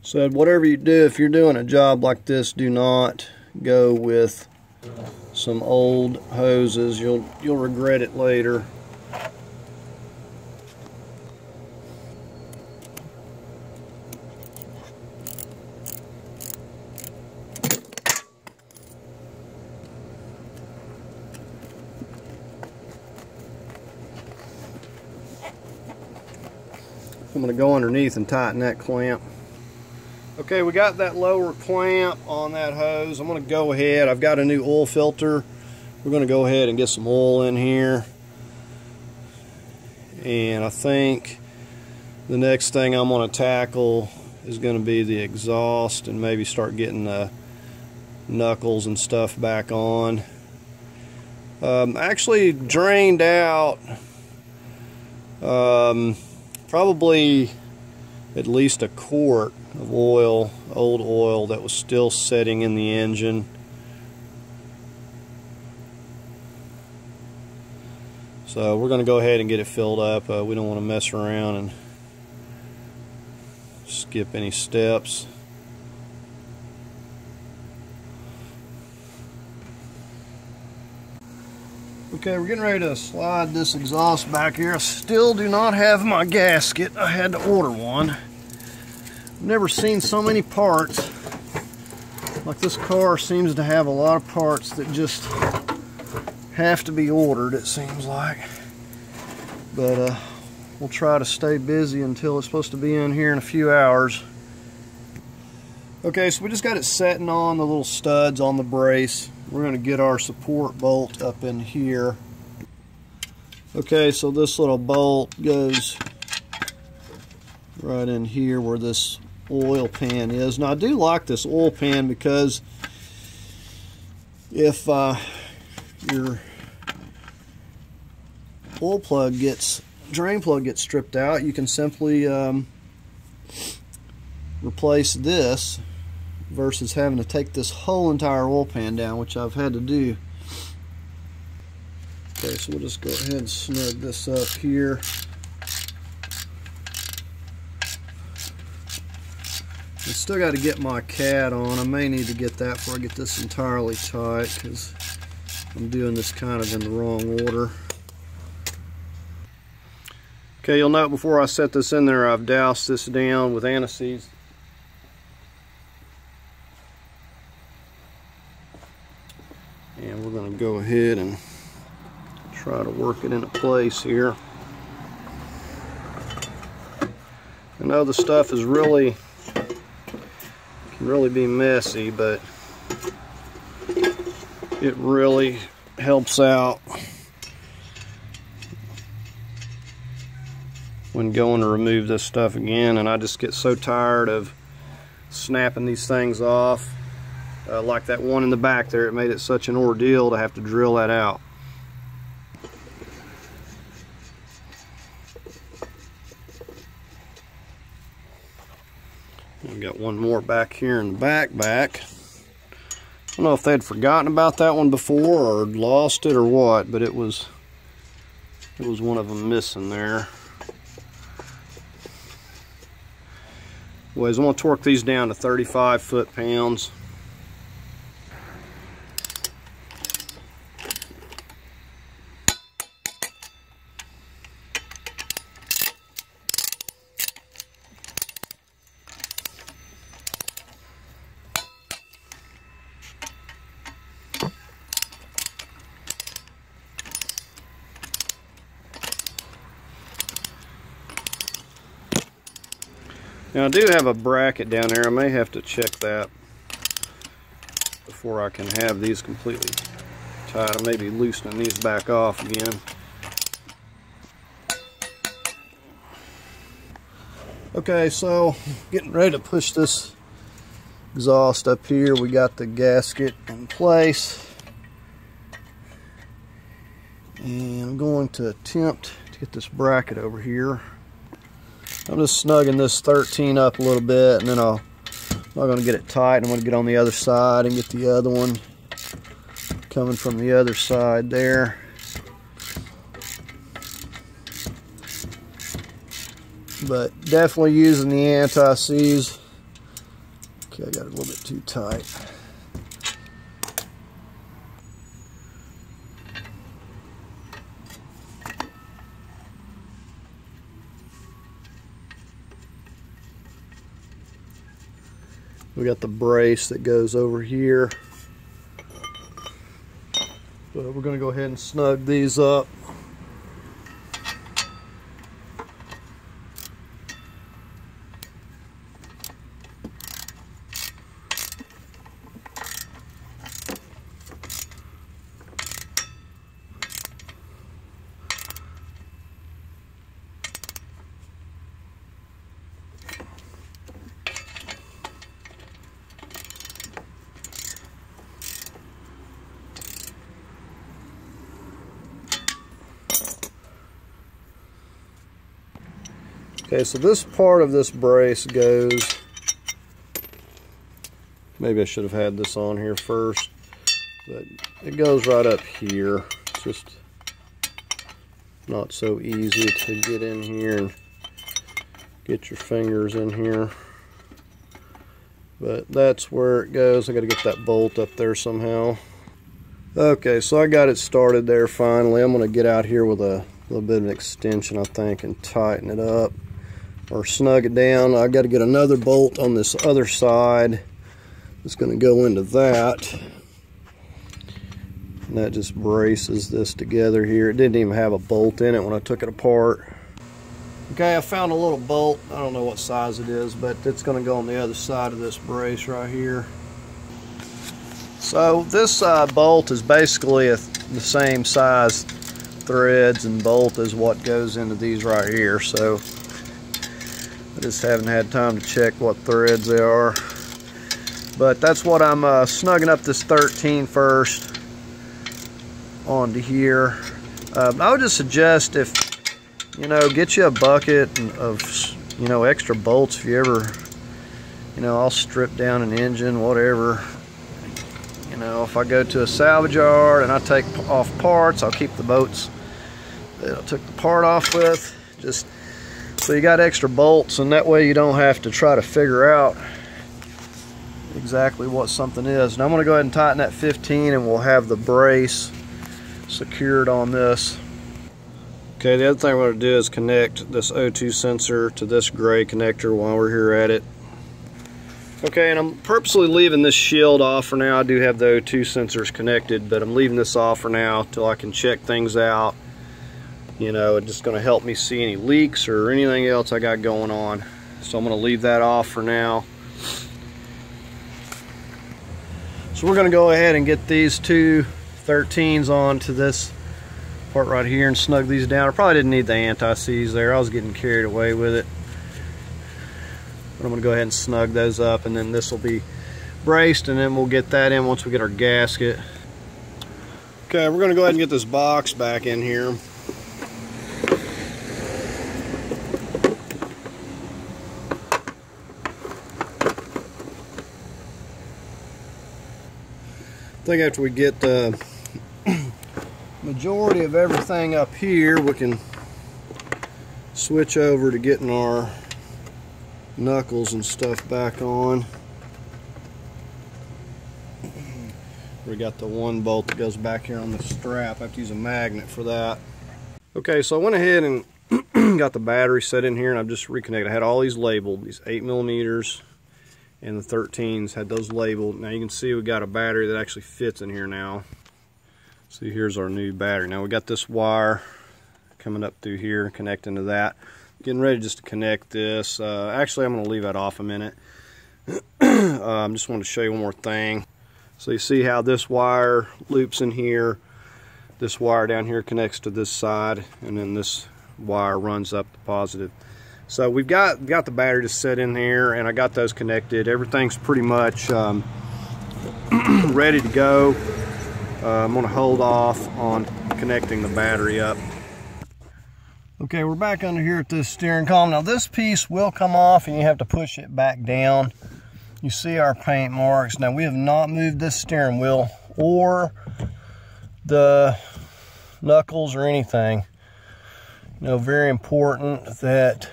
Speaker 1: So whatever you do, if you're doing a job like this, do not go with some old hoses. You'll regret it later. I'm going to go underneath and tighten that clamp. Okay, we got that lower clamp on that hose. I'm going to go ahead. I've got a new oil filter. We're going to go ahead and get some oil in here. And I think the next thing I'm going to tackle is going to be the exhaust and maybe start getting the knuckles and stuff back on. Actually drained out probably at least a quart of oil, old oil that was still setting in the engine. So we're going to go ahead and get it filled up. We don't want to mess around and skip any steps. Okay, we're getting ready to slide this exhaust back here. I still do not have my gasket. I had to order one. Never seen so many parts. Like, this car seems to have a lot of parts that just have to be ordered, it seems like. But we'll try to stay busy until it's supposed to be in here in a few hours. Okay, so we just got it setting on the little studs on the brace. We're going to get our support bolt up in here. Okay, so this little bolt goes right in here where this oil pan is. Now I do like this oil pan because if your oil plug drain plug gets stripped out, you can simply replace this versus having to take this whole entire oil pan down, which I've had to do. Okay, so we'll just go ahead and snug this up here. I still got to get my cat on. I may need to get that before I get this entirely tight because I'm doing this kind of in the wrong order. Okay, you'll note before I set this in there, I've doused this down with anti-seize. And we're going to go ahead and try to work it into place here. I know the stuff is can really be messy, but it really helps out when going to remove this stuff again. And I just get so tired of snapping these things off. Like that one in the back there, it made it such an ordeal to have to drill that out. We've got one more back here in the back. I don't know if they'd forgotten about that one before or lost it or what, but it was one of them missing there. Anyways, I'm going to torque these down to 35 foot-pounds. Now I do have a bracket down there. I may have to check that before I can have these completely tight. I may be loosening these back off again. Okay, so getting ready to push this exhaust up here. We got the gasket in place. And I'm going to attempt to get this bracket over here. I'm just snugging this 13 up a little bit, and then I'm not going to get it tight. I'm going to get on the other side and get the other one coming from the other side there. But definitely using the anti-seize. Okay, I got it a little bit too tight. We got the brace that goes over here. So we're going to go ahead and snug these up. Okay, so this part of this brace goes, maybe I should have had this on here first, but it goes right up here. It's just not so easy to get in here and get your fingers in here. But that's where it goes. I got to get that bolt up there somehow. Okay, so I got it started there finally. I'm going to get out here with a little bit of an extension, I think, and tighten it up or snug it down. I got to get another bolt on this other side. It's going to go into that. And that just braces this together here. It didn't even have a bolt in it when I took it apart. Okay, I found a little bolt. I don't know what size it is, but it's going to go on the other side of this brace right here. So this bolt is basically the same size threads and bolt as what goes into these right here. So I just haven't had time to check what threads they are. But that's what I'm snugging up this 13 first onto here. I would just suggest, if you know, get you a bucket of, you know, extra bolts if you ever, you know, I'll strip down an engine, whatever. You know, if I go to a salvage yard and I take off parts, I'll keep the bolts that I took the part off with, just so you got extra bolts, and that way you don't have to try to figure out exactly what something is. Now I'm going to go ahead and tighten that 15, and we'll have the brace secured on this. Okay, the other thing we're going to do is connect this O2 sensor to this gray connector while we're here at it. Okay, and I'm purposely leaving this shield off for now. I do have the O2 sensors connected, but I'm leaving this off for now till I can check things out. You know, it's just going to help me see any leaks or anything else I got going on. So I'm going to leave that off for now. So we're going to go ahead and get these two 13s onto this part right here and snug these down. I probably didn't need the anti-seize there. I was getting carried away with it. But I'm going to go ahead and snug those up, and then this will be braced, and then we'll get that in once we get our gasket. Okay, we're going to go ahead and get this box back in here. I think after we get the majority of everything up here, we can switch over to getting our knuckles and stuff back on. We got the one bolt that goes back here on the strap. I have to use a magnet for that. Okay, so I went ahead and got the battery set in here, and I've just reconnected. I had all these labeled, these 8mm and the 13s had those labeled. Now you can see we got a battery that actually fits in here now. See, here's our new battery. Now we got this wire coming up through here, connecting to that. Getting ready just to connect this. Actually, I'm going to leave that off a minute. Just wanted to show you one more thing. So you see how this wire loops in here. This wire down here connects to this side, and then this wire runs up the positive. So we've got the battery just set in here, and I got those connected. Everything's pretty much ready to go. I'm going to hold off on connecting the battery up. Okay, we're back under here at this steering column. Now this piece will come off, and you have to push it back down. You see our paint marks. Now we have not moved this steering wheel or the knuckles or anything. You know, very important that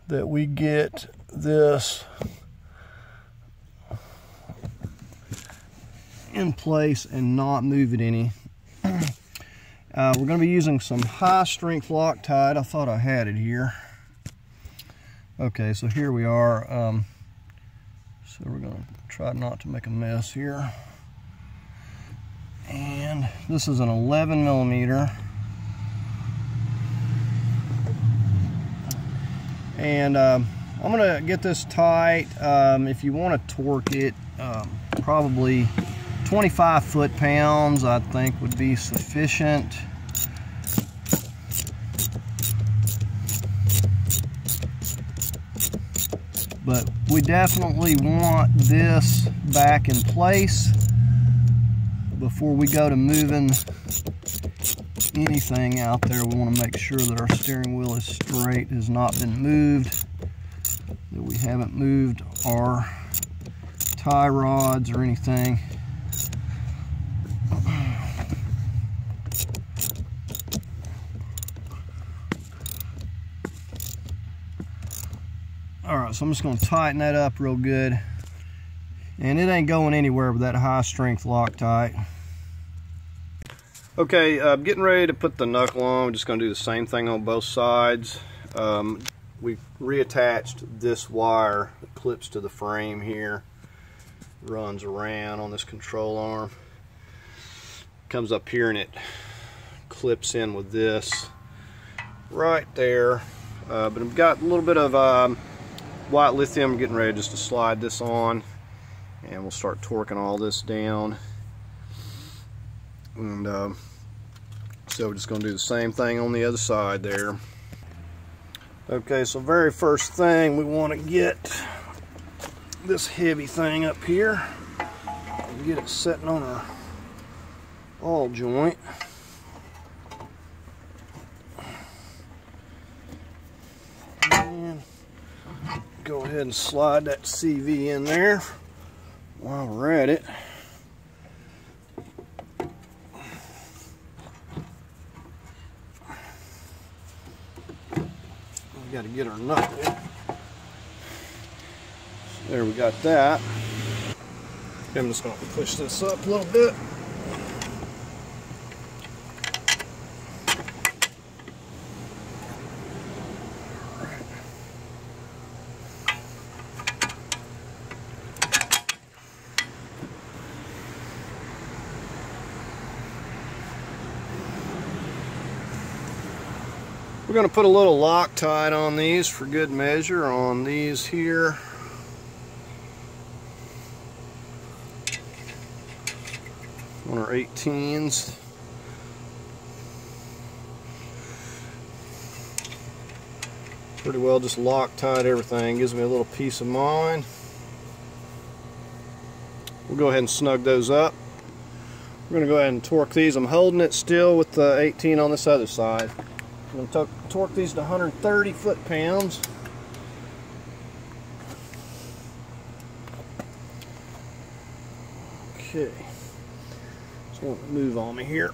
Speaker 1: we get this in place and not move it any. We're going to be using some high strength Loctite. I thought I had it here. Okay, so here we are. So we're going to try not to make a mess here. And this is an 11mm. And I'm going to get this tight. If you want to torque it, probably 25 foot-pounds I think would be sufficient. But we definitely want this back in place before we go to moving anything out there. We want to make sure that our steering wheel is straight, has not been moved, that we haven't moved our tie rods or anything. Alright, so I'm just going to tighten that up real good. And it ain't going anywhere with that high strength Loctite. Okay, getting ready to put the knuckle on. I'm just going to do the same thing on both sides. We reattached this wire that clips to the frame here. Runs around on this control arm. Comes up here and it clips in with this. right there. But I've got a little bit of white lithium. I'm getting ready just to slide this on, and we'll start torquing all this down. And so we're just going to do the same thing on the other side there. Okay, so very first thing, we want to get this heavy thing up here and get it sitting on our ball joint. And go ahead and slide that CV in there while we're at it. We got to get our knuckle. So there, we got that. I'm just going to push this up a little bit. We're going to put a little Loctite on these for good measure on these here. On our 18s. Pretty well just Loctite everything. Gives me a little peace of mind. We'll go ahead and snug those up. We're going to go ahead and torque these. I'm holding it still with the 18 on this other side. I'm going to torque these to 130 foot-pounds. Okay. Just want to move on me here.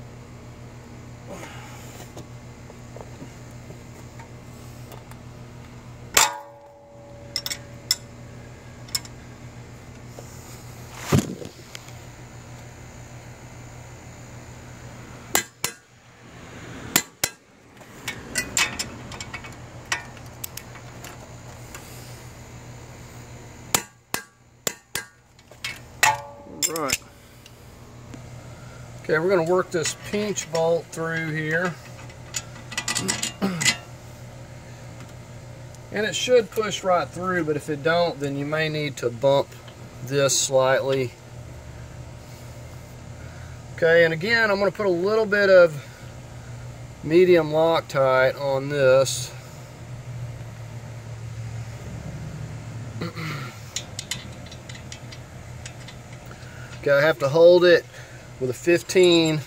Speaker 1: Right. Okay, we're going to work this pinch bolt through here. And it should push right through, but if it don't, then you may need to bump this slightly. Okay, and again, I'm going to put a little bit of medium Loctite on this. Okay, I have to hold it with a 15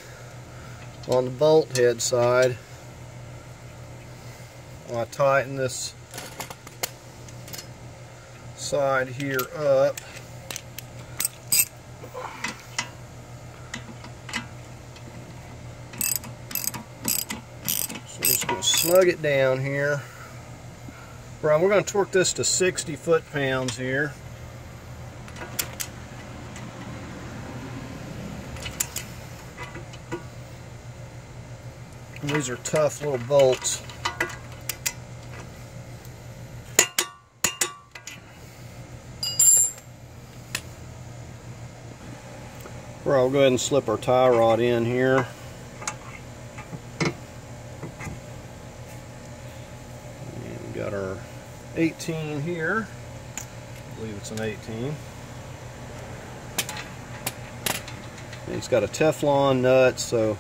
Speaker 1: on the bolt head side while I tighten this side here up. So I'm just going to snug it down here. Right, we're going to torque this to 60 foot-pounds here. And these are tough little bolts. Well, I'll go ahead and slip our tie rod in here. And we've got our 18 here. I believe it's an 18. And it's got a Teflon nut, so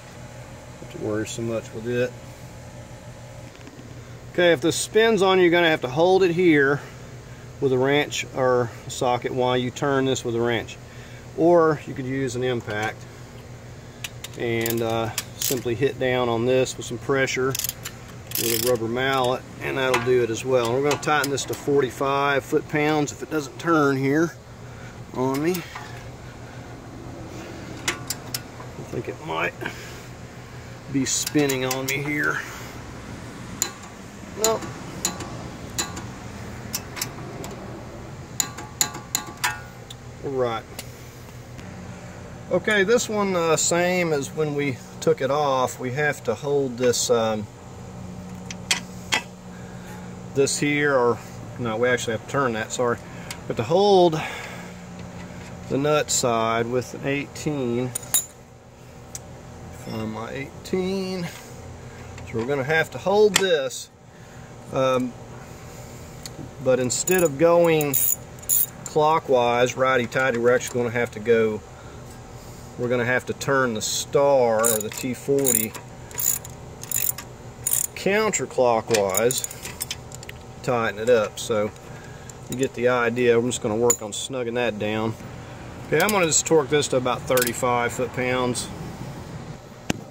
Speaker 1: to worry so much with it. Okay, if this spins on you, you're going to have to hold it here with a wrench or a socket while you turn this with a wrench. Or you could use an impact and simply hit down on this with some pressure with a rubber mallet, and that'll do it as well. And we're going to tighten this to 45 foot-pounds if it doesn't turn here on me. I think it might be spinning on me here. Nope. All right. Okay, this one same as when we took it off. We have to hold this this here, or no, we actually have to turn that, sorry. But to hold the nut side with an 18, find my 18, So we're going to have to hold this, but instead of going clockwise, righty-tighty, we're actually going to have to go, we're going to have to turn the star, or the T40, counterclockwise, tighten it up. So you get the idea. I'm just going to work on snugging that down. Okay, I'm going to just torque this to about 35 foot-pounds.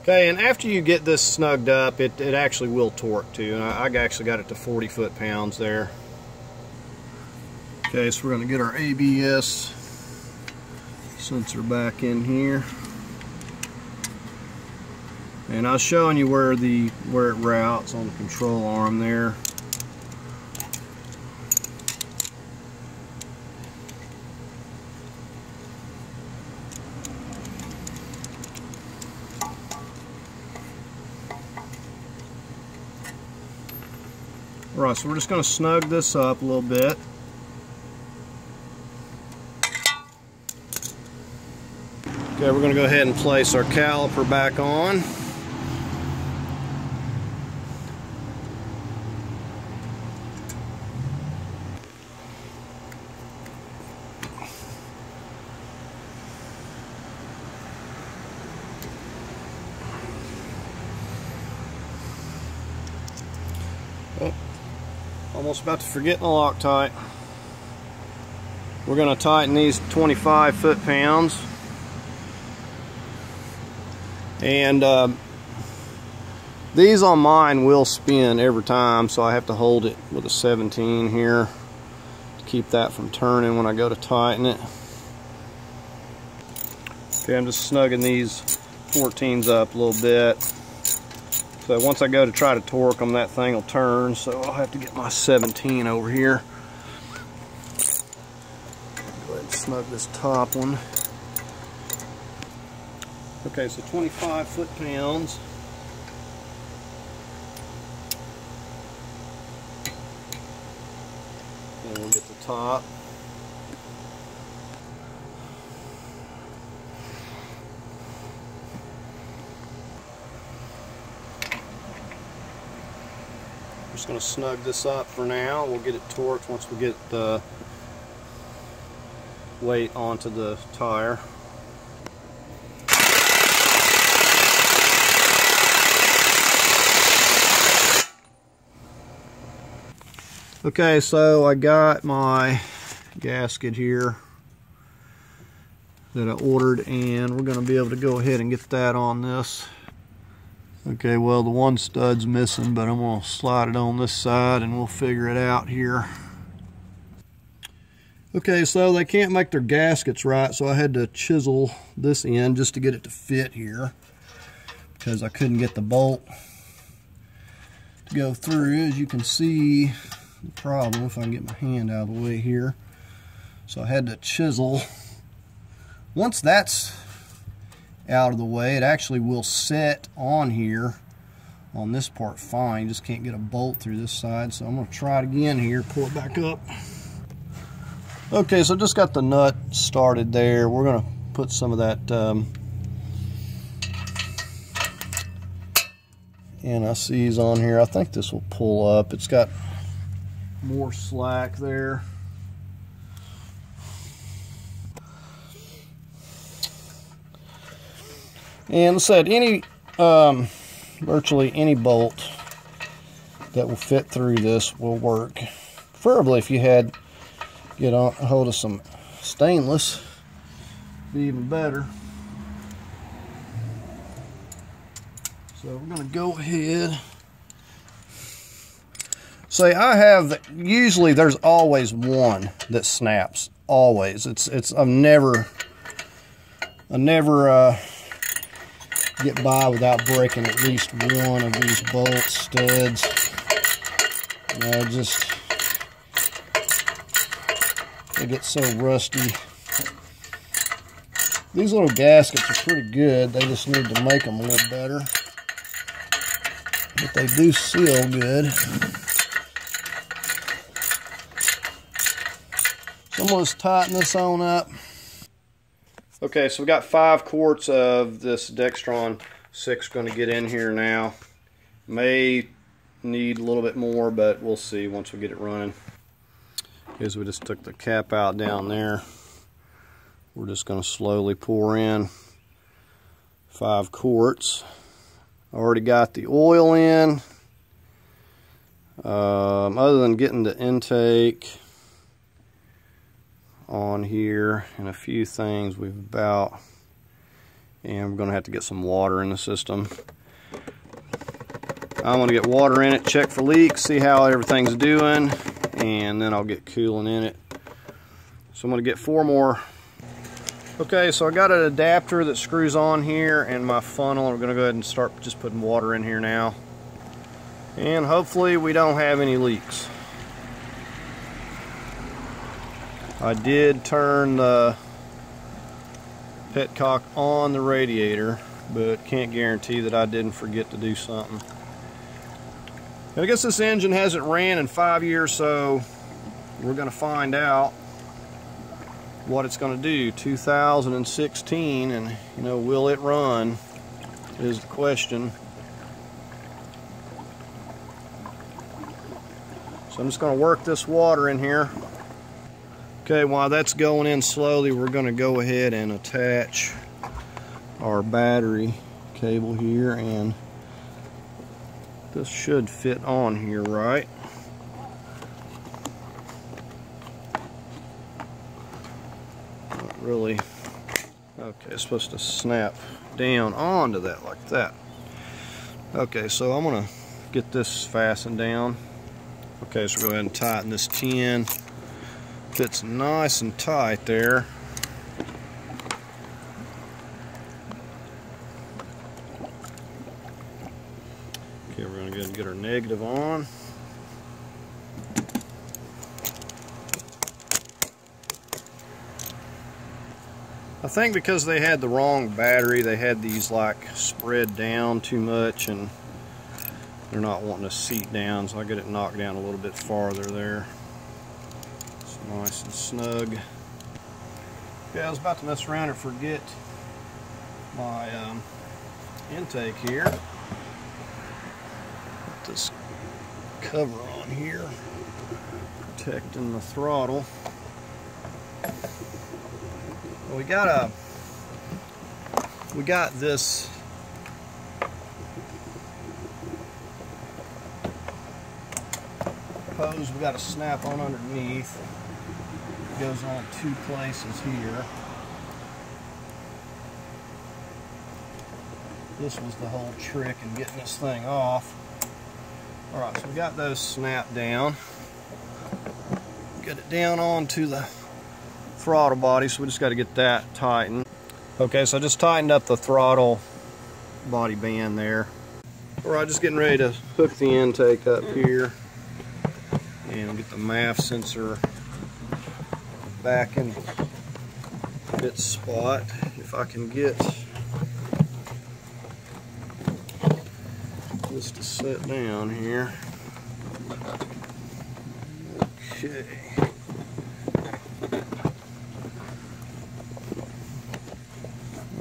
Speaker 1: Okay, and after you get this snugged up, it actually will torque too. And I actually got it to 40 foot-pounds there. Okay, so we're going to get our ABS sensor back in here. And I was showing you where it routes on the control arm there. Alright, so we're just going to snug this up a little bit. Okay, we're going to go ahead and place our caliper back on. Oh, almost about to forget the Loctite. We're going to tighten these 25 foot-pounds. And these on mine will spin every time, so I have to hold it with a 17 here to keep that from turning when I go to tighten it. Okay, I'm just snugging these 14s up a little bit. So once I go to try to torque them, that thing will turn, so I'll have to get my 17 over here. Go ahead and snug this top one. Okay, so 25 foot-pounds. And we'll get the top. Just going to snug this up for now. We'll get it torqued once we get the weight onto the tire. Okay, so I got my gasket here that I ordered, and we're going to be able to go ahead and get that on this. Okay, well, the one stud's missing, but I'm going to slide it on this side and we'll figure it out here. Okay, so they can't make their gaskets right, so I had to chisel this end just to get it to fit here, because I couldn't get the bolt to go through. As you can see, the problem, if I can get my hand out of the way here, so I had to chisel. Once that's out of the way, it actually will set on here on this part fine. You just can't get a bolt through this side, so I'm going to try it again here. Pull it back up. Okay, so just got the nut started there. We're going to put some of that anti-seize on here. I think this will pull up. It's got more slack there. And I said, virtually any bolt that will fit through this will work. Preferably if you had get a hold of some stainless, be even better. So we're going to go ahead. Say I have, usually there's always one that snaps. Always. I never get by without breaking at least one of these bolt studs. You know, they get so rusty. These little gaskets are pretty good. They just need to make them a little better. But they do seal good. So I'm going to tighten this on up. Okay, so we got 5 quarts of this Dexron 6 going to get in here now. May need a little bit more, but we'll see once we get it running. As we just took the cap out down there, we're just going to slowly pour in 5 quarts. I already got the oil in. Other than getting the intake on here and a few things we've about, and we're going to have to get some water in the system. I want to get water in it, check for leaks, see how everything's doing, and then I'll get coolant in it. So I'm going to get 4 more. Okay, so I got an adapter that screws on here and my funnel. I'm going to go ahead and start just putting water in here now. And hopefully we don't have any leaks. I did turn the petcock on the radiator, but can't guarantee that I didn't forget to do something. And I guess this engine hasn't ran in 5 years, so we're going to find out what it's going to do. 2016, and you know, will it run is the question. So I'm just going to work this water in here. Okay, while that's going in slowly, we're going to go ahead and attach our battery cable here, and this should fit on here right. Not really. Okay, it's supposed to snap down onto that like that. Okay, so I'm going to get this fastened down. Okay, so we'll go ahead and tighten this tin. Fits nice and tight there. Okay, we're going to go ahead and get our negative on. I think because they had the wrong battery, they had these like spread down too much, and they're not wanting to seat down, so I get it knocked down a little bit farther there. It's nice and snug. Okay, I was about to mess around and forget my intake here. Put this cover on here, protecting the throttle. Well, we got this hose we got to snap on underneath. It goes on 2 places here. This was the whole trick in getting this thing off. Alright, so we got those snapped down. Get it down onto the throttle body, so we just got to get that tightened. Okay, so I just tightened up the throttle body band there. Alright, just getting ready to hook the intake up here and get the MAF sensor back in its spot. If I can get this to set down here. Okay.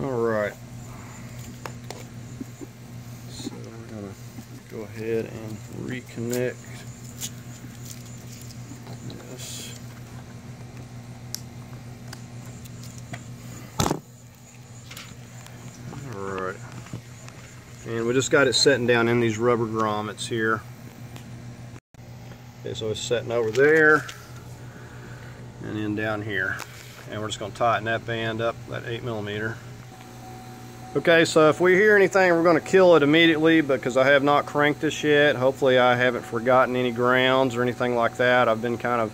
Speaker 1: Alright. So we're going to go ahead and reconnect this. Alright. And we just got it setting down in these rubber grommets here. Okay, so it's setting over there and then down here. And we're just going to tighten that band up, that 8mm. Okay, so if we hear anything, we're going to kill it immediately because I have not cranked this yet. Hopefully I haven't forgotten any grounds or anything like that. I've been kind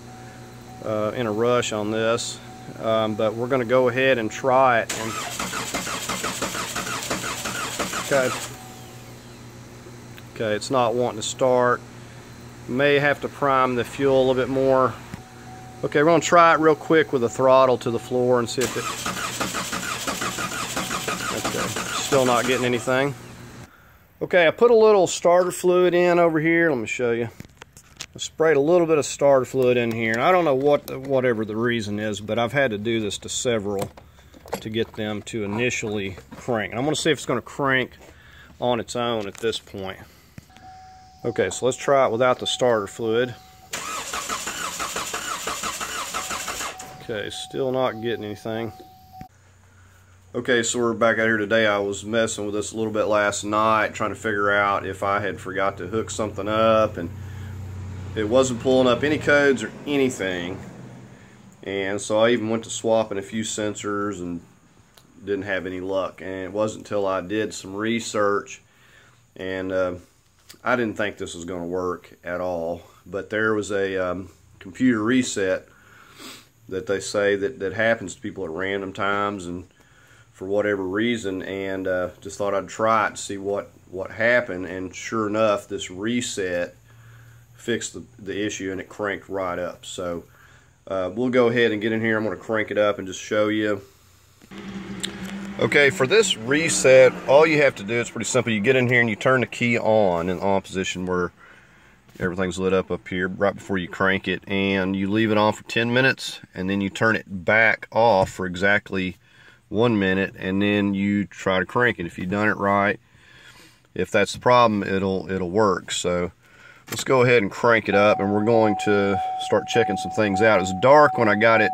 Speaker 1: of in a rush on this. But we're going to go ahead and try it. And okay, it's not wanting to start. May have to prime the fuel a little bit more. Okay, we're going to try it real quick with the throttle to the floor and see if it... Okay, still not getting anything. Okay, I put a little starter fluid in over here. Let me show you. I sprayed a little bit of starter fluid in here. And I don't know whatever the reason is, but I've had to do this to several to get them to initially crank. And I'm going to see if it's going to crank on its own at this point. Okay, so let's try it without the starter fluid. Okay, still not getting anything. Okay, so we're back out here today. I was messing with this a little bit last night, trying to figure out if I had forgot to hook something up, and it wasn't pulling up any codes or anything. And so I even went to swapping a few sensors and didn't have any luck. And it wasn't until I did some research, and I didn't think this was going to work at all. But there was a computer reset that they say that happens to people at random times and for whatever reason, and just thought I'd try it to see what happened. And sure enough, this reset fixed the issue, and it cranked right up. So we'll go ahead and get in here. I'm going to crank it up and just show you. Okay, for this reset, all you have to do, it's pretty simple. You get in here and you turn the key on in the on position where everything's lit up here right before you crank it, and you leave it on for 10 minutes, and then you turn it back off for exactly 1 minute, and then you try to crank it. If you've done it right, if that's the problem, it'll work. So let's go ahead and crank it up, and we're going to start checking some things out. It was dark when I got it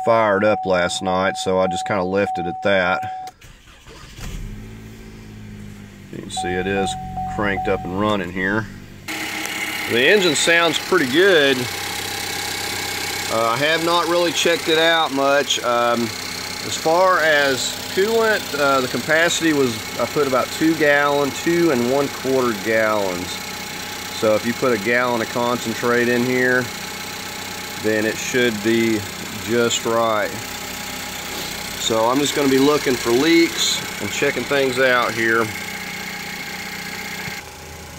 Speaker 1: fired up last night, so I just kind of left it at that. You can see it is cranked up and running here. The engine sounds pretty good. I have not really checked it out much. As far as coolant, the capacity was, I put about 2 and 1/4 gallons. So if you put a gallon of concentrate in here, then it should be just right. So I'm just going to be looking for leaks and checking things out here.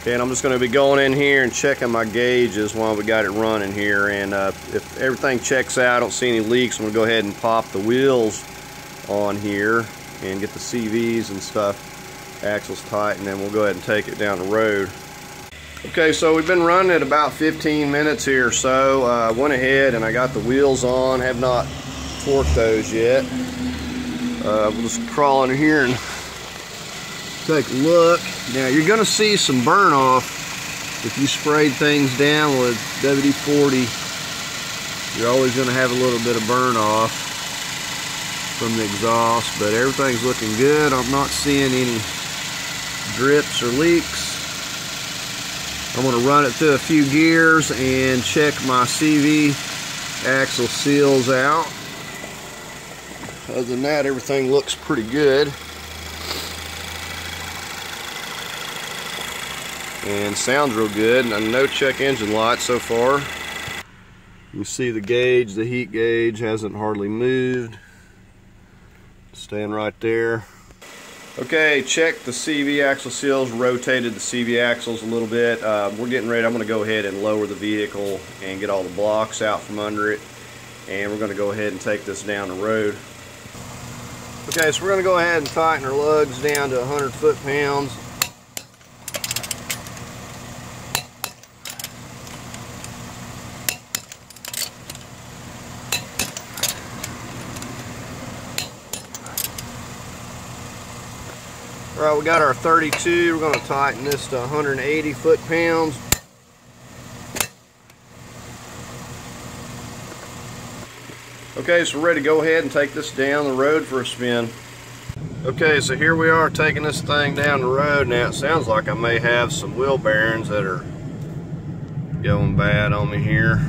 Speaker 1: Okay, and I'm just going to be going in here and checking my gauges while we got it running here. And if everything checks out, I don't see any leaks, I'm going to go ahead and pop the wheels on here and get the CVs and stuff, axles tight, and then we'll go ahead and take it down the road. Okay, so we've been running it about 15 minutes here, so I went ahead and I got the wheels on. Have not torqued those yet. We'll just crawl in here and take a look. Now you're going to see some burn off if you sprayed things down with WD-40. You're always going to have a little bit of burn off from the exhaust, but everything's looking good. I'm not seeing any drips or leaks. I'm going to run it through a few gears and check my CV axle seals out. Other than that, everything looks pretty good. And sounds real good. And no check engine light so far. You see the gauge, the heat gauge hasn't hardly moved. Staying right there. Okay, check the CV axle seals, rotated the CV axles a little bit. We're getting ready. I'm going to go ahead and lower the vehicle and get all the blocks out from under it. And we're going to go ahead and take this down the road. Okay, so we're going to go ahead and tighten our lugs down to 100 foot-pounds. All right, we got our 32. We're going to tighten this to 180 foot-pounds. Okay, so we're ready to go ahead and take this down the road for a spin. Okay, so here we are taking this thing down the road. Now it sounds like I may have some wheel bearings that are going bad on me here,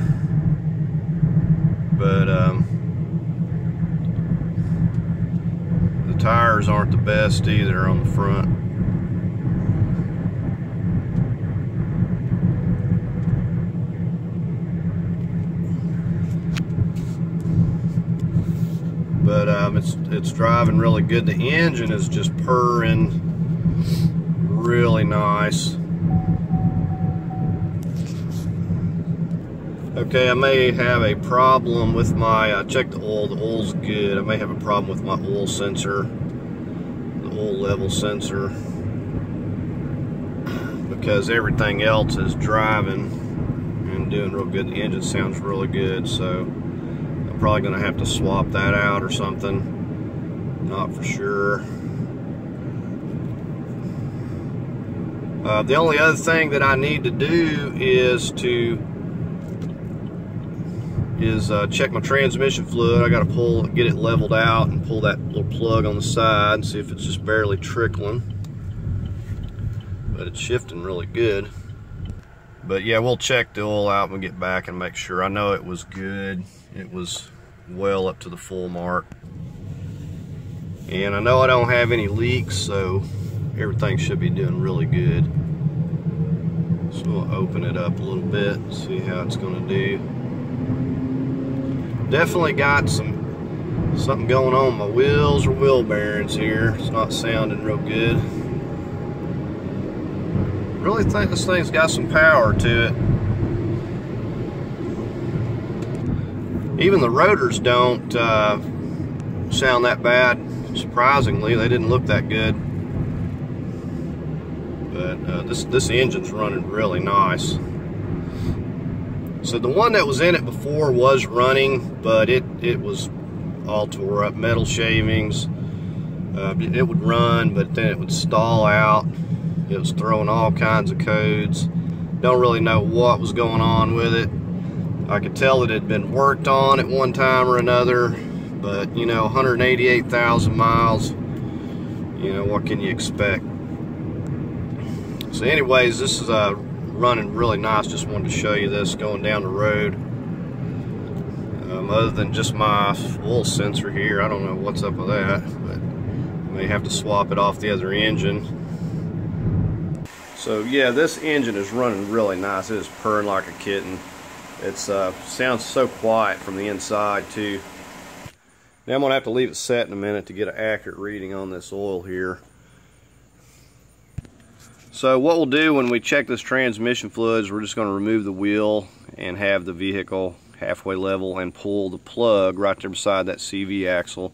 Speaker 1: but the tires aren't the best either on the front. But it's driving really good. The engine is just purring really nice. Okay, I may have a problem with my, check the oil. The oil's good. I may have a problem with my oil sensor, the oil level sensor, because everything else is driving and doing real good. The engine sounds really good, so probably going to have to swap that out or something. Not for sure. The only other thing that I need to do is check my transmission fluid. I got to get it leveled out and pull that little plug on the side and see if it's just barely trickling. But it's shifting really good. But yeah, we'll check the oil out and get back and make sure. I know it was good. It was well up to the full mark. And I know I don't have any leaks, so everything should be doing really good. So we'll open it up a little bit and see how it's going to do. Definitely got something going on. My wheels or wheel bearings here. It's not sounding real good. Really think this thing's got some power to it. Even the rotors don't sound that bad. Surprisingly, they didn't look that good. But this engine's running really nice. So the one that was in it before was running, but it was all tore up. Metal shavings. It would run, but then it would stall out. It was throwing all kinds of codes. Don't really know what was going on with it. I could tell it had been worked on at one time or another, but you know, 188,000 miles, you know, what can you expect? So anyways, this is running really nice. Just wanted to show you this going down the road. Other than just my oil sensor here, I don't know what's up with that, but I may have to swap it off the other engine. So yeah, this engine is running really nice. It is purring like a kitten. It sounds so quiet from the inside too. Now I'm going to have to leave it set in a minute to get an accurate reading on this oil here. So what we'll do when we check this transmission fluid is we're just going to remove the wheel and have the vehicle halfway level and pull the plug right there beside that CV axle.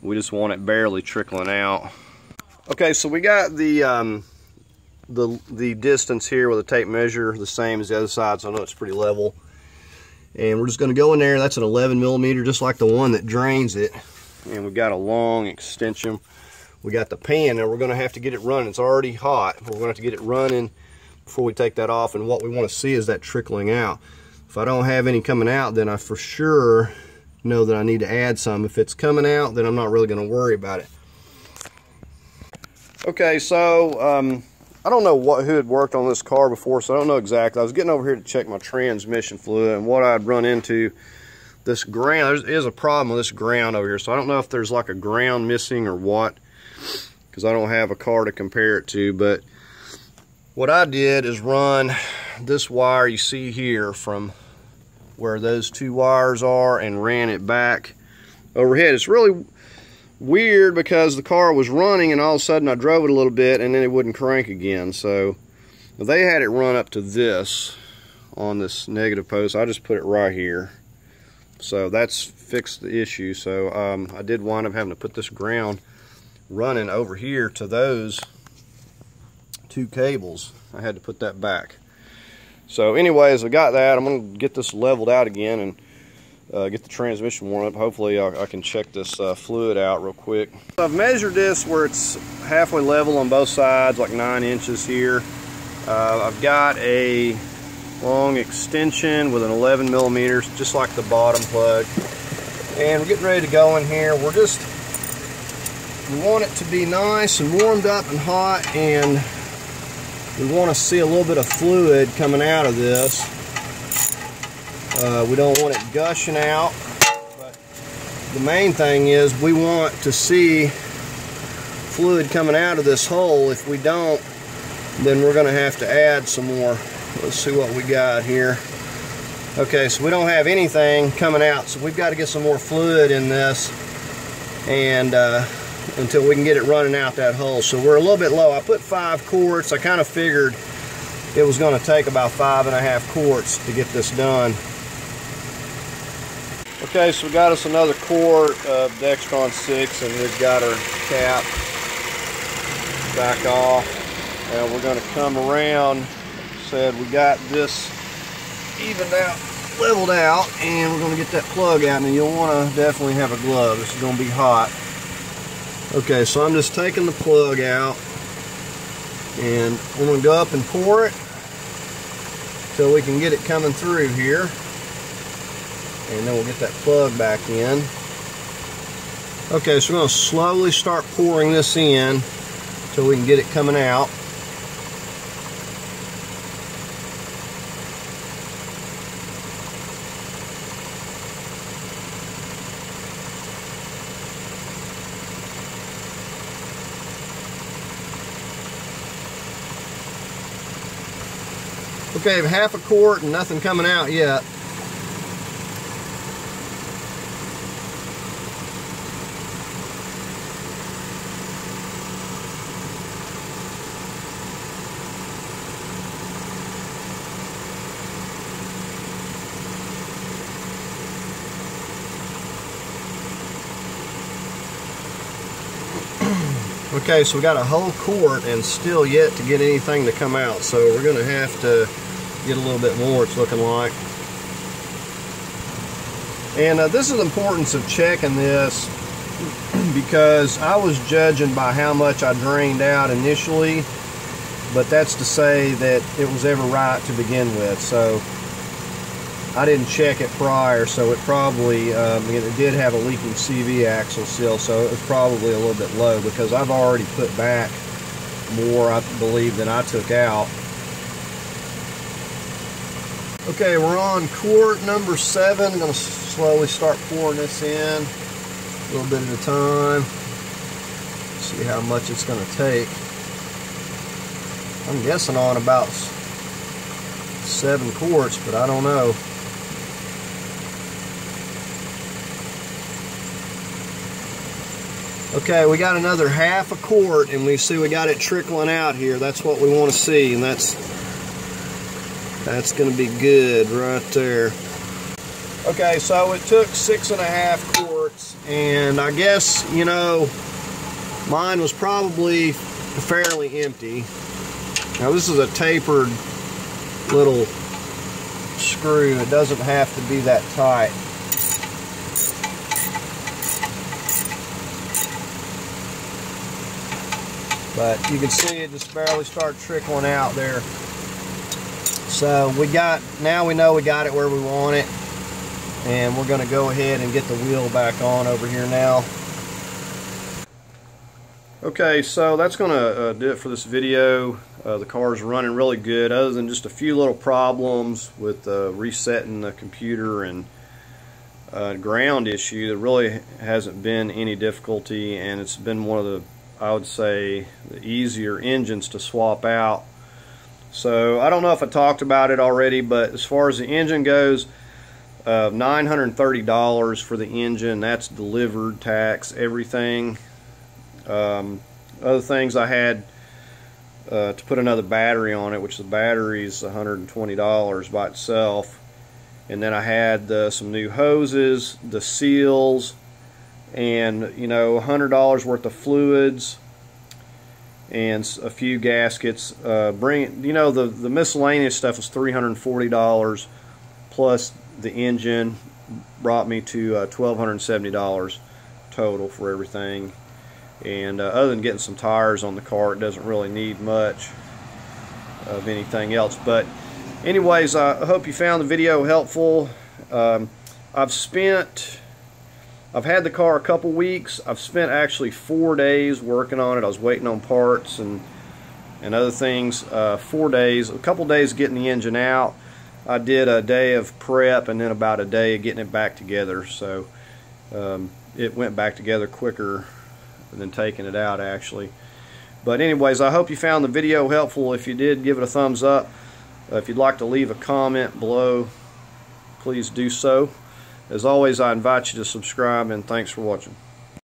Speaker 1: We just want it barely trickling out. Okay, so we got the distance here with a tape measure the same as the other side, so I know it's pretty level. And we're just going to go in there. That's an 11 millimeter, just like the one that drains it. And we've got a long extension. We got the pan. Now we're going to have to get it running. It's already hot. We're going to have to get it running before we take that off. And what we want to see is that trickling out. If I don't have any coming out, then I for sure know that I need to add some. If it's coming out, then I'm not really going to worry about it. Okay, so I don't know who had worked on this car before, so I don't know exactly. I was getting over here to check my transmission fluid, and what I'd run into, this ground, there is a problem with this ground over here, so I don't know if there's like a ground missing or what, because I don't have a car to compare it to. But what I did is run this wire you see here from where those two wires are and ran it back overhead. It's really weird because the car was running and all of a sudden I drove it a little bit and then it wouldn't crank again. So they had it run up to this on this negative post. I just put it right here. So that's fixed the issue. So I did wind up having to put this ground running over here to those two cables. I had to put that back. So anyways, I got that. I'm going to get this leveled out again and get the transmission warmed up. Hopefully I can check this fluid out real quick. I've measured this where it's halfway level on both sides, like 9 inches here. I've got a long extension with an 11 millimeters, just like the bottom plug. And we're getting ready to go in here. We want it to be nice and warmed up and hot, and we want to see a little bit of fluid coming out of this. We don't want it gushing out, but the main thing is we want to see fluid coming out of this hole. If we don't, then we're going to have to add some more. Let's see what we got here. Okay, so we don't have anything coming out, so we've got to get some more fluid in this, and until we can get it running out that hole. So we're a little bit low. I put 5 quarts. I kind of figured it was going to take about 5.5 quarts to get this done. Okay, so we got us another quart of Dexron 6, and we've got our cap back off. And we're going to come around. Said we got this evened out, leveled out, and we're going to get that plug out. And you'll want to definitely have a glove. This is going to be hot. Okay, so I'm just taking the plug out, And I'm going to go up and pour it till we can get it coming through here. And then we'll get that plug back in. Okay, so we're going to slowly start pouring this in till we can get it coming out. Okay, half a quart and nothing coming out yet. Okay, so we got a whole quart and still yet to get anything to come out, so we're going to have to get a little bit more, it's looking like. And this is the importance of checking this, because I was judging by how much I drained out initially, but that's to say that it was ever right to begin with. So I didn't check it prior, so it probably it did have a leaking CV axle seal, so it was probably a little bit low, because I've already put back more, I believe, than I took out. Okay, we're on quart number 7. I'm going to slowly start pouring this in, a little bit at a time. See how much it's going to take. I'm guessing on about 7 quarts, but I don't know. Okay, we got another half a quart, and we see we got it trickling out here. That's what we want to see, and that's going to be good right there. Okay, so it took 6.5 quarts, and I guess, you know, mine was probably fairly empty. Now this is a tapered little screw. It doesn't have to be that tight. But you can see it just barely start trickling out there. So now we know we got it where we want it, and we're going to go ahead and get the wheel back on over here now. Okay, so that's going to do it for this video. The car's running really good, other than just a few little problems with resetting the computer and ground issue. There really hasn't been any difficulty, and it's been one of the, I would say, the easier engines to swap out. So I don't know if I talked about it already, but as far as the engine goes, $930 for the engine. That's delivered, tax, everything. Other things, I had to put another battery on it, which the battery's $120 by itself. And then I had some new hoses, the seals, and, you know, $100 worth of fluids and a few gaskets. You know, the miscellaneous stuff was $340, plus the engine brought me to $1,270 total for everything. And other than getting some tires on the car, it doesn't really need much of anything else. But anyways, I hope you found the video helpful. I've had the car a couple weeks. I've spent actually 4 days working on it. I was waiting on parts and other things. 4 days, a couple days getting the engine out. I did a day of prep and then about a day of getting it back together. So it went back together quicker than taking it out, actually. But anyways, I hope you found the video helpful. If you did, give it a thumbs up. If you'd like to leave a comment below, please do so. As always, I invite you to subscribe, and thanks for watching.